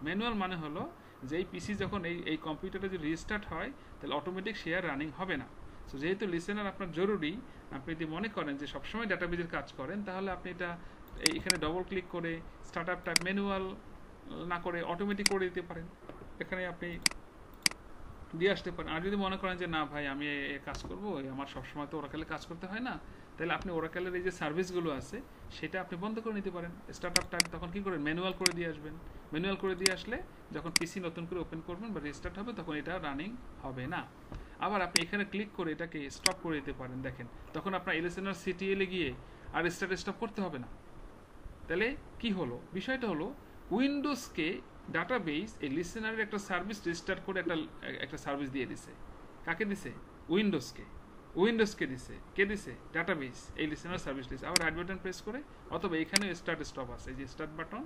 ম্যানুয়াল মানে হলো যে এই পিসি যখন এই কম্পিউটারে যদি রিস্টার্ট হয় তাহলে অটোমেটিক শেয়ার রানিং হবে না। সো যেহেতু লিসেনার আপনার জরুরি, আপনি যদি মনে করেন যে সবসময় ডাটাবেজের কাজ করেন, তাহলে আপনি এটা এখানে ডবল ক্লিক করে স্টার্টআপ ট্যাব ম্যানুয়াল না করে অটোমেটিক করে দিতে পারেন, এখানে আপনি দিয়ে আসতে পারেন। আর যদি মনে করেন যে না ভাই আমি কাজ করবো, আমার সবসময় তো ওরাকেলে কাজ করতে হয় না, তাহলে আপনি ওরাকেলের এই যে সার্ভিসগুলো আছে সেটা আপনি বন্ধ করে নিতে পারেন। স্টার্টআপ টাইম তখন কি করেন, ম্যানুয়াল করে দিয়ে আসবেন। ম্যানুয়াল করে দিয়ে আসলে যখন পিসি নতুন করে ওপেন করবেন বা রিস্টার্ট হবে তখন এটা রানিং হবে না। আবার আপনি এখানে ক্লিক করে এটাকে স্টপ করে দিতে পারেন, দেখেন তখন আপনার লিসেনার সিটিএলে গিয়ে আর স্টার্ট করতে হবে না। তাহলে কি হলো, বিষয়টা হলো উইন্ডোজকে ডাটাবেস এই লিসেনারের একটা সার্ভিস রেজিস্টার করে একটা সার্ভিস দিয়ে দিছে। কাকে দিছে, উইন্ডোজকে দিছে। কে দিছে, ডাটাবেস এই লিসেনার সার্ভিস দিছে। আবার রাইট বাটন প্রেস করে, অথবা এখানে স্টার্ট স্টপ আছে, এই যে স্টার্ট বাটন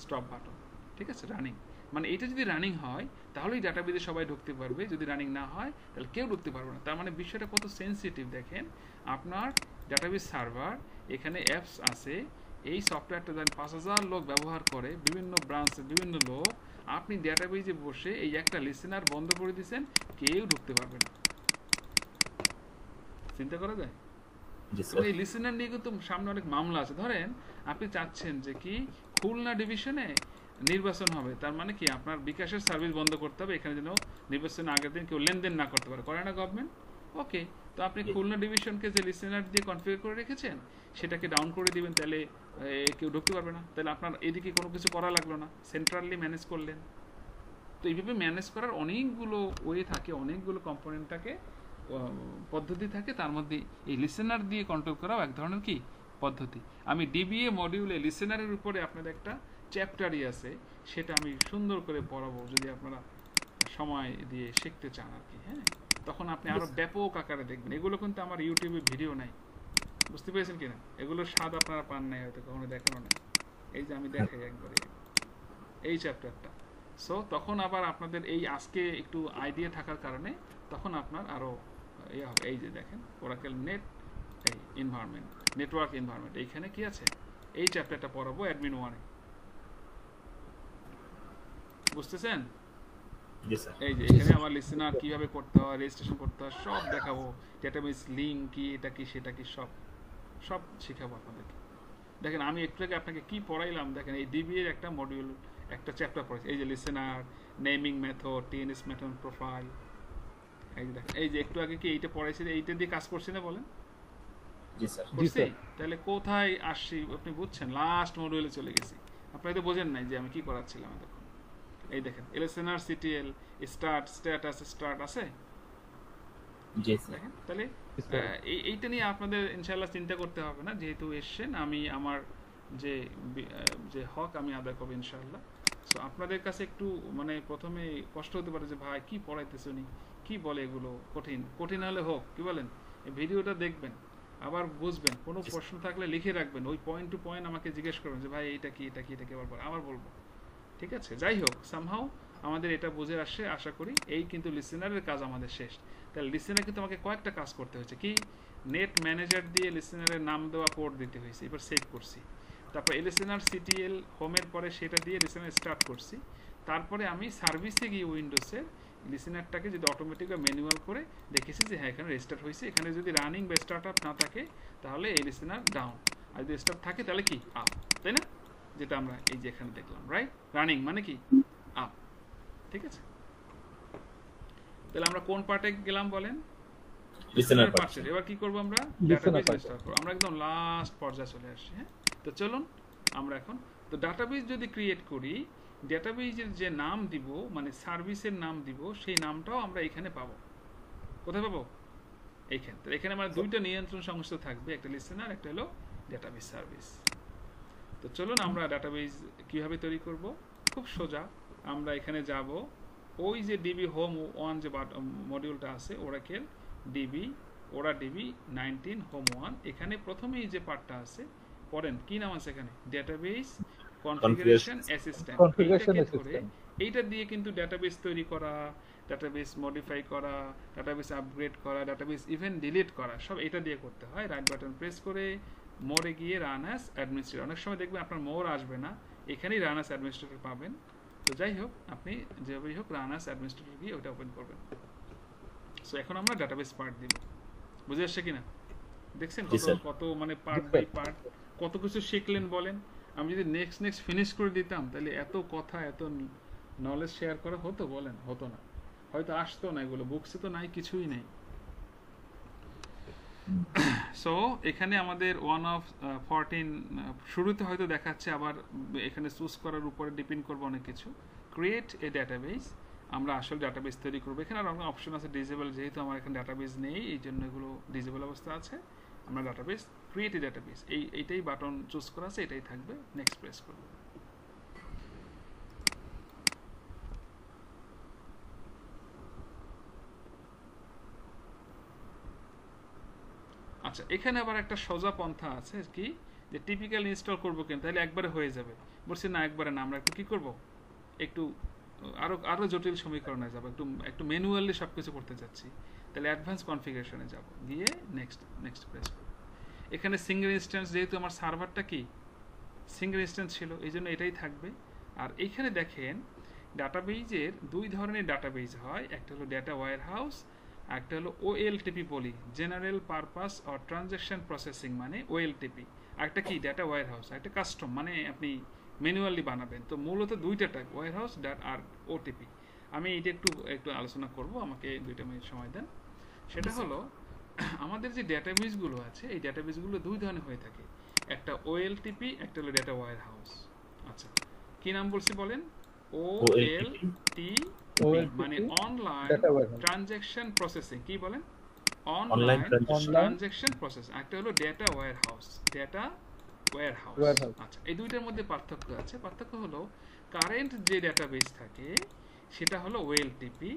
স্টপ বাটন, ঠিক আছে, রানিং। মানে এটা যদি রানিং হয় তাহলেই ডাটাবেসে সবাই ঢুকতে পারবে, যদি রানিং না হয় তাহলে কেউ ঢুকতে পারবে না। তার মানে বিষয়টা কত সেন্সিটিভ দেখেন। আপনার ডাটাবেস সার্ভার, এখানে অ্যাপস আছে, এই সফটওয়্যারটা যেন 5000 লোক ব্যবহার করে, বিভিন্ন ব্রাঞ্চে বিভিন্ন লোক, আপনি ডাটাবেসে বসে এই একটা লিসেনার বন্ধ করে দিয়েছেন, কেউ ঢুকতে পারবে না। চিন্তা করা যায়? এই লিসেনার নিয়ে কিন্তু সামনে অনেক মামলা আছে। ধরেন আপনি চাচ্ছেন যে কি খুলনা ডিভিশনে নির্বাচন হবে, তার মানে কি আপনার বিকাশের সার্ভিস বন্ধ করতে হবে, এখানে যেন নির্বাচনের আগের দিন কেউ লেনদেন না করতে পারে, করে না গভর্নমেন্ট? ওকে, তো আপনি খুলনা ডিভিশনকে যে লিসেনার দিয়ে কনফিগার করে রেখেছেন সেটাকে ডাউন করে দিবেন, তাহলে কেউ ঢুকতে পারবে না। তাহলে আপনার এদিকে কোনো কিছু করা লাগলো না, সেন্ট্রালি ম্যানেজ করলেন। তো এইভাবে ম্যানেজ করার অনেকগুলো ওয়ে থাকে, অনেকগুলো কম্পোনেন্ট থাকে, পদ্ধতি থাকে। তার মধ্যে এই লিসেনার দিয়ে কন্ট্রোল করাও এক ধরনের কি পদ্ধতি। আমি ডিবিএ মডিউলে লিসেনারের উপরে আপনাদের একটা চ্যাপ্টারই আছে, সেটা আমি সুন্দর করে পড়াবো যদি আপনারা সময় দিয়ে শিখতে চান আর কি। হ্যাঁ, তখন আপনি আরো ব্যাপক আকারে দেখবেন। এগুলো কিন্তু আমার ইউটিউবে ভিডিও নাই, বুঝতে পেরেছেন কিনা? এগুলোর স্বাদ আপনারা পান নাই, হয়তো কখনো দেখানো নাই। এই যে আমি দেখাই একবারে এই চ্যাপ্টারটা। সো তখন আবার আপনাদের এই আজকে একটু আইডিয়া থাকার কারণে তখন আপনার আরো ইয়ে হবে। এই যে দেখেন ওরাকেল নেট এই এনভায়রনমেন্ট, নেটওয়ার্ক এনভায়রনমেন্ট, এইখানে কি আছে এই চ্যাপ্টারটা পড়াবো অ্যাডমিন 1-এ, বুঝতেছেন? এই যে এখানে আমার লিসেনার কিভাবে করতে হয়, রেজিস্ট্রেশন করতে হয় সব দেখাবো। ডেটাবেস লিঙ্ক কি, এটা কি সেটা কি, সব সব শেখাবো আপনাদেরকে। দেখেন আমি একটু আগে আপনাকে কি পড়াইলাম, দেখেন এই ডিবি এর একটা মডিউল, একটা চ্যাপ্টার পড়াইছি। এই যে listener, naming method, TNS method, profile. এই যে দেখেন, এই যে একটু আগে কি এইটা পড়াইছি, এইটা দিয়ে কাজ করছি না বলেন? জি স্যার। করছি। তাহলে কোথায় আসছি আপনি বুঝছেন? লাস্ট মডিউলে চলে গেছি। আপনারা তো বোঝেন নাই যে আমি কি করাচ্ছিলাম এতক্ষণ। এই দেখেন listener CTL, start, status, start আছে। জি স্যার। দেখেন তাহলে এইটা নিয়ে আপনাদের ইনশাআল্লাহ চিন্তা করতে হবে না, যেহেতু এসছেন। আমি আমার যে যে হক আমি আদায় করব ইনশাআল্লাহ। সো আপনাদের কাছে একটু মানে প্রথমে কষ্ট হতে পারে যে ভাই কি পড়াইতেছে উনি, কি বলে এগুলো কঠিন। কঠিন হলে হোক, কি বলেন, এই ভিডিওটা দেখবেন, আবার বুঝবেন। কোনো প্রশ্ন থাকলে লিখে রাখবেন, ওই পয়েন্ট টু পয়েন্ট আমাকে জিজ্ঞেস করবেন যে ভাই এইটা কি, এটা কি, এটা কি, আবার বলবো। ঠিক আছে? যাই হোক, সামহাও আমাদের এটা বুঝে আসে আশা করি। এই কিন্তু লিসেনারের কাজ আমাদের শেষ। তাহলে লিসেনার কিন্তু আমাকে কয়েকটা কাজ করতে হয়েছে। কি, নেট ম্যানেজার দিয়ে লিসেনারের নাম দেওয়া পোর্ট দিতে হয়েছে, এবার সেভ করছি। তারপর লিসেনার সিটিএল হোমের পরে সেটা দিয়ে লিসেনার স্টার্ট করছি। তারপরে আমি সার্ভিসে গিয়ে উইন্ডোজের লিসেনারটাকে যদি অটোমেটিক বা ম্যানুয়াল করে দেখেছি যে হ্যাঁ এখানে রেজিস্টার্ট হয়েছে। এখানে যদি রানিং বা স্টার্ট আপ না থাকে তাহলে এই লিসেনার ডাউন, আর যদি স্টার্ট থাকে তাহলে কি আপ, তাই না? যেটা আমরা এই যে এখানে দেখলাম, রাইট? রানিং মানে কি আপ। ঠিক আছে, তাহলে আমরা কোন পার্টে গেলাম বলেন? লিসেনার পার্টে। এবার কি করব আমরা? ডাটাবেস ইনস্টল করব। আমরা একদম লাস্ট পর্যায়ে চলে আসছি। হ্যাঁ, তো চলুন আমরা এখন তো ডাটাবেস যদি ক্রিয়েট করি, ডাটাবেসের যে নাম দিব মানে সার্ভিসের নাম দিব, সেই নামটাও আমরা এখানে পাবো। কোথায় পাবো? এইখানে। তো এখানে আমার দুইটা নিয়ন্ত্রণ সংস্থা থাকবে, একটা লিসেনার, একটা হলো ডাটাবেস সার্ভিস। তো চলুন আমরা ডাটাবেস কিভাবে তৈরি করব। খুব সোজা, আমরা এখানে যাব, ওই যে ডিবি হোম 1 যে মডিউলটা আছে, ওরাকেল ডিবি, ওরা ডিবি 19 হোম 1, এখানে প্রথমেই যে পার্টটা আছে পড়েন, কি নাম আছে এখানে? Database configuration assistant. এইটা দিয়ে কিন্তু ডাটাবেস তৈরি করা, ডাটাবেস মডিফাই করা, ডাটাবেস আপগ্রেড করা, ডাটাবেস ইভেন ডিলিট করা, সব এটা দিয়ে করতে হয়। রাইট বাটন প্রেস করে মোরে গিয়ে রান অ্যাজ অ্যাডমিনিস্ট্রেটর। অনেক সময় দেখবেন আপনার মোর আসবে না, এখানেই রান অ্যাজ অ্যাডমিনিস্ট্রেটর পাবেন। তো যাই হোক, আপনি যেভাবেই হোক রান অ্যাজ অ্যাডমিনিস্ট্রেটর গিয়ে ওটা ওপেন করবেন। সো এখন আমরা ডাটাবেস পার্ট দিব। বুঝে আসছে কিনা? দেখছেন কত মানে পার্ট বাই পার্ট কত কিছু শিখলেন বলেন। আমি যদি নেক্সট ফিনিশ করে দিতাম তাহলে এত কথা, এত নলেজ শেয়ার করা হতো বলেন? হতো না, হয়তো আসতো না। এগুলো বুকসে তো নাই, কিছুই নেই। সো এখানে আমাদের 1 of 14 শুরুতে হয়তো দেখাচ্ছে, আবার এখানে চুজ করার উপরে ডিপেন্ড করবে অনেক কিছু। ক্রিয়েট এ ডাটাবেস, আমরা আসল ডাটাবেস তৈরি করবো। এখানে আর অনেক অপশন আছে ডিসেবল, যেহেতু আমার এখানে ডাটাবেস নেই এই জন্য এগুলো ডিসেবল অবস্থা আছে। আমরা ডাটাবেস ক্রিয়েট এ ডাটাবেস এইটাই বাটন চুজ করা আছে, এটাই থাকবে। নেক্সট প্রেস করব। আচ্ছা, এখানে আবার একটা সোজা পন্থা আছে, কি যে টিপিক্যাল ইনস্টল করবো কেন, তাহলে একবারে হয়ে যাবে। বলছি না, একবারে না, আমরা একটু কি করব, একটু আরো জটিল সমীকরণে যাব, একটু ম্যানুয়ালি সবকিছু করতে যাচ্ছি। তাহলে অ্যাডভান্স কনফিগারেশনে যাব, গিয়ে নেক্সট প্রেস করব। এখানে সিঙ্গেল ইনস্ট্যান্স, যেহেতু আমার সার্ভারটা কি সিঙ্গেল ইনস্ট্যান্স ছিল, এই জন্য এটাই থাকবে। আর এইখানে দেখেন ডাটাবেজের দুই ধরনের ডাটাবেজ হয়, একটা হলো ডেটা ওয়্যারহাউস, একটা হলো ওএলটিপি বলি, general purpose or transaction processing মানে ওএলটিপি। একটা কি ডেটা ওয়্যারহাউস, একটা কাস্টম মানে আপনি ম্যানুয়ালি বানাবেন। তো মূলত দুইটা টাইপ, ওয়্যারহাউস আর ওটিপি। আমি এইটা একটু আলোচনা করব, আমাকে 2 মিনিট সময় দেন। সেটা হলো আমাদের যে ডেটাবেসগুলো আছে, এই ডেটাবেসগুলো দুই ধরনের হয়ে থাকে, একটা ওএলটিপি, একটা হলো ডেটা ওয়্যারহাউস। আচ্ছা, কি নাম বলছি বলেন? OLTP OLTP মানে online data warehouse। Transaction processing. কি বলেন? Online online transaction transaction process. একটা হলো data warehouse. Data warehouse. Warehouse। আচ্ছা, এই দুইটার মধ্যে পার্থক্য আছে। পার্থক্য হলো কারেন্ট যে ডেটাবেস থাকে সেটা হলো ওএলটিপি,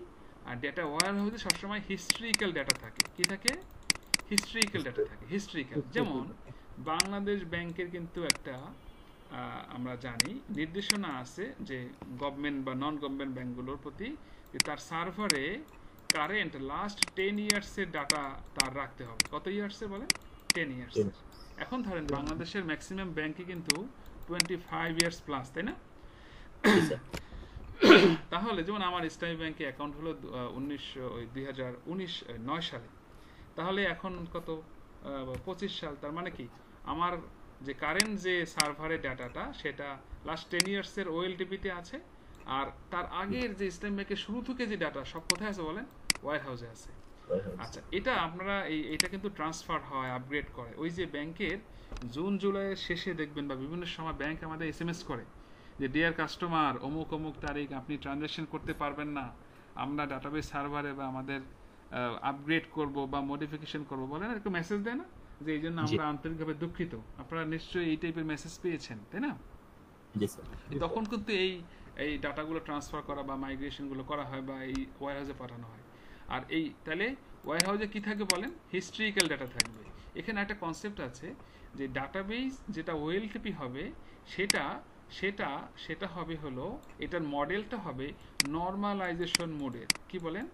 আর ডেটা ওয়্যারহাউসে সবসময় হিস্ট্রিক্যাল ডেটা থাকে। কি থাকে? হিস্ট্রিক্যাল ডেটা থাকে। হিস্ট্রিক্যাল যেমন বাংলাদেশ ব্যাংকের কিন্তু একটা আমরা জানি নির্দেশনা আছে যে গভর্নমেন্ট বা নন গভর্নমেন্ট ব্যাংকগুলোর প্রতি, যে তার সার্ভারে কারেন্ট লাস্ট 10 ইয়ার্সের ডাটা তার রাখতে হবে। কত ইয়ার্সের বলেন? 10 ইয়ার্স। এখন ধরেন বাংলাদেশের ম্যাক্সিমাম ব্যাংকে কিন্তু 25 ইয়ার্স প্লাস, তাই না? তাহলে যেমন আমার ইসলামী ব্যাংকে অ্যাকাউন্ট হলো 2009 সালে, তাহলে এখন কত 25 সাল। তার মানে কি আমার যে কারেন্ট যে সার্ভারের ডাটাটা সেটা লাস্ট 10 ইয়ার্সের ওএলটিপিতে আছে, আর তার আগের যে ইসলামী ব্যাংকের শুরু থেকে যে ডাটা সব কোথায় আছে বলেন? ওয়্যার হাউসে আছে। আচ্ছা, এটা আপনারা এটা কিন্তু ট্রান্সফার হয়, আপগ্রেড করে। ওই যে ব্যাংকের জুন জুলাইয়ের শেষে দেখবেন বা বিভিন্ন সময় ব্যাংক আমাদের এসএমএস করে যে ডিয়ার কাস্টমার অমুক অমুক তারিখ আপনি ট্রানজাকশন করতে পারবেন না, আমরা ডাটাবেস সার্ভারে বা আমাদের আপগ্রেড করব বা মডিফিকেশন করব বলেন, একটু মেসেজ দেয় না যে এই জন্য আমরা আন্তরিকভাবে দুঃখিত। আপনারা নিশ্চয়ই এই টাইপের মেসেজ পেয়েছেন, তাই না? তখন কিন্তু এই ডাটাগুলো ট্রান্সফার করা বা মাইগ্রেশনগুলো করা হয় বা এই ওয়্যারহাউসে পাঠানো হয়। আর এই তাহলে ওয়্যারহাউসে কি থাকবে বলেন? হিস্ট্রিক্যাল ডাটা থাকবে। এখানে একটা কনসেপ্ট আছে যে ডাটাবেস যেটা ওএলটিপি হবে সেটা সেটা সেটা হবে হলো, এটার মডেলটা হবে নরমালাইজেশন মোডের। কি বলেন?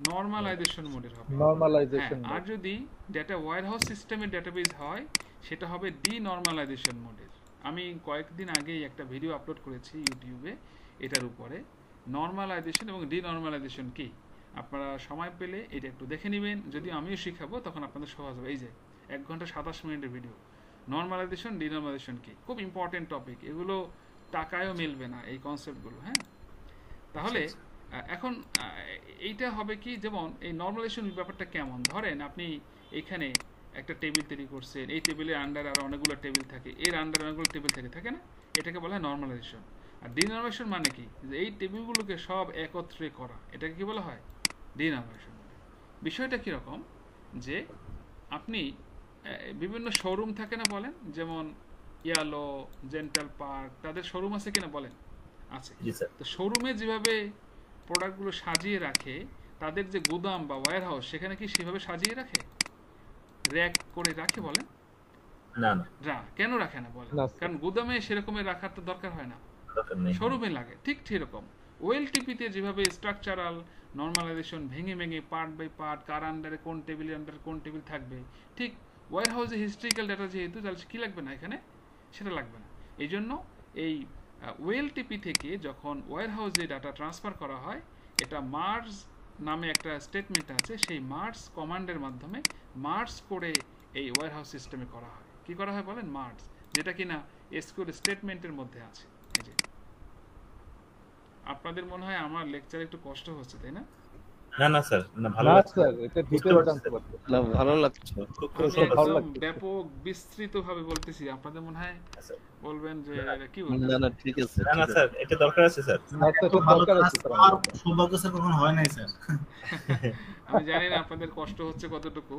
নরমালাইজেশন মোডের হবে। নরমালাইজেশন। আর যদি ডেটা ওয়্যারহাউস সিস্টেমের ডাটাবেস হয় সেটা হবে ডিনরমালাইজেশন মোডের। আমি কয়েকদিন আগেই একটা ভিডিও আপলোড করেছি ইউটিউবে এটার উপরে, নরমালাইজেশন এবং ডিনরমালাইজেশন কি। আপনারা সময় পেলে এটা একটু দেখে নেবেন, যদি আমিও শিখাবো তখন আপনাদের সহজ হবে। এই যে 1 ঘন্টা 27 মিনিটের ভিডিও, নরমালাইজেশন ডিনরমালাইজেশন কি, খুব ইম্পর্টেন্ট টপিক। এগুলো টাকায়ও মিলবে না এই কনসেপ্টগুলো। হ্যাঁ, তাহলে এখন এইটা হবে কি, যেমন এই নরমালাইজেশন ব্যাপারটা কেমন, ধরেন আপনি এখানে একটা টেবিল তৈরি করছেন, এই টেবিলের আন্ডারে আরো অনেকগুলো টেবিল থাকে, এর আন্ডারে অনেকগুলো টেবিল থাকে না? এটাকে বলা হয় নরমালাইজেশন। আর ডিনরমালাইজেশন মানে কি, যে এই টেবিলগুলোকে সব একত্রে করা, এটাকে কি বলা হয়? ডিনরমালাইজেশন। বিষয়টা কিরকম, যে আপনি বিভিন্ন শোরুম থাকে না বলেন, যেমন ইয়ালো, জেন্টাল পার্ক, তাদের শোরুম আছে কিনা বলেন? আছে। তো শোরুমে যেভাবে প্রোডাক্টগুলো সাজিয়ে রাখে, তাদের যে গুদাম বা ওয়্যারহাউস সেখানে কি সেভাবে সাজিয়ে রাখে, র‍্যাক করে রাখে বলেন? না। কেন রাখে না বলেন? কারণ গুদামে সেরকমের রাখার তো দরকার হয় না, শোরুমে লাগে। ঠিক সেরকম ওএলটিপিতে যেভাবে স্ট্রাকচারাল নরমালাইজেশন ভেঙে ভেঙে পার্ট বাই পার্ট, কার আন্ডারে কোন টেবিলের আন্ডারে কোন টেবিল থাকবে, ঠিক ওয়্যারহাউসে হিস্ট্রিক্যাল ডাটা যেহেতু, তাহলে কি লাগবে না এখানে? সেটা লাগবে না। এই জন্য এই ওএলটিপি থেকে যখন ওয়্যারহাউসে ডাটা ট্রান্সফার করা হয়, এটা মার্জ নামে একটা স্টেটমেন্ট আছে, সেই মার্জ কমান্ডের মাধ্যমে মার্জ করে এই ওয়্যারহাউস সিস্টেমে করা হয়। কি করা হয় বলেন? মার্জ, যেটা কিনা এসকিউএল স্টেটমেন্টের মধ্যে আছে। এই যে আপনাদের মনে হয় আমার লেকচার একটু কষ্ট হচ্ছে, তাই না? না স্যার, ভালো লাগছে স্যার, এটা ডিটেইলস জানতে পারতে। না, ভালো লাগছে, খুব ভালো লাগছে। ব্যাপক বিস্তৃতভাবে বলতেছি, আপনাদের মনে হয় বলবেন যে কি বলবেন? না ঠিক আছে। না স্যার, এটা দরকার আছে স্যার। আচ্ছা, এটা দরকার আছে স্যার। আর সৌভাগ্য স্যার কখনো হয় নাই স্যার। আমি জানি না আপনাদের কষ্ট হচ্ছে কতটুকু।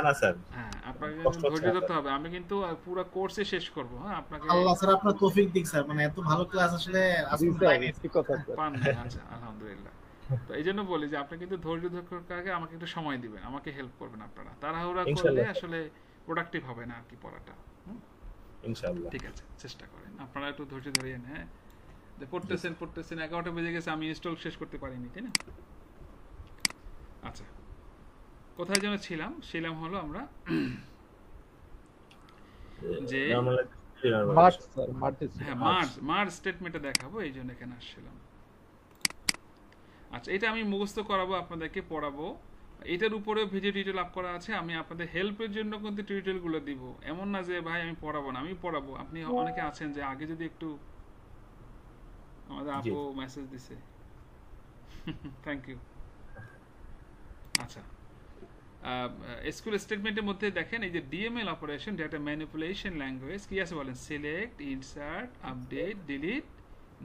না স্যার। হ্যাঁ, আপনাকে ধৈর্য ধরতে হবে। আমি কিন্তু পুরো কোর্সে শেষ করব। হ্যাঁ, আপনাকে আল্লাহ স্যার আপনার তৌফিক দিক স্যার, মানে এত ভালো ক্লাস আসলে আজকে পাইনি। ঠিক কথা স্যার। পান না? আচ্ছা, আলহামদুলিল্লাহ। তো এইজন্য বলি যে আপনি কিন্তু ধৈর্য ধরার আগে আমাকে একটু সময় দিবেন, আমাকে হেল্প করবেন। আপনারা তাড়াহুড়া করলে আসলে প্রোডাক্টিভ হবে না আর কি পড়াটা। ইনশাআল্লাহ। ঠিক আছে, চেষ্টা করেন। আপনারা একটু ধৈর্য ধরেন। হ্যাঁ, যে পড়তেছেন 11টা বেজে গেছে, আমি ইনস্টল শেষ করতে পারিনি, তাই না? আচ্ছা, কোথায় যেন ছিলাম হলো আমরা যে মার্জ স্টেটমেন্টটা দেখাবো, এই জন্য এখানে আসছিলাম। আচ্ছা, এটা আমি মুখস্থ করাবো, আপনাদেরকে পড়াবো। এটার উপরেও ভিডিও টিউটোরিয়াল আপ করা আছে। আমি আপনাদের হেল্পের জন্য কিন্তু টিউটোরিয়ালগুলো দিব। এমন না যে ভাই আমি পড়াবো না, আমি পড়াবো। আপনি অনেকে আছেন যে আগে যদি একটু, আমাদের আপু মেসেজ দিছে, থ্যাংক ইউ। আচ্ছা, এসকিউএল স্টেটমেন্টের মধ্যে দেখেন এই যে DML operation, data manipulation language কি আছে বলেন? Select, insert, update, delete,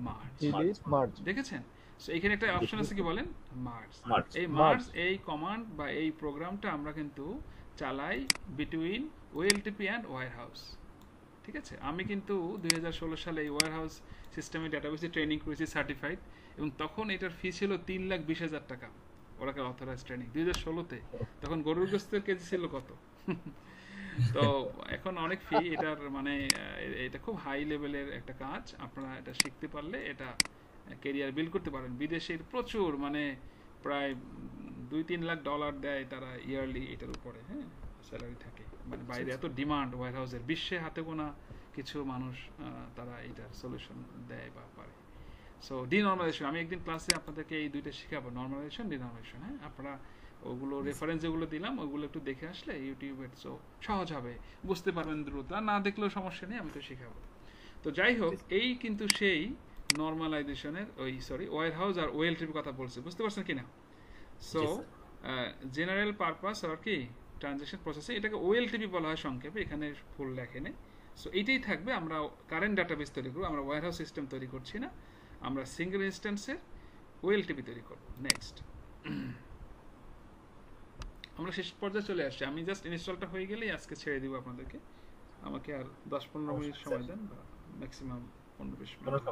merge. Delete merge দেখেছেন? সো এখানে একটা অপশন আছে কি বলেন, মার্জ। Merge. এই মার্জ এই কমান্ড বা এই প্রোগ্রামটা আমরা কিন্তু চালাই বিটুইন ওএলটিপি অ্যান্ড ওয়্যারহাউস। ঠিক আছে, আমি কিন্তু 2016 সালে এই ওয়্যারহাউস সিস্টেমে ডাটাবেসে ট্রেনিং করেছি সার্টিফাইড, এবং তখন এটার ফি ছিল 3,20,000 টাকা ওরাকে অথরাইজ ট্রেনিং 2016-তে। তখন গরুর গোস্তের কেজি ছিল কত? তো এখন অনেক ফি এটার, মানে এটা খুব হাই লেভেলের একটা কাজ। আপনারা এটা শিখতে পারলে এটা ক্যারিয়ার বিল্ড করতে পারেন। বিদেশের প্রচুর, মানে প্রায় $2-3 লাখ দেয় তারা ইয়ারলি এটার উপরে, হ্যাঁ, স্যালারি থাকে। মানে বাইরে এত ডিমান্ড ওয়্যারহাউসের, বিশ্বে হাতে গোনা কিছু মানুষ তারা এটার সলিউশন দেয় বা পারে। সো ডিনর্মালাইজেশন, আমি একদিন ক্লাসে আপনাদেরকে এই দুইটা শেখাবো, নর্মালাইজেশন, ডিনর্মালাইজেশন। হ্যাঁ, আপনারা ওগুলো রেফারেন্স যেগুলো দিলাম ওগুলো একটু দেখে আসলে ইউটিউবে সো সহজ হবে, বুঝতে পারবেন দ্রুত। আর না দেখলেও সমস্যা নেই, আমি তো শেখাবো। তো যাই হোক, এই কিন্তু সেই নর্মালাইজেশনের ওয়্যারহাউস আর ওএলটিপি কথা বলছে, বুঝতে পারছেন কিনা? সো জেনারেল পারপাস আর কি ট্রানজাকশন প্রসেসে, এটাকে ওএলটিপি বলা হয় সংক্ষেপে, এখানে ফুল লেখেনে। সো এইটাই থাকবে। আমরা কারেন্ট ডাটাবেস তৈরি করবো, আমরা ওয়্যারহাউস সিস্টেম তৈরি করছি না, আমরা সিঙ্গেল ইনস্ট্যান্সের ওএলটিপি তৈরি করব। নেক্সট, আমরা শেষ পর্যায়ে চলে আসছি। আমি জাস্ট ইনস্টলটা হয়ে গেলেই আজকে ছেড়ে দিব আপনাদেরকে। আমাকে আর 10-15 মিনিট সময় দেন, বা ম্যাক্সিমাম 15-20 মিনিট।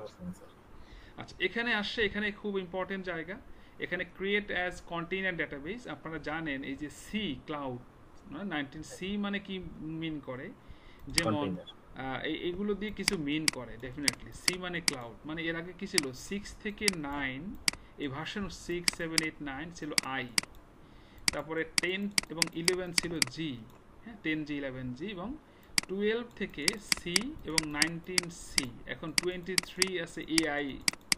আচ্ছা, এখানে আসছে, এখানে খুব ইম্পর্টেন্ট জায়গা। এখানে ক্রিয়েট অ্যাজ কন্টেইনার ডাটাবেস। আপনারা জানেন এই যে সি ক্লাউড 19C মানে কি মিন করে, যেমন এইগুলো দিয়ে কিছু মিন করে ডেফিনেটলি। সি মানে ক্লাউড, মানে এর আগে কি ছিল, 6 থেকে 9, এই ভার্সন 6, 7, 8, 9 ছিল আই, তারপরে 10 এবং 11 ছিল জি, হ্যাঁ, 10G 11G, এবং 12 থেকে সি এবং 19C, এখন 23 আছে এআই,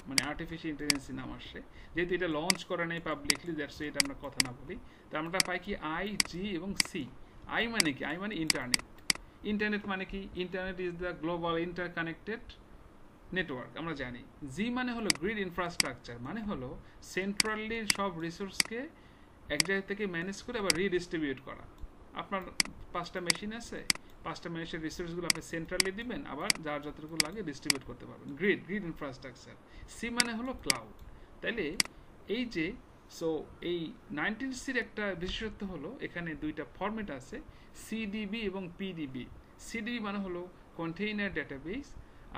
মানে আর্টিফিশিয়াল ইন্টেলিজেন্স নাম আসছে। যেহেতু এটা লঞ্চ করা নেই পাবলিকলি, দ্যাটস এটা আমরা কথা না বলি। তো আমরা পাই কি আই, জি এবং সি। আই মানে কি? আই মানে ইন্টারনেট। ইন্টারনেট মানে কি? Internet is the global interconnected network, আমরা জানি। জি মানে হলো গ্রিড ইনফ্রাস্ট্রাকচার, মানে হলো সেন্ট্রালি সব রিসোর্সকে এক জায়গা থেকে ম্যানেজ করে আবার রিডিস্ট্রিবিউট করা। আপনার 5টা মেশিন আছে, 5টা মেশিনের রিসোর্সগুলো আপনি সেন্ট্রালি দিবেন, আবার যার যতটুকু লাগে ডিস্ট্রিবিউট করতে পারবেন। Grid infrastructure. সি মানে হলো ক্লাউড। তাইলে এই যে এই 19Cর একটা বিশেষত্ব হলো এখানে দুইটা ফরম্যাট আছে, সিডিবি এবং পিডিবি। সিডিবি মানে হলো কন্টেইনার ডাটাবেস,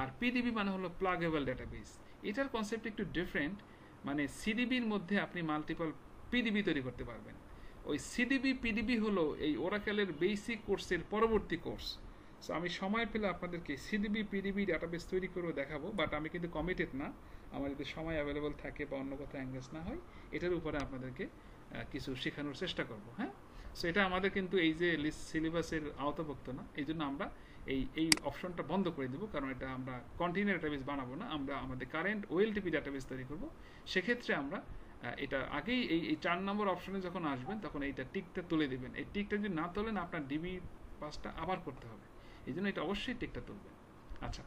আর পিডিবি মানে হলো প্লাগেবল ডাটাবেস। এটার কনসেপ্ট একটু ডিফারেন্ট, মানে সিডিবির মধ্যে আপনি মাল্টিপল পিডিবি তৈরি করতে পারবেন। ওই সিডিবি পিডিবি হলো এই ওরাকেলের বেসিক কোর্সের পরবর্তী কোর্স। সো আমি সময় পেলে আপনাদেরকে সিডিবি পিডিবি ডাটাবেস তৈরি করেও দেখাবো, বাট আমি কিন্তু কমিটেড না। আমার যদি সময় অ্যাভেলেবল থাকে বা অন্য কথা এঙ্গেজ না হয়, এটার উপরে আপনাদেরকে কিছু শেখানোর চেষ্টা করব। হ্যাঁ, সো এটা আমাদের কিন্তু এই যে লিস্ট সিলেবাসের আওতাভুক্ত না, এই জন্য আমরা এই অপশনটা বন্ধ করে দেবো, কারণ এটা আমরা কন্টেইনার ডাটাবেস বানাবো না, আমরা আমাদের কারেন্ট ওএলটিপি ডাটাবেস তৈরি করব। সেক্ষেত্রে আমরা এটা আগেই এই 4 নম্বর অপশনে যখন আসবেন তখন এইটা টিকটা তুলে দেবেন। এই টিকটা যদি না তোলেন আপনার ডিবি পাসটা আবার করতে হবে, এই জন্য এটা অবশ্যই টিকটা তুলবেন। আচ্ছা,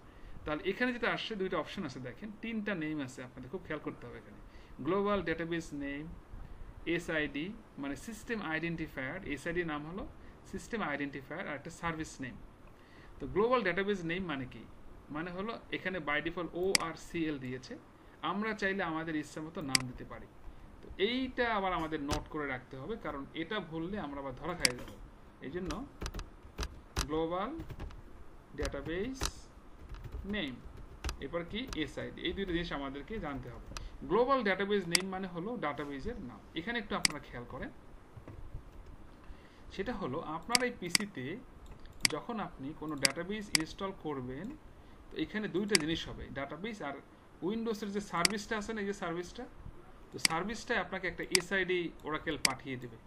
তাহলে এখানে যেটা আসছে দুইটা অপশন আছে, দেখেন 3টা নেম আছে, আপনাদের খুব খেয়াল করতে হবে। এখানে গ্লোবাল ডাটাবেস নেম, এসআইডি মানে সিস্টেম আইডেন্টিফায়ার, এসআইডি নাম হলো সিস্টেম আইডেন্টিফায়ার, আর একটা সার্ভিস নেম। তো গ্লোবাল ডাটাবেস নেম মানে কি? মানে হলো এখানে বাই ডিফল্ট ORCL দিয়েছে, আমরা চাইলে আমাদের ইচ্ছা মতো নাম দিতে পারি। তো এইটা আবার আমাদের নোট করে রাখতে হবে, কারণ এটা ভুললে আমরা আবার ধরা খাই যাব। এই জন্য গ্লোবাল ডাটাবেস নেম, এরপর কি এসআইডি, এই দুইটা জিনিস আমাদেরকে জানতে হবে। গ্লোবাল ডাটাবেস নেম মানে হলো ডাটাবেসের নাম। এখানে একটু আপনারা খেয়াল করেন, সেটা হলো আপনার এই পিসিতে যখন আপনি কোনো ডাটাবেস ইনস্টল করবেন, তো এখানে দুইটা জিনিস হবে, ডাটাবেস আর উইন্ডোজের যে সার্ভিসটা আছে না, এই যে সার্ভিসটা, তো সার্ভিসটাই আপনাকে একটা এসআইডি ওরাকেল পাঠিয়ে দেবে।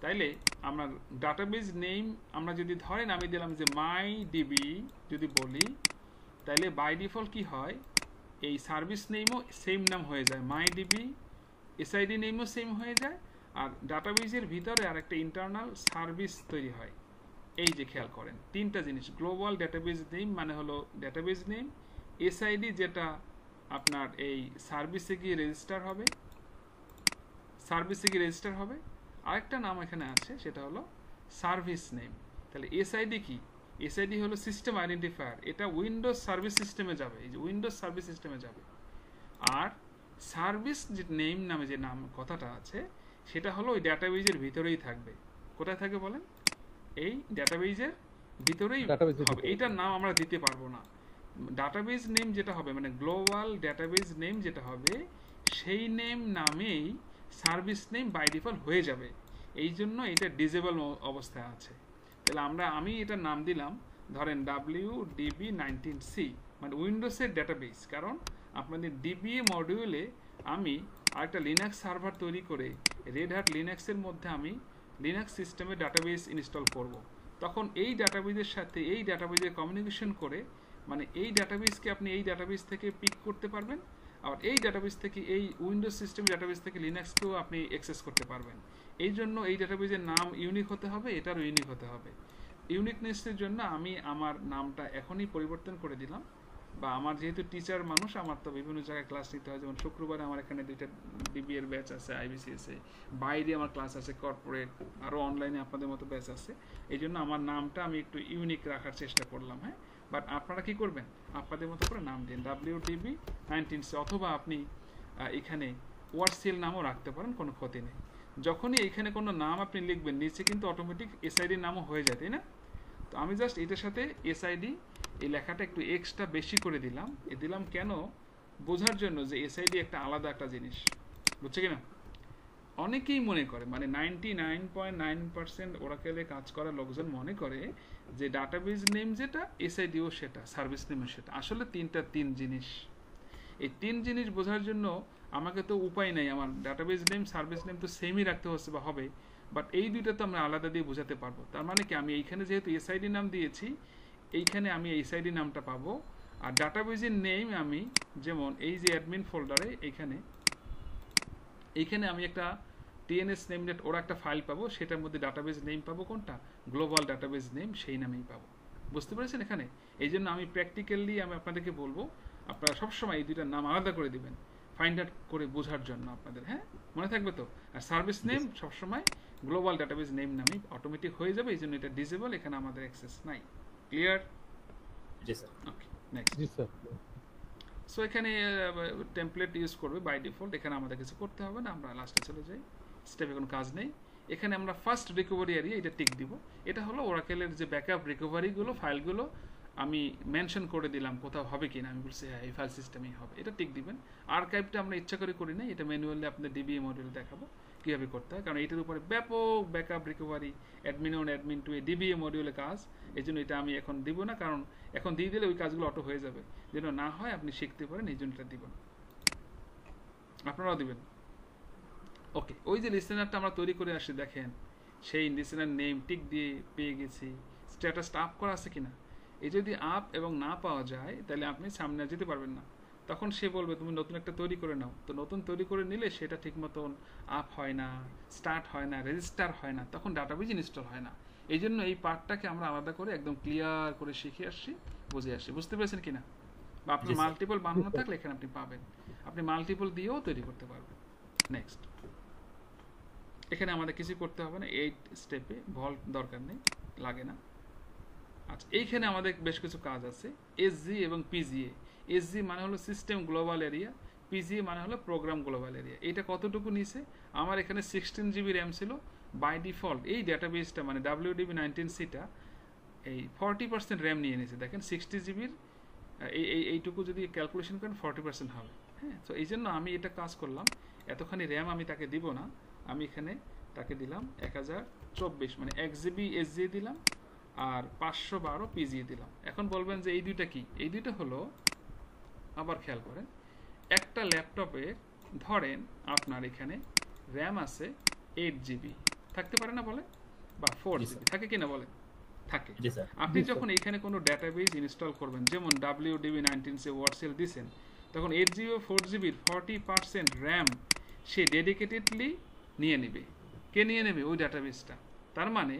তাইলে আমরা ডাটাবেস নেম আমরা যদি ধরেন আমি দিলাম যে মাই ডিবি যদি বলি, তাইলে বাই ডিফল্ট কি হয়, এই সার্ভিস নেমও সেম নাম হয়ে যায়, মাই ডিবি, এসআইডি নেমও সেম হয়ে যায়, আর ডাটাবেসের ভিতরে আর একটা ইন্টারনাল সার্ভিস তৈরি হয়। এই যে খেয়াল করেন 3টা জিনিস, গ্লোবাল ডাটাবেস নেম মানে হলো ডাটাবেস নেম, এসআইডি যেটা আপনার এই সার্ভিসে গিয়ে রেজিস্টার হবে, আরেকটা নাম এখানে আছে সেটা হলো সার্ভিস নেম। তাহলে এসআইডি কি? এসআইডি হলো সিস্টেম আইডেন্টিফায়ার, এটা উইন্ডোজ সার্ভিস সিস্টেমে যাবে, এই যে উইন্ডোজ সার্ভিস সিস্টেমে যাবে। আর সার্ভিস যে নেম নামে যে নাম কথাটা আছে সেটা হলো ওই ডাটাবেজের ভিতরেই থাকবে। কোথায় থাকবে বলেন? এই ডাটাবেজের ভিতরেই হবে। এইটার নাম আমরা দিতে পারবো না। ডাটাবেজ নেম যেটা হবে মানে গ্লোবাল ডাটাবেজ নেম যেটা হবে সেই নেম নামেই সার্ভিস নেম বাই ডিফল্ট হয়ে যাবে। এই জন্য এটা ডিজেবল অবস্থায় আছে। তাহলে আমি এটার নাম দিলাম ধরেন WDB19C, মানে উইন্ডোজের ডাটাবেস। কারণ আপনাদের ডিবিএ মডিউলে আমি আরেকটা লিনাক্স সার্ভার তৈরি করে রেড হ্যাট লিনাক্সের মধ্যে আমি লিনাক্স সিস্টেমে ডাটাবেস ইনস্টল করব। তখন এই ডাটাবেজের সাথে এই ডাটাবেজের কমিউনিকেশন করে মানে এই ডাটাবেসকে আপনি এই ডাটাবেস থেকে পিক করতে পারবেন, আর এই ডাটাবেস থেকে এই উইন্ডোজ সিস্টেম ডাটাবেস থেকে লিনাক্সকেও আপনি অ্যাক্সেস করতে পারবেন। এই জন্য এই ডাটাবেজের নাম ইউনিক হতে হবে, এটারও ইউনিক হতে হবে। ইউনিকনেসের জন্য আমি আমার নামটা এখনই পরিবর্তন করে দিলাম। বা আমার যেহেতু টিচার মানুষ, আমার তো বিভিন্ন জায়গায় ক্লাস নিতে হয়। যেমন শুক্রবারে আমার এখানে 2টা ডিবি এর ব্যাচ আছে, IBCS এ, বাইরে আমার ক্লাস আছে কর্পোরেট, আরও অনলাইনে আপনাদের মতো ব্যাচ আছে। এই জন্য আমার নামটা আমি একটু ইউনিক রাখার চেষ্টা করলাম। হ্যাঁ, বাট আপনারা কি করবেন? আপনাদের মতো করে নাম দিন WDB19C, অথবা আপনি এখানে ওয়ার্ডসেল নামও রাখতে পারেন, কোনো ক্ষতি নেই। যখনই এখানে কোনো নাম আপনি লিখবেন নিচে কিন্তু অটোমেটিক এসআইডি নামও হয়ে যায়, তাই না? তো আমি জাস্ট এটার সাথে এসআইডি এই লেখাটা একটু এক্সট্রা বেশি করে দিলাম। দিলাম কেন? বোঝার জন্য যে এসআইডি একটা আলাদা একটা জিনিস, বুঝছে কিনা? অনেকেই মনে করে মানে 99.9% ওরাকেলে কাজ করা লোকজন মনে করে যে ডাটাবেজ নেম যেটা এসআইডিও সেটা, সার্ভিস নেমও সেটা। আসলে তিন জিনিস। এই 3 জিনিস বোঝার জন্য আমাকে তো উপায় নেই, আমার ডাটাবেজ নেম সার্ভিস নেম তো সেমই রাখতে হচ্ছে বা হবে, বাট এই দুইটা তো আমরা আলাদা দিয়ে বোঝাতে পারবো। তার মানে কি আমি এইখানে যেহেতু এসআইডি নাম দিয়েছি, এইখানে আমি এসআইডি নামটা পাবো। আর ডাটাবেজের নেম আমি যেমন এই যে অ্যাডমিন ফোল্ডারে এইখানে আমি একটা TNS নেম ডট ওরা একটা ফাইল পাবো, সেটার মধ্যে ডাটাবেজ নেম পাবো কোনটা? গ্লোবাল ডাটাবেজ নেম, সেই নামেই পাবো। বুঝতে পেরেছেন এখানে? এই জন্য আমি প্র্যাকটিক্যালি আমি আপনাদেরকে বলবো আপনারা সবসময় এই দুইটার নাম আলাদা করে দিবেন, ফাইন্ড আউট করে বোঝার জন্য আপনাদের। হ্যাঁ, মনে থাকবে তো? আর সার্ভিস নেম সবসময় গ্লোবাল ডাটাবেজ নেম নামেই অটোমেটিক হয়ে যাবে। এই জন্য এটা ডিসেবল, এখানে আমাদের অ্যাক্সেস নাই। ক্লিয়ার? জি স্যার। ওকে, নেক্সট। জি স্যার। সো এখানে টেমপ্লেট ইউজ করবে বাই ডিফল্ট, এখানে আমাদের কিছু করতে হবে না, আমরা লাস্টে চলে যাই। স্টেপে কোনো কাজ নেই। এখানে আমরা ফার্স্ট রিকভারি এরিয়া এটা টিক দিব। এটা হলো ওরাকেলের যে ব্যাকআপ রিকভারিগুলো ফাইলগুলো আমি মেনশন করে দিলাম কোথাও হবে কিনা। আমি বলছি হ্যাঁ এই ফাইল সিস্টেমেই হবে, এটা টিক দিবেন। আর্কাইভটা আমরা ইচ্ছা করে করি না, এটা ম্যানুয়ালি আপনাদের ডিবিএ মডিউল দেখাবো কীভাবে করতে হয়, কারণ এটার উপরে ব্যাপক backup recovery admin 1 admin 2 DBA মডিউলে কাজ। এই জন্য এটা আমি এখন দিব না, কারণ এখন দিয়ে দিলে ওই কাজগুলো অটো হয়ে যাবে। যেন না হয় আপনি শিখতে পারেন, এই জন্য এটা দিব না। আপনারাও দিবেন। ওকে, ওই যে লিসেনারটা আমরা তৈরি করে আসি, দেখেন সেই লিসেনার নেম টিক দিয়ে পেয়ে গেছি। স্ট্যাটাসটা আপ করা আছে কিনা? এই যদি আপ এবং না পাওয়া যায় তাহলে আপনি সামনে যেতে পারবেন না। তখন সে বলবে তুমি নতুন একটা তৈরি করে নাও। তো নতুন তৈরি করে নিলে সেটা ঠিক মতন আপ হয় না, স্টার্ট হয় না, রেজিস্টার হয় না, তখন ডাটাবেজ ইনস্টল হয় না। এই জন্য এই পার্টটাকে আমরা আলাদা করে একদম ক্লিয়ার করে শিখে আসছি, বুঝে আসছি। বুঝতে পেরেছেন কিনা? বা আপনার মাল্টিপল বানানো থাকলে এখানে আপনি পাবেন, আপনি মাল্টিপল দিয়েও তৈরি করতে পারবেন। নেক্সট, এখানে আমাদের কিছু করতে হবে না, 8 স্টেপে ভল্ট দরকার নেই, লাগে না। আচ্ছা, এইখানে আমাদের বেশ কিছু কাজ আছে। SG এবং PGA। SG মানে হলো সিস্টেম গ্লোবাল এরিয়া, PGA মানে হলো প্রোগ্রাম গ্লোবাল এরিয়া। এটা কতটুকু নিছে? আমার এখানে 16 GB র্যাম ছিল বাই ডিফল্ট। এই ডাটাবেসটা মানে WDB19Cটা এই 40% র্যাম নিয়ে নিয়েছে। দেখেন 60 জিবির এইটুকু যদি ক্যালকুলেশন করেন 40% হবে। হ্যাঁ, তো এই জন্য আমি এটা কাজ করলাম, এতখানি র্যাম আমি তাকে দিব না। আমি এখানে তাকে দিলাম 1024 মানে 1 GB SG দিলাম আর 512 PGA দিলাম। এখন বলবেন যে এই দুইটা কি? এই দুইটা হলো, আবার খেয়াল করেন, একটা ল্যাপটপে ধরেন আপনার এখানে র্যাম আছে 8 GB, থাকতে পারে না বলে? বা 4 GB থাকে কিনা বলে? থাকে। আপনি যখন এখানে কোনো ডাটাবেস ইনস্টল করবেন, যেমন WDB19C ওয়ার্ডসেল দিছেন, তখন 8 GB ও 4 GB 40% র্যাম সে ডেডিকেটেডলি নিয়ে নেবে। কে নিয়ে নেবে? ওই ডাটাবেসটা। তার মানে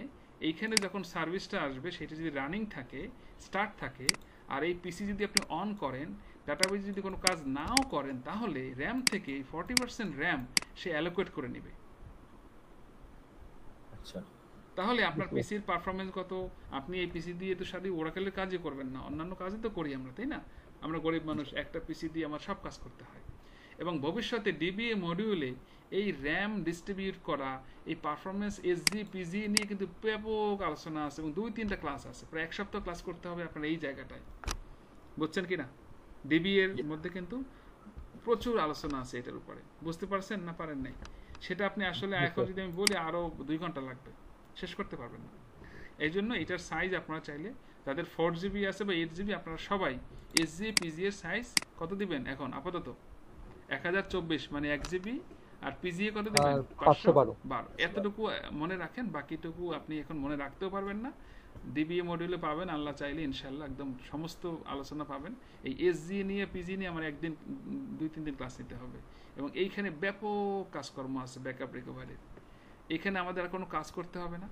এইখানে যখন সার্ভিসটা আসবে সেটা যদি রানিং থাকে, স্টার্ট থাকে, আর এই পিসি যদি আপনি অন করেন, ডাটাবেস যদি কোনো কাজ নাও করেন, তাহলে র্যাম থেকে 40% র্যাম সে অ্যালোকেট করে নেবে। আচ্ছা, তাহলে আপনার পিসির পারফরমেন্স কত, আপনি এই পিসি দিয়ে তো সাথে ওরাকেলের কাজই করবেন না, অন্যান্য কাজই তো করি আমরা, তাই না? আমরা গরিব মানুষ, একটা পিসি দিয়ে আমার সব কাজ করতে হয়। এবং ভবিষ্যতে ডিবিএ মডিউলে এই র্যাম ডিস্ট্রিবিউট করা, এই পারফরমেন্স এসজি পিজি নিয়ে কিন্তু ব্যাপক আলোচনা আছে এবং 2-3টা ক্লাস আছে, প্রায় 1 সপ্তাহ ক্লাস করতে হবে আপনার এই জায়গাটায়, বুঝছেন কি না? ডিবিএ এর মধ্যে কিন্তু প্রচুর আলোচনা আছে এটার উপরে, বুঝতে পারছেন না পারেন নাই? সেটা আপনি আসলে এখন যদি আমি বলি আরো 2 ঘন্টা লাগবে, শেষ করতে পারবেন না। এই জন্য এটার সাইজ আপনারা চাইলে যাদের 4GB আছে বা 8GB, আপনারা সবাই এসজি পিজি এর সাইজ কত দিবেন এখন আপাতত? 1024 মানে 1GB, আর পিজি এ কত দিবেন? 512। এতটুকু মনে রাখেন, বাকিটুকু আপনি এখন মনে রাখতেও পারবেন না। ডিবিএ মডিউলে পাবেন আল্লাহ চাইলে ইনশাআল্লাহ, একদম সমস্ত আলোচনা পাবেন। এই এসজি নিয়ে পিজি নিয়ে আমার একদিন 2-3 দিন ক্লাস নিতে হবে, এবং এইখানে ব্যাপক কাজকর্ম আছে ব্যাকআপ রিকভারির। এখানে আমাদের আর কোনো কাজ করতে হবে না।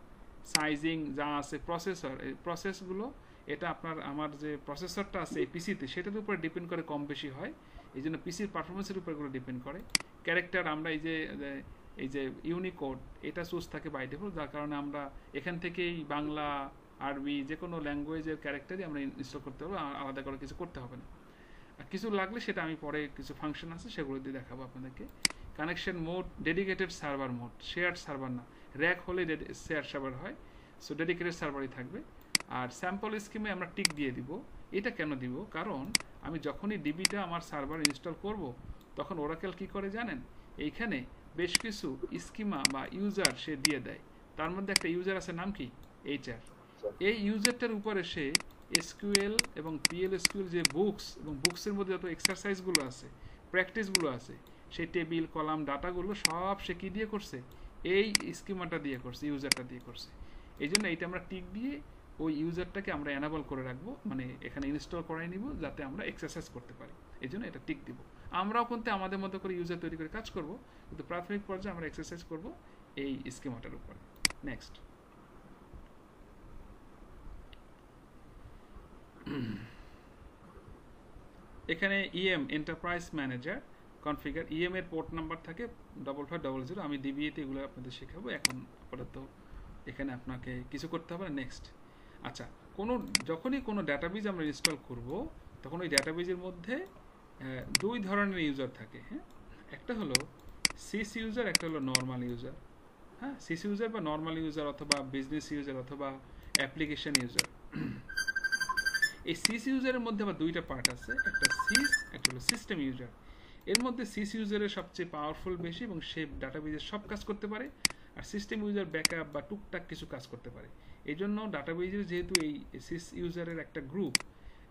সাইজিং যা আছে, প্রসেসর, এই প্রসেসগুলো, এটা আপনার আমার যে প্রসেসরটা আছে এই পিসিতে সেটার উপরে ডিপেন্ড করে, কম বেশি হয়, এই জন্য পিসির পারফরমেন্সের উপর এগুলো ডিপেন্ড করে। ক্যারেক্টার আমরা এই যে ইউনিকোড, এটা চুজ থাকে বাই ডিফল্ট, যার কারণে আমরা এখান থেকেই বাংলা, আরবি, যে কোনো ল্যাঙ্গুয়েজের ক্যারেক্টারই আমরা ইনস্টল করতে পারবো, আলাদা করে কিছু করতে হবে না। আর কিছু লাগলে সেটা আমি পরে কিছু ফাংশন আছে সেগুলো দিয়ে দেখাবো আপনাদেরকে। Connection mode, dedicated server mode, shared server না, র্যাক হলে শেয়ার সার্ভার হয়, সো ডেডিকেটেড সার্ভারই থাকবে। আর স্যাম্পল স্কিমে আমরা টিক দিয়ে দিব। এটা কেন দিব? কারণ আমি যখনই ডিবিটা আমার সার্ভার ইনস্টল করব, তখন ওরাকেল কি করে জানেন? এইখানে বেশ কিছু স্কিমা বা ইউজার সে দিয়ে দেয়। তার মধ্যে একটা ইউজার আছে, নাম কি? এইচআর। এই ইউজারটার উপরে সে এসকিউএল এবং পিএলএসকিউএল যে বুকস, এবং বুকসের মধ্যে যত এক্সারসাইজগুলো আছে, প্র্যাকটিসগুলো আছে, সেই টেবিল, কলাম, ডাটাগুলো সব সে কি দিয়ে করছে? এই স্কিমাটা দিয়ে করছে, ইউজারটা দিয়ে করছে। এই জন্য এইটা আমরা টিক দিয়ে ওই ইউজারটাকে আমরা এনাবল করে রাখবো, মানে এখানে ইনস্টল করাই নিব যাতে আমরা এক্সারসাইজ করতে পারি। এই জন্য এটা টিক দিব। আমরাও কিন্তু আমাদের মতো করে ইউজার তৈরি করে কাজ করব, কিন্তু প্রাথমিক পর্যায়ে আমরা এক্সারসাইজ করব এই স্কিমাটার উপরে। নেক্সট, এখানে EM enterprise manager configure, EM এর পোর্ট নাম্বার থাকে 5500। আমি ডিবিএতে এগুলো আপনাদের শেখাবো, এখন আপাতত এখানে আপনাকে কিছু করতে হবে না। নেক্সট, আচ্ছা, যখনই কোনো ডাটাবেজ আমরা ইনস্টল করব, তখন ওই ডাটাবেজের মধ্যে 2 ধরনের ইউজার থাকে। হ্যাঁ, একটা হলো সিস ইউজার, একটা হলো নর্মাল ইউজার। হ্যাঁ, সিস ইউজার বা নর্মাল ইউজার, অথবা বিজনেস ইউজার, অথবা অ্যাপ্লিকেশন ইউজার। এই সিস ইউজারের মধ্যে আবার 2টা পার্ট আছে, একটা সিস, একটা হলো সিস্টেম ইউজার। এর মধ্যে সিস ইউজারের সবচেয়ে পাওয়ারফুল বেশি, এবং সে ডাটাবেজের সব কাজ করতে পারে, আর সিস্টেম ইউজার ব্যাকআপ বা টুকটাক কিছু কাজ করতে পারে। এই জন্য ডাটাবেজের যেহেতু এই সিস ইউজারের একটা গ্রুপ,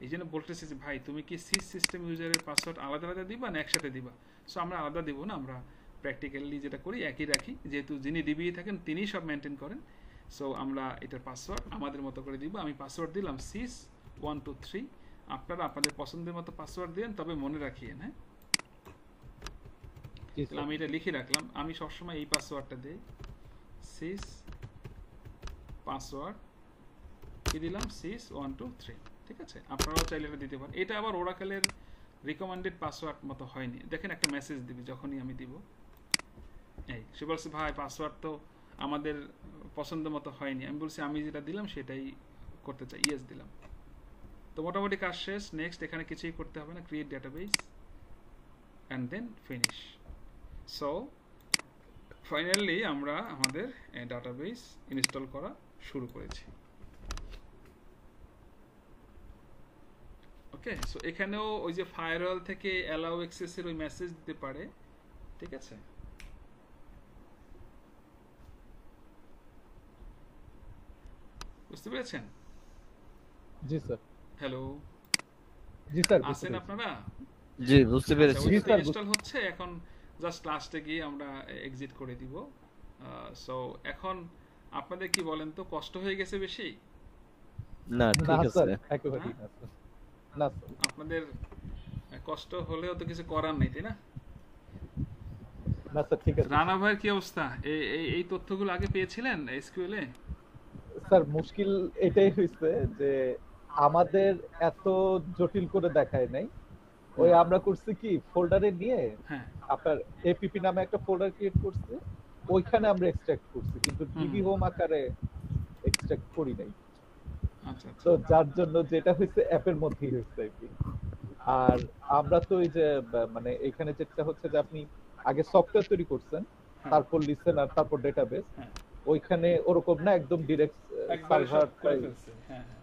এই জন্য বলতেছে যে ভাই তুমি কি সিস সিস্টেম ইউজারের পাসওয়ার্ড আলাদা আলাদা দিবা না একসাথে দিবা? সো আমরা আলাদা দিব না, আমরা প্র্যাকটিক্যালি যেটা করি একই রাখি, যেহেতু যিনি ডিবিএ থাকেন তিনিই সব মেনটেন করেন। সো আমরা এটার পাসওয়ার্ড আমাদের মতো করে দিব। আমি পাসওয়ার্ড দিলাম সিস 123, আপনারা আপনাদের পছন্দের মতো পাসওয়ার্ড দেন, তবে মনে রাখিয়েন। হ্যাঁ, আমি এটা লিখে রাখলাম, আমি সবসময় এই পাসওয়ার্ডটা দিই, সিস পাসওয়ার্ড কি দিলাম, সিস 123। ঠিক আছে, আপনারাও চাইলে এটা দিতে পারেন। এটা আবার ওরাকেলের রিকমেন্ডেড পাসওয়ার্ড মতো হয়নি, দেখেন একটা মেসেজ দিবি যখনই আমি দিব, এই সে বলছে ভাই পাসওয়ার্ড তো আমাদের পছন্দ মতো হয়নি। আমি বলছি আমি যেটা দিলাম সেটাই করতে চাই, ইয়েস দিলাম। তো মোটামুটি কাজ শেষ। নেক্সট, এখানে কিছুই করতে হবে না, create database and then finish. So finally আমরা আমাদের ডাটাবেস ইনস্টল করা শুরু করেছি। ওকে, সো এখানেও ওই যে ফায়ারওয়াল থেকে অ্যালাউ অ্যাক্সেসের ওই মেসেজ দিতে পারে। ঠিক আছে, বুঝতে পেরেছেন? জি স্যার। হ্যালো, জি স্যার, আছেন আপনারা? জি, বুঝতে পেরেছি। ইনস্টল হচ্ছে, এখন জাস্ট লাস্টে গিয়ে আমরা এক্সিট করে দিব। সো এখন আপনাদের কি বলেন তো, কষ্ট হয়ে গেছে বেশি? না, ঠিক আছে। একেবারেই না স্যার। না স্যার, আপনাদের কষ্ট হলেও তো কিছু করার নেই, তাই না? না স্যার, ঠিক আছে। রানা ভাইয়ের কি অবস্থা? এই তথ্যগুলো আগে পেয়েছিলেন এসকিউএল এ? স্যার মুশকিল এটাই হইছে যে আমাদের এত জটিল করে দেখায় নাই। ওই আমরা করছি কি, ফোল্ডারে নিয়ে আপনার এপিপি নামে একটা ফোল্ডার ক্রিয়েট করছি, ওইখানে আমরা এক্সট্রাক্ট করছি, কিন্তু ডিবি হোম আকারে এক্সট্রাক্ট করি নাই। আচ্ছা আচ্ছা তো যার জন্য যেটা হয়েছে অ্যাপের মধ্যেই হয়েছে আর কি। আর আমরা তো ওই যে মানে এখানে যেটা হচ্ছে যে আপনি আগে সফটওয়্যার তৈরি করছেন, হ্যাঁ তারপর লিসেনার, তারপর ডেটাবেস, হ্যাঁ ওইখানে ওরকম না, একদম ডিরেক্ট একবারে সব করে সার্ভার। ফেলছে। হ্যাঁ হ্যাঁ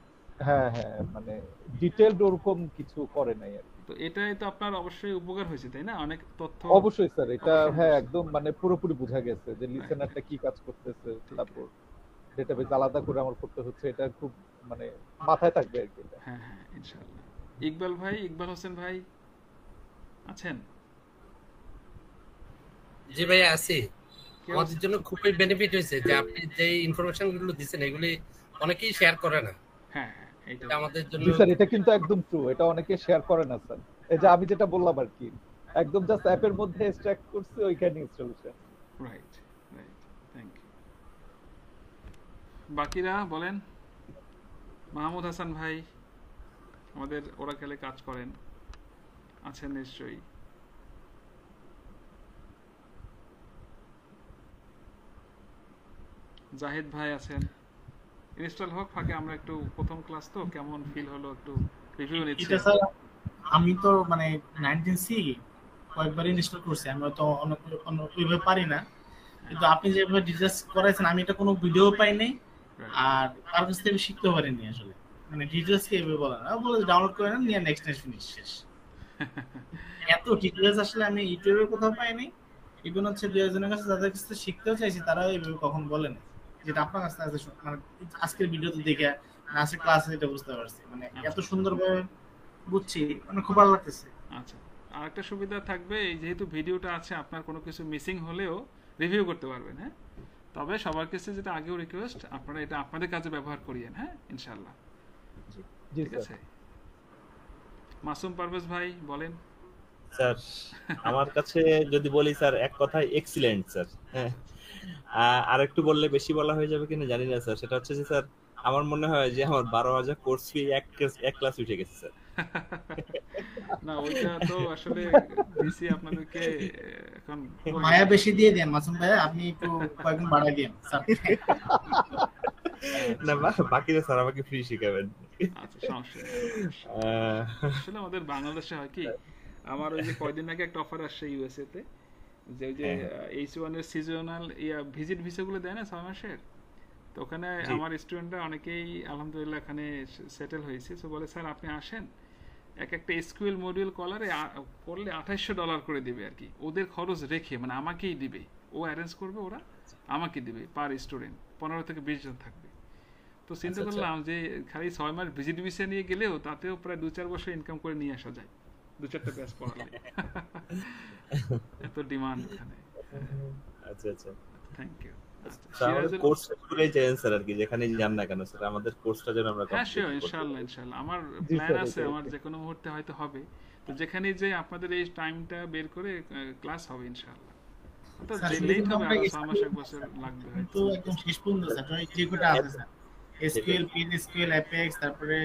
হ্যাঁ হ্যাঁ, মানে ডিটেইলড ওরকম কিছু করে নাই আর কি। তো এটাই তো আপনার অবশ্যই উপকার হয়েছে তাই না, অনেক তথ্য। অবশ্যই স্যার, এটা অবশ্যই হ্যাঁ অবশ্যই। একদম মানে পুরোপুরি বোঝা গেছে যে Right, লিসেনারটা right. কি কাজ করতেছে, ঠিক। তারপর ডেটাবেস আলাদা করে আমার করতে হচ্ছে, এটা খুব মানে মাথায় থাকবে আর কি এটা। হ্যাঁ হ্যাঁ ইনশাআল্লাহ। ইকবাল ভাই, ইকবাল হোসেন ভাই আছেন? জি ভাই আছি। কে আমাদের আছেন? জন্য খুবই বেনিফিট হয়েছে যে আপনি যে ইনফরমেশন গুলো দিচ্ছেন এগুলি অনেকেই শেয়ার করে না। হ্যাঁ হ্যাঁ এইটা এটা আমাদের জন্য জি স্যার, এটা কিন্তু একদম ট্রু, এটা অনেকে শেয়ার করে না স্যার। এই যে আমি যেটা বললাম আর কি, একদম জাস্ট অ্যাপের মধ্যে এক্সট্রাক্ট করছি, ওইখানে installation. Right right, thank you. বাকিরা বলেন। মাহমুদ হাসান ভাই আমাদের ওরাকেলে কাজ করেন, আছেন নিশ্চয়ই। জাহিদ ভাই আছেন। ইনস্টল হোক ফাঁকে, আমরা একটু প্রথম ক্লাস তো কেমন ফিল হলো একটু রিভিউ নিচ্ছি। এটা স্যার আমি তো মানে 19C কয়েকবার ইনস্টল করছি, আমি তো ওইভাবে পারি না, কিন্তু আপনি যেভাবে ডিটেইলস করাইছেন আমি এটা কোনো ভিডিও পাই নাই, আর তার কাছ থেকে শিখতে পারিনি আসলে। মানে ডিটেইলস কি এভাবে বলা না, বলে ডাউনলোড করে নেন, নিয়ে নেক্সট ফিনিশ শেষ। এত ডিটেইলস আসলে আমি ইউটিউবে কোথাও পাই নাই। ইভেন হচ্ছে দুই একজনের কাছে যাদের কাছ থেকে শিখতেও চাইছি, তারাও এইভাবে কখন বলেন, যেটা আপনার কাছে আছে মানে আজকের ভিডিওতে দেখে আজকের ক্লাসে এটা বুঝতে পারছি, মানে এত সুন্দরভাবে বুঝছি, মানে খুব ভালো লাগতেছে। আচ্ছা, আর একটা সুবিধা থাকবে, এই যেহেতু ভিডিওটা আছে, আপনার কোনো কিছু মিসিং হলেও রিভিউ করতে পারবেন। হ্যাঁ, তবে সবার কাছে যেটা আগেও রিকোয়েস্ট, আপনারা এটা আপনাদের কাজে ব্যবহার করিয়েন। হ্যাঁ ইনশাআল্লাহ। জি ঠিক আছে। মাসুম পারভেজ ভাই বলেন। স্যার আমার কাছে যদি বলি স্যার, এক কথায় এক্সিলেন্ট স্যার। হ্যাঁ, আর একটু বললে বেশি বলা হয়ে যাবে কিনা জানি না স্যার। সেটা হচ্ছে যে স্যার, আমার মনে হয় যে আমার 12,000 কোর্স ফি এক ক্লাস উঠে গেছে স্যার। না ওইটা তো আসলে দিছি আপনাদেরকে, এখন মায়া বেশি দিয়ে দেন মাসুম ভাই, আপনি একটু কয়েকদিন বাড়াই দেন স্যার। না বাকিরা স্যার আমাকে ফ্রি শিখাবেন। আচ্ছা সমস্যা নেই। আসলে আমাদের বাংলাদেশে হয় কি, আমার ওই যে কয়দিন আগে একটা অফার আসছে ইউএসএ তে, যে ওই যে H1 এর সিজনাল ভিজিট ভিসাগুলো দেয় না 6 মাসের, তো ওখানে আমার স্টুডেন্টরা অনেকেই আলহামদুলিল্লাহ এখানে সেটেল হয়েছে। তো বলে স্যার আপনি আসেন, এক একটা এসকিউএল মডিউল করলে $2800 করে দিবে আর কি, ওদের খরচ রেখে, মানে আমাকেই দিবে, ও অ্যারেঞ্জ করবে, ওরা আমাকে দিবে পার স্টুডেন্ট, 15 থেকে 20 জন থাকবে। তো চিন্তা করলাম যে খালি 6 মাস ভিজিট ভিসা নিয়ে গেলেও তাতেও প্রায় 2-4 বছর ইনকাম করে নিয়ে আসা যায় 2-4টা ব্যাচ পড়ালে। এত ডিমান্ড এখানে। আচ্ছা আচ্ছা, থ্যাংক ইউ। আমাদের কোর্সটা পুরোই চেঞ্জ স্যার আর কি, যেখানে যান না কেন স্যার আমাদের কোর্সটা যেন আমরা হ্যাঁ শিওর, ইনশাআল্লাহ ইনশাআল্লাহ। আমার প্ল্যান আছে, আমার যে কোনো মুহূর্তে হয়তো হবে, তো যেখানে যে আপনাদের এই টাইমটা বের করে ক্লাস হবে ইনশাআল্লাহ। তো যে লেট হবে আর 6 মাস 1 বছর লাগবে হয়তো। তো একদম শেষ পর্যন্ত স্যার যে কোটা আছে স্যার, এসকিউএল, পিএসকিউএল, অ্যাপেক্স, তারপরে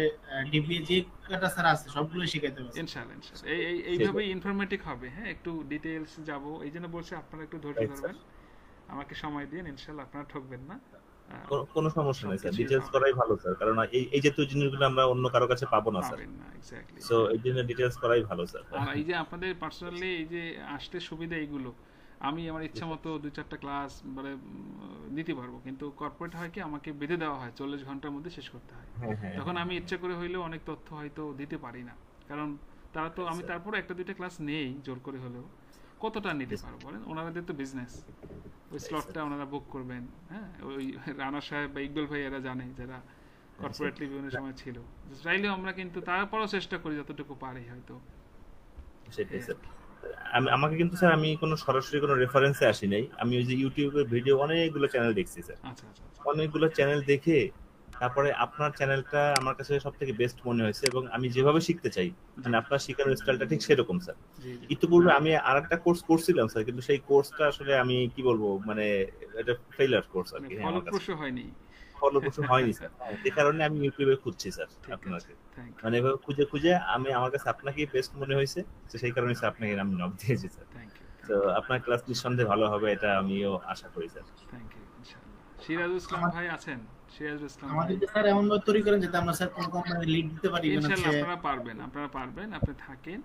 ডিবি, যে কোটা স্যার আছে সবগুলো শিখাইতে হবে ইনশাআল্লাহ ইনশাআল্লাহ। এইভাবে ইনফরমেটিভ হবে। হ্যাঁ, একটু ডিটেইলস যাব, এইজন্য বলছি আপনারা একটু ধৈর্য ধরবেন, আমাকে সময় দিন, ইনশাআল্লাহ আপনারা ঠকবেন না। কোনো সমস্যা নেই স্যার, ডিটেইলস করাই ভালো স্যার, কারণ এই যে জিনিসগুলো আমরা অন্য কারো কাছে পাবো না স্যার। এক্স্যাক্টলি। সো এই জন্য ডিটেইলস করাই ভালো স্যার। আর এই যে আপনাদের পার্সোনালি এই যে আসতে সুবিধা, এইগুলো আমি আমার ইচ্ছা মতো 2-4টা ক্লাস মানে নিতে পারবো, কিন্তু কর্পোরেট হয় কি আমাকে বেঁধে দেওয়া হয় 40 ঘন্টার মধ্যে শেষ করতে হয়। তখন আমি ইচ্ছা করে হইলেও অনেক তথ্য হয়তো দিতে পারি না, কারণ তারা তো, আমি তারপরে 1-2টা ক্লাস নেই জোর করে হলেও, কতটা নিতে পারবো বলেন, ওনাদের তো বিজনেস, ওই স্লটটা ওনারা বুক করবেন। হ্যাঁ, ওই রানা সাহেব বা ইকবাল ভাই এরা জানে, যারা কর্পোরেটলি বিভিন্ন সময় ছিল, চাইলেও আমরা কিন্তু তারপরও চেষ্টা করি যতটুকু পারি হয়তো। সেটাই স্যার। আমাকে কিন্তু স্যার, আমি কোনো সরাসরি কোনো রেফারেন্সে আসি নাই, আমি ওই যে ইউটিউবের ভিডিও অনেকগুলো চ্যানেল দেখছি স্যার। আচ্ছা আচ্ছা, অনেকগুলো চ্যানেল দেখে তারপরে আপনার চ্যানেলটা আমার কাছে সবথেকে বেস্ট মনে হয়েছে, এবং আমি যেভাবে শিখতে চাই, মানে আপনার শেখানোর স্টাইলটা ঠিক সেরকম স্যার। ইতিপূর্বে আমি আরেকটা কোর্স করছিলাম স্যার, কিন্তু সেই কোর্সটা আসলে আমি কি বলবো, মানে এটা ফেইলার কোর্স আর কি, ফলপ্রসূ হয়নি, ফলপ্রসূ হয়নি স্যার। এই কারণে আমি ইউটিউবে খুঁজছি স্যার আপনাকে, মানে এভাবে খুঁজে খুঁজে আমি, আমার কাছে আপনাকেই বেস্ট মনে হয়েছে, সেই কারণে স্যার আপনাকে আমি নক দিয়েছি স্যার। তো আপনার ক্লাস নিঃসন্দেহে ভালো হবে, এটা আমিও আশা করি স্যার। থ্যাংক ইউ ইনশাআল্লাহ। সিরাজুল ইসলাম ভাই আছেন? সিরাজুল ইসলাম ভাই, আমাদেরকে স্যার এমন ভাবে তৈরি করেন যাতে আমরা স্যার কোনো কোম্পানি লিড দিতে পারি, ইনশাআল্লাহ আপনারা পারবেন, আপনারা পারবেন। আপনি থাকেন,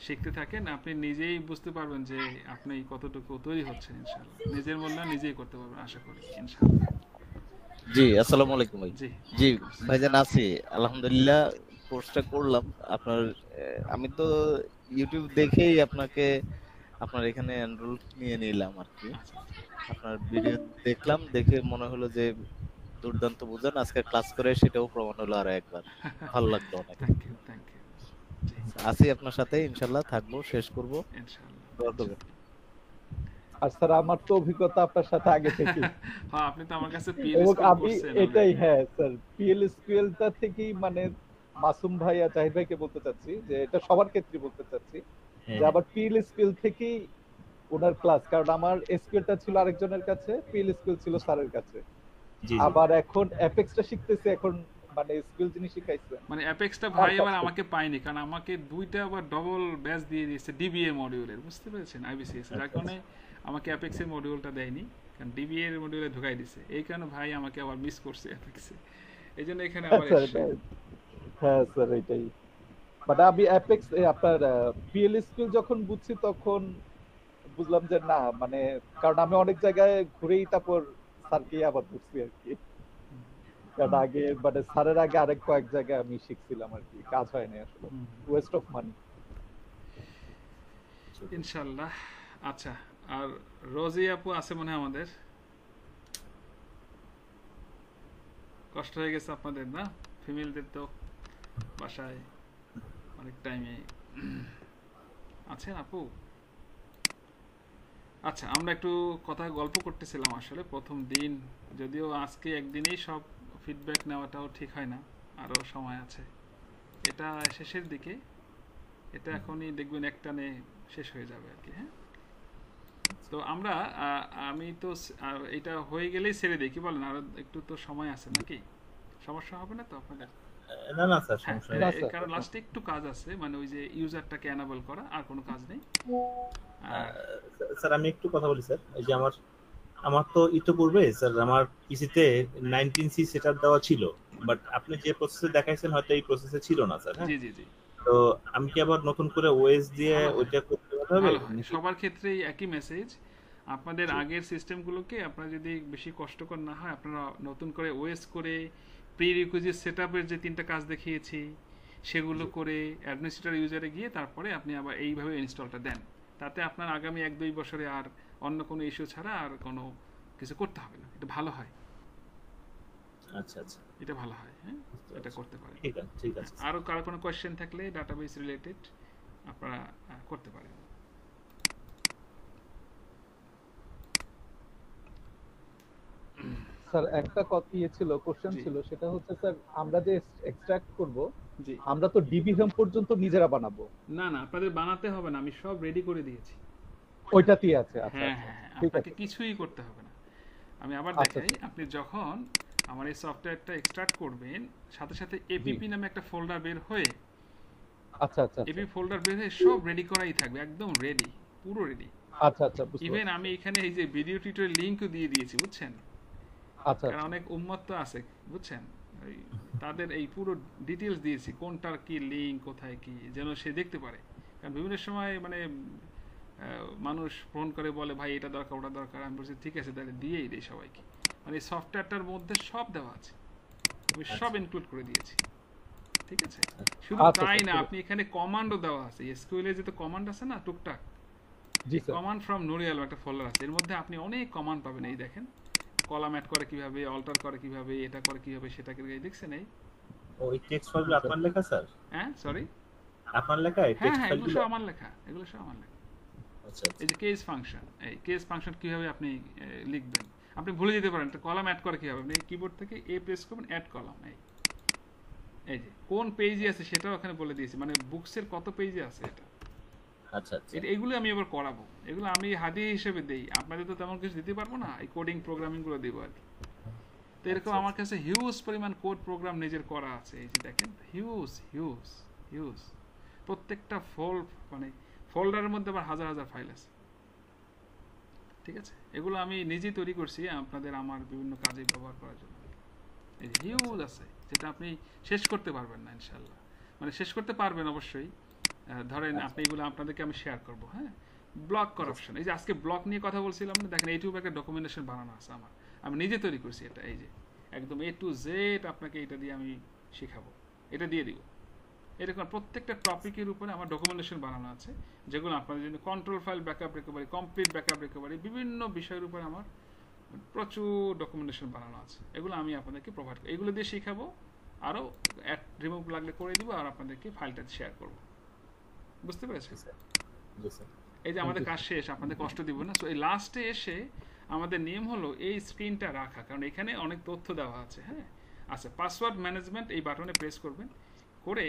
শিখতে থাকেন, আপনি নিজেই বুঝতে পারবেন যে আপনি কতটুকু তৈরি হচ্ছেন। ইনশাআল্লাহ নিজের মূল্যায়ন নিজেই করতে পারবেন আশা করি, ইনশাআল্লাহ। জি, আসসালামু আলাইকুম ভাই। জি জি ভাইজান, আছি আলহামদুলিল্লাহ। কোর্সটা করলাম আপনার, আমি তো ইউটিউব দেখেই আপনার এখানে এনরোল নিয়ে নিলাম আর কি। আচ্ছা, আপনার ভিডিও দেখলাম, দেখে মনে হলো যে দুর্দান্ত বুঝান। আজকে ক্লাস করে সেটাও প্রমাণ হলো আরো একবার। ভালো লাগলো অনেক। Thank you, thank you. জি আছি আপনার সাথে, ইনশাআল্লাহ থাকবো, শেষ করব। ইনশাআল্লাহ। দোয়া করবেন। আর স্যার আমার তো অভিজ্ঞতা আপনার সাথে আগে থেকে, হ্যাঁ আপনি তো আমার কাছে এবং পিএলএসকিউ আমি করছেন এটাই, already। হ্যাঁ স্যার, পিএলএসকিউএল টা থেকেই মানে মাসুম ভাই আর জাহিদ ভাইকে বলতে চাচ্ছি যে এটা সবার ক্ষেত্রে বলতে চাচ্ছি হ্যাঁ, যে আবার পিএলএসকিউএল থেকেই ওনার ক্লাস, কারণ আমার এসকিউএলটা ছিল আরেকজনের কাছে, পিএলএসকিউএল ছিল স্যারের কাছে। জি জি। আবার এখন অ্যাপেক্সটা শিখতেছি, এখন মানে এসকিউএল যিনি শিখাইছেন মানে অ্যাপেক্সটা ভাই আবার আমাকে পায়নি, কারণ আমাকে দুইটা আবার ডবল ব্যাচ দিয়ে দিয়েছে ডিবিএ মডিউলের, বুঝতে পেরেছেন, আইবিসিএস, যার কারণে আমাকে অ্যাপেক্সের মডিউলটা দেয়নি, কারণ ডিবিএ এর মডিউলে ঢুকাই দিছে। এই কারণে ভাই আমাকে আবার মিস করছে অ্যাপেক্সে, এই জন্য এখানে আবার স্যার। এসেছে। হ্যাঁ স্যার এটাই, বাট আমি অ্যাপেক্স আপনার পিএলএসকিউএল যখন বুঝছি তখন বুঝলাম যে না মানে, কারণ আমি অনেক জায়গায় ঘুরেই তারপর স্যারকে আবার বুঝছি আর কি, কারণ আগে মানে স্যারের আগে আরেক কয়েক জায়গায় আমি শিখছিলাম আর কি, কাজ হয় না আসলে, ওয়েস্ট অফ মানি। ইনশাআল্লাহ। আচ্ছা, আর রোজি আপু আছে মনে হয় আমাদের? কষ্ট হয়ে গেছে আপনাদের না, ফিমেলদের তো বাসায় অনেক টাইমে আছেন আপু? আচ্ছা, আমরা একটু কথা গল্প করতেছিলাম আসলে প্রথম দিন, যদিও আজকে একদিনেই সব ফিডব্যাক নেওয়াটাও ঠিক হয় না, আরও সময় আছে, এটা শেষের দিকে, এটা এখনই দেখবেন একটানে শেষ হয়ে যাবে আর কি। হ্যাঁ, তো আমরা আমি তো এটা হয়ে গেলেই ছেড়ে দিই, কি বলেন? আর একটু তো সময় আছে নাকি, সমস্যা হবে না তো আপনাদের? না না স্যার, হ্যাঁ, সমস্যা নেই। কারণ লাস্টে একটু কাজ আছে, মানে ওই যে ইউজারটাকে এনাবল করা, আর কোনো কাজ নেই। স্যার আমি একটু কথা বলি স্যার। এই যে আমার তো ইতিপূর্বে স্যার আমার পিসিতে 19C সেটআপ দেওয়া ছিল, বাট আপনি যে প্রসেসে দেখাইছেন হয়তো এই প্রসেসে ছিল না স্যার। হ্যাঁ, জি জি জি, তো আমি কি আবার নতুন করে ওএস দিয়ে ওইটা করতে হবে? ভালো হয়, সবার ক্ষেত্রেই একই মেসেজ। আপনাদের আগের সিস্টেমগুলোকে আপনারা যদি বেশি কষ্টকর না হয়, আপনারা নতুন করে ওএস করে প্রি রিকুইজিট সেটআপের যে 3টা কাজ দেখিয়েছি সেগুলো করে অ্যাডমিনিস্ট্রেটর ইউজারে গিয়ে তারপরে আপনি আবার এইভাবে ইনস্টলটা দেন, তাতে আপনার আগামী 1-2 বছরে আর অন্য কোনো ইস্যু ছাড়া আর কোনো কিছু করতে হবে না। এটা ভালো হয়। আচ্ছা আচ্ছা, এটা ভালো হয়। হ্যাঁ, এটা করতে পারেন। ঠিক আছে ঠিক আছে। আরো কারো কোনো কোয়েশ্চেন থাকলে ডাটাবেস রিলেটেড আপনারা করতে পারেন। স্যার একটা কথা ছিল, কোশ্চেন ছিল, সেটা হচ্ছে স্যার আমরা যে এক্সট্রাক্ট করব, জি, আমরা তো ডিবি হোম পর্যন্ত নিজেরা বানাবো? না না, আপনাদের বানাতে হবে না, আমি সব রেডি করে দিয়েছি। ওইটাতেই আছে? আচ্ছা হ্যাঁ আচ্ছা, হ্যাঁ, ঠিক আপনাকে আছে। কিছুই করতে হবে না। আমি আবার আচ্ছা, দেখাই, আপনি যখন আমার এই সফটওয়্যারটা এক্সট্রাক্ট করবেন, সাথে সাথে এপিপি নামে একটা ফোল্ডার বের হয়ে, আচ্ছা আচ্ছা এপি ফোল্ডার বের হয়ে সব রেডি করাই থাকবে, একদম রেডি, পুরো রেডি। আচ্ছা আচ্ছা, বুঝতে ইভেন পারছি। আমি এখানে এই যে ভিডিও টিউটোরিয়াল লিংকও দিয়ে দিয়েছি, বুঝছেন? আচ্ছা কারণ অনেক উন্মত্ত আছে, বুঝছেন, ওই তাদের এই পুরো ডিটেলস দিয়েছি, কোনটার কি লিংক, কোথায় কি, যেন সে দেখতে পারে। কারণ বিভিন্ন সময় মানে মানুষ ফোন করে বলে ভাই এটা দরকার ওটা দরকার, আমি বলছি ঠিক আছে তাহলে দিয়েই দেই সবাইকে। মানে সফটওয়্যারটার মধ্যে সব দেওয়া আছে, আমি সব ইনক্লুড করে দিয়েছি, ঠিক আছে? শুধু তাই না, আপনি এখানে কমান্ডও দেওয়া আছে, এসকিউএল এ যে তো কমান্ড আছে না টুকটাক, জি স্যার। কমান্ড ফ্রম নুরিয়াল একটা ফোল্ডার আছে, এর মধ্যে আপনি অনেক কমান্ড পাবেন। এই দেখেন, কলাম অ্যাড করে কিভাবে, অল্টার করে কিভাবে, এটা করে কিভাবে, সেটাকে দেখছেন? এই ওই টেক্সট ফাইলগুলো আপনার লেখা স্যার? হ্যাঁ, সরি, আপনার লেখা এই হ্যাঁ টেক্সট হ্যাঁ, এগুলো ফাইলগুলো? সব আমার লেখা, এগুলো সব আমার লেখা। আচ্ছা আচ্ছা, এই যে কেস ফাংশন, এই কেস ফাংশন কিভাবে আপনি লিখবেন, আপনি ভুলে যেতে পারেন, একটা কলাম অ্যাড করে কিভাবে, আপনি কিবোর্ড থেকে এ প্রেস করবেন, অ্যাড কলাম, এই যে কোন পেজে আছে সেটাও ওখানে বলে দিয়েছি, মানে বুকসের কত পেজে আছে এটা। আচ্ছা আচ্ছা, এগুলো আমি এবার করাবো, এগুলো আমি হাদিয়া হিসেবে দেই, আপনাদের তো তেমন কিছু দিতে পারবো না, এই কোডিং প্রোগ্রামিং গুলো দেবো আর কি। তো এরকম আমার কাছে হিউজ পরিমাণ কোড প্রোগ্রাম নিজের করা আছে, এই যে দেখেন, হিউজ হিউজ হিউজ, প্রত্যেকটা মানে ফোল্ডারের মধ্যে আবার হাজার হাজার ফাইল আছে। ঠিক আছে, এগুলো আমি নিজেই তৈরি করছি আপনাদের আমার বিভিন্ন কাজে ব্যবহার করার জন্য। এই যে হিউজ আছে যেটা আপনি শেষ করতে পারবেন না ইনশাল্লাহ, মানে শেষ করতে পারবেন অবশ্যই। ধরেন আপনি এগুলো আপনাদেরকে আমি শেয়ার করবো। হ্যাঁ, ব্লক করাপশন, এই যে আজকে ব্লক নিয়ে কথা বলছিলাম না, দেখেন এইটুকু একটা ডকুমেন্টেশন বানানো আছে আমার, আমি নিজে তৈরি করছি এটা। এই যে একদম A to Z আপনাকে এটা দিয়ে আমি শেখাবো, এটা দিয়ে দিব। এরকম প্রত্যেকটা টপিকের উপরে আমার ডকুমেন্টেশন বানানো আছে, যেগুলো আপনাদের জন্য control file backup recovery, complete backup recovery, বিভিন্ন বিষয়ের উপরে আমার প্রচুর ডকুমেন্টেশন বানানো আছে। এগুলো আমি আপনাদেরকে প্রোভাইড করি, এগুলো দিয়ে শেখাবো, আরও অ্যাড রিমুভ লাগলে করে দিব, আর আপনাদেরকে ফাইলটা শেয়ার করবো। বুঝতে পেরেছেন? এই যে আমাদের কাজ শেষ, আপনাদের কষ্ট দিব না। সো এই লাস্টে এসে আমাদের নিয়ম হলো এই স্ক্রিনটা রাখা, কারণ এখানে অনেক তথ্য দেওয়া আছে। হ্যাঁ, আচ্ছা, পাসওয়ার্ড ম্যানেজমেন্ট এই বাটনে প্রেস করবেন, করে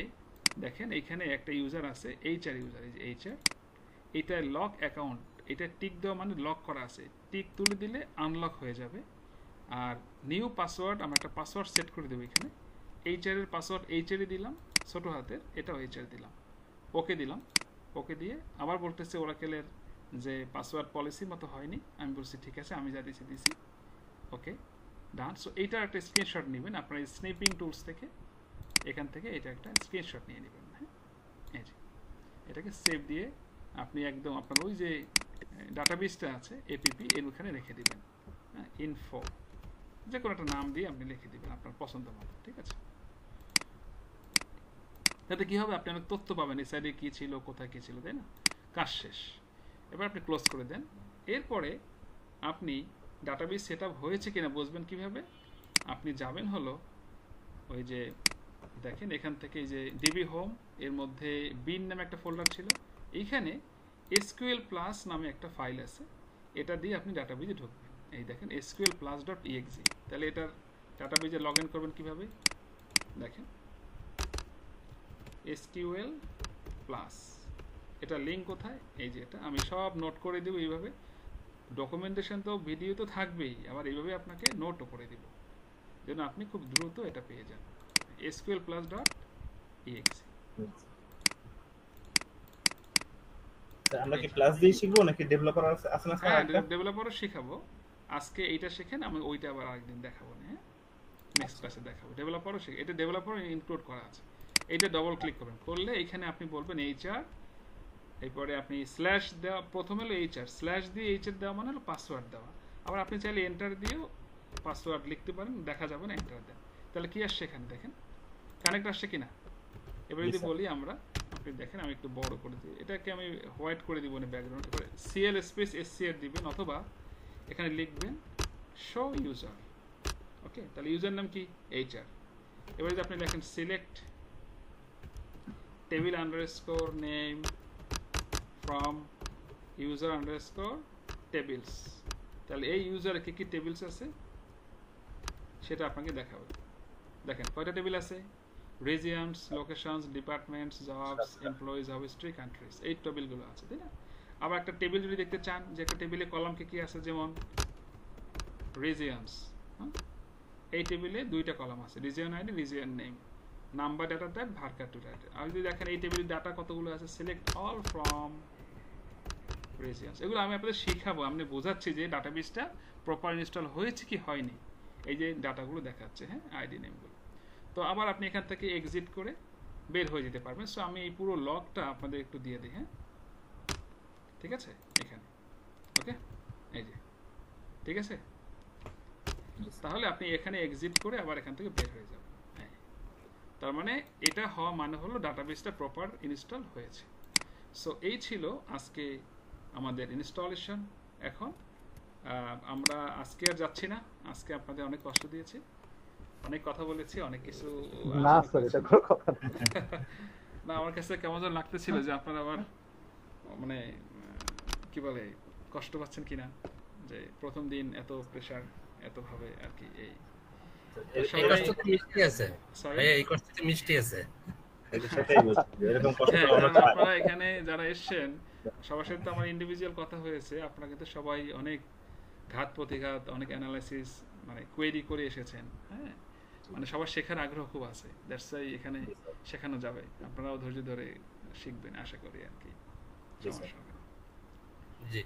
দেখেন এইখানে একটা ইউজার আছে, HR ইউজার, এই যে HR, এটা লক অ্যাকাউন্ট, এটা টিক দেওয়া মানে লক করা আছে, টিক তুলে দিলে আনলক হয়ে যাবে। আর নিউ পাসওয়ার্ড, আমরা একটা পাসওয়ার্ড সেট করে দেবো এখানে। HR এর পাসওয়ার্ড HR দিলাম ছোট হাতের, এটাও HR দিলাম, ওকে দিলাম। ওকে দিয়ে আবার বলতেছে ওরাকেলের যে পাসওয়ার্ড পলিসি মতো হয়নি, আমি বলছি ঠিক আছে, আমি যা দিয়েছি দিছি, ওকে ডান। সো এইটার একটা স্ক্রিনশট নেবেন আপনার এই স্ন্যাপিং টুলস থেকে, এখান থেকে এটা একটা স্ক্রিনশট নিয়ে নেবেন। হ্যাঁ, এই যে এটাকে সেভ দিয়ে আপনি একদম আপনার ওই যে ডাটাবেসটা আছে APP এর ওখানে রেখে দিবেন। হ্যাঁ, ইনফো যে কোনো একটা নাম দিয়ে আপনি লিখে দিবেন আপনার পছন্দ মতো। ঠিক আছে, তাতে কি হবে, আপনি অনেক তথ্য পাবেন, এই সাইডে কী ছিল, কোথায় কী ছিল, তাই না? কাজ শেষ। এবার আপনি ক্লোজ করে দেন। এরপরে আপনি ডাটাবেস সেট আপ হয়েছে কিনা বুঝবেন কিভাবে, আপনি যাবেন হলো ওই যে দেখেন এখান থেকে এই যে ডিবি হোম, এর মধ্যে বিন নামে একটা ফোল্ডার ছিল, এইখানে SQL প্লাস নামে একটা ফাইল আছে, এটা দিয়ে আপনি ডাটাবেজে ঢুকবেন। এই দেখেন sqlplus.exe। তাহলে এটার ডাটাবেজে লগ ইন করবেন কিভাবে দেখেন, SQL প্লাস, এটা লিঙ্ক কোথায়, এই যে এটা আমি সব নোট করে দেবো এইভাবে। ডকুমেন্টেশন তো ভিডিও তো থাকবেই, আবার এইভাবে আপনাকে নোটও করে দিব, যেন আপনি খুব দ্রুত এটা পেয়ে যান। sqlplus.exe। আমরা কি প্লাস দিয়ে শিখবো নাকি ডেভেলপার আছে না? হ্যাঁ, ডেভেলপারও শেখাবো। আজকে এইটা শেখেন, আমি ওইটা আবার আরেকদিন দেখাবো না। হ্যাঁ, নেক্সট ক্লাসে দেখাবো। ডেভেলপারও শেখে, এটা ডেভেলপারও ইনক্লুড করা আছে। এইটা ডবল ক্লিক করবেন, করলে এখানে আপনি বলবেন HR, এরপরে আপনি স্ল্যাশ দেওয়া, প্রথমে হলো HR, স্ল্যাশ দিয়ে HR দেওয়া মানে হলো পাসওয়ার্ড দেওয়া। আবার আপনি চাইলে এন্টার দিয়েও পাসওয়ার্ড লিখতে পারেন, দেখা যাবে না, এন্টার দেন। তাহলে কি আসছে এখানে দেখেন, কানেক্ট আসছে কিনা। এবার যদি বলি আমরা, আপনি দেখেন আমি একটু বড় করে দিই, এটাকে আমি হোয়াইট করে দিব না ব্যাকগ্রাউন্ড। এবারে CL স্পেস SCR দিবেন, অথবা এখানে লিখবেন শো ইউজার। ওকে, তাহলে ইউজার নাম কি HR। এবার যদি আপনি দেখেন select table underscore name from user underscore tables, তাহলে এই ইউজারে কি কি টেবিলস আছে সেটা আপনাকে দেখাবে। দেখেন কয়টা টেবিল আছে, regions, locations, departments, jobs, employees, job history, countries, এই টেবিলগুলো আছে, তাই না? আবার একটা টেবিল যদি দেখতে চান যে একটা টেবিলে কলাম কি আছে, যেমন রিজিয়নস, এই টেবিলে দুইটা কলাম আছে, region ID, region name, number, data type, varchar two data. আর যদি দেখেন এই টেবিলের ডাটা কতগুলো আছে, সিলেক্ট অল ফ্রম রিজিয়নস। এগুলো আমি আপনাদের শিখাবো, আমি বোঝাচ্ছি যে ডাটাবেসটা প্রপার ইনস্টল হয়েছে কি হয়নি, এই যে ডাটাগুলো দেখাচ্ছে। হ্যাঁ, আইডি নেমগুলো। তো আবার আপনি এখান থেকে এক্সিট করে বের হয়ে যেতে পারবেন। সো আমি এই পুরো লগটা আপনাদের একটু দিয়ে দিই। হ্যাঁ, ঠিক আছে, এখানে ওকে, এই যে ঠিক আছে। তাহলে আপনি এখানে এক্সিট করে আবার এখান থেকে বের হয়ে যাবেন। হ্যাঁ, তার মানে এটা হওয়া মানে হলো ডাটাবেসটা প্রপার ইনস্টল হয়েছে। সো এই ছিল আজকে আমাদের ইনস্টলেশন। এখন আমরা আজকে আর যাচ্ছি না, আজকে আপনাদের অনেক কষ্ট দিয়েছি, অনেক কথা বলেছি, অনেক কিছু না স্যার, এটা কোনো কথা না। আমার কাছে কেমন যেন লাগতেছিল যে আপনারা আবার মানে কি বলে কষ্ট পাচ্ছেন কিনা, যে প্রথম দিন এত প্রেসার, এত ভাবে আর কি। এই মিষ্টি আছে, এই কষ্টতে মিষ্টি আছে। আপনারা এখানে যারা এসছেন সবার সাথে আমার ইন্ডিভিজুয়াল কথা হয়েছে, আপনারা কিন্তু সবাই অনেক ঘাত প্রতিঘাত, অনেক অ্যানালাইসিস, মানে কোয়েরি করে এসেছেন। হ্যাঁ, মানে সবার শেখার আগ্রহ খুব আছে, দ্যাটস ওয়াই এখানে শেখানো যাবে। আপনারাও ধৈর্য ধরে শিখবেন আশা করি আর কি। জি।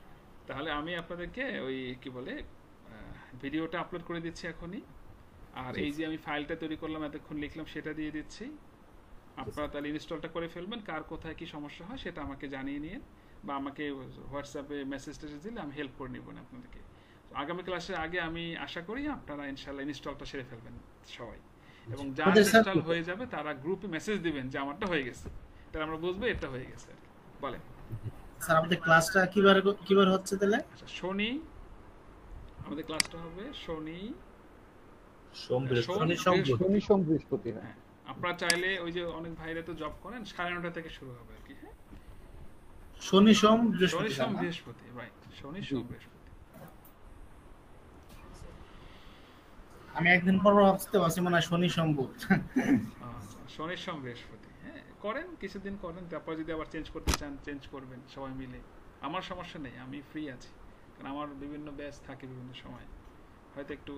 তাহলে আমি আপনাদেরকে ওই কি বলে ভিডিওটা আপলোড করে দিচ্ছি এখনই, আর এই যে আমি ফাইলটা তৈরি করলাম এতক্ষণ লিখলাম সেটা দিয়ে দিচ্ছি। আপনারা তাহলে ইনস্টলটা করে ফেলবেন, কার কোথায় কি সমস্যা হয় সেটা আমাকে জানিয়ে নিন, বা আমাকে হোয়াটসঅ্যাপে মেসেজ দিলে আমি হেল্প করে নিব আপনাদেরকে। আগামী ক্লাসের আগে আমি আশা করি আপনারা ইনশাআল্লাহ ইনস্টলটা সেরে ফেলবেন সবাই, এবং যার ইনস্টল হয়ে যাবে তারা গ্রুপে মেসেজ দিবেন যে আমারটা হয়ে গেছে, তাহলে আমরা বুঝবো এটা হয়ে গেছে। বলেন স্যার আমাদের ক্লাসটা কিভাবে হচ্ছে তাহলে? আচ্ছা, শনি আমাদের ক্লাসটা হবে শনি সোম বৃহস্পতি। হ্যাঁ, আপনারা চাইলে ওই যে অনেক ভাইরা তো জব করেন 9:30 থেকে শুরু হবে আর কি। হ্যাঁ, শনি সোম বৃহস্পতি, রাইট, শনি সোম বৃহস্পতি। আমি একদিন পর ভাবতে পারছি মানে শনি সোম বুধ। শনি সোম বৃহস্পতি, হ্যাঁ করেন, কিছুদিন করেন, তারপর যদি আবার চেঞ্জ করতে চান চেঞ্জ করবেন সবাই মিলে, আমার সমস্যা নেই, আমি ফ্রি আছি, কারণ আমার বিভিন্ন ব্যাচ থাকে বিভিন্ন সময়, হয়তো একটু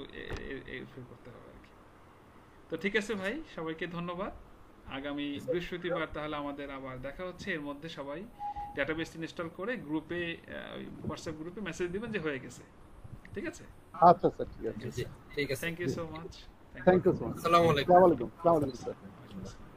ফিল করতে হবে আর কি। তো ঠিক আছে ভাই, সবাইকে ধন্যবাদ। আগামী বৃহস্পতিবার তাহলে আমাদের আবার দেখা হচ্ছে। এর মধ্যে সবাই ডেটাবেস ইনস্টল করে গ্রুপে হোয়াটসঅ্যাপ গ্রুপে মেসেজ দিবেন যে হয়ে গেছে। ঠিক আছে? আচ্ছা স্যার, ঠিক আছে। ঠিক আছে, thank you so much. Thank you so much. আসসালামু আলাইকুম। আসসালামু আলাইকুম স্যার।